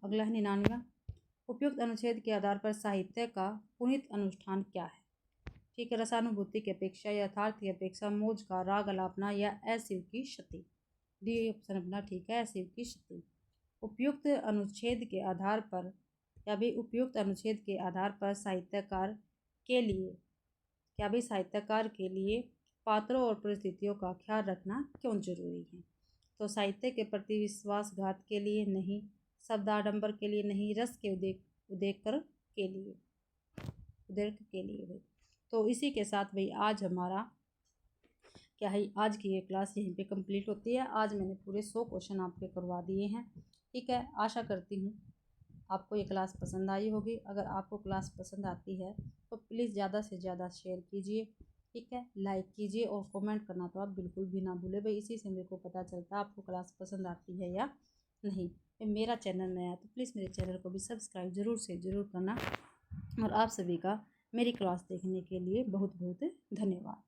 अगला है 99वां, उपयुक्त अनुच्छेद के आधार पर साहित्य का पुनीत अनुष्ठान क्या है? ठीक है। रसानुभूति की अपेक्षा, यथार्थ की अपेक्षा, मौज का राग अलापना या अशिव की क्षति। डी ऑप्शन अपना ठीक है, अशिव की क्षति। उपयुक्त अनुच्छेद के आधार पर या भी उपयुक्त अनुच्छेद के आधार पर साहित्यकार के लिए पात्रों और परिस्थितियों का ख्याल रखना क्यों जरूरी है? तो साहित्य के प्रति विश्वासघात के लिए नहीं, शब्दाडंबर के लिए नहीं, रस के उद्रेक के लिए भाई। तो इसी के साथ भाई आज हमारा क्या है, आज की ये क्लास यहीं पे कंप्लीट होती है। आज मैंने पूरे 100 क्वेश्चन आपके करवा दिए हैं। ठीक है। आशा करती हूँ आपको ये क्लास पसंद आई होगी। अगर आपको क्लास पसंद आती है तो प्लीज़ ज़्यादा से ज़्यादा शेयर कीजिए। ठीक है। लाइक कीजिए और कमेंट करना तो आप बिल्कुल भी ना भूलें भाई। इसी से मेरे को पता चलता है आपको क्लास पसंद आती है या नहीं। मेरा चैनल नया है तो प्लीज़ मेरे चैनल को भी सब्सक्राइब ज़रूर करना। और आप सभी का मेरी क्लास देखने के लिए बहुत बहुत धन्यवाद।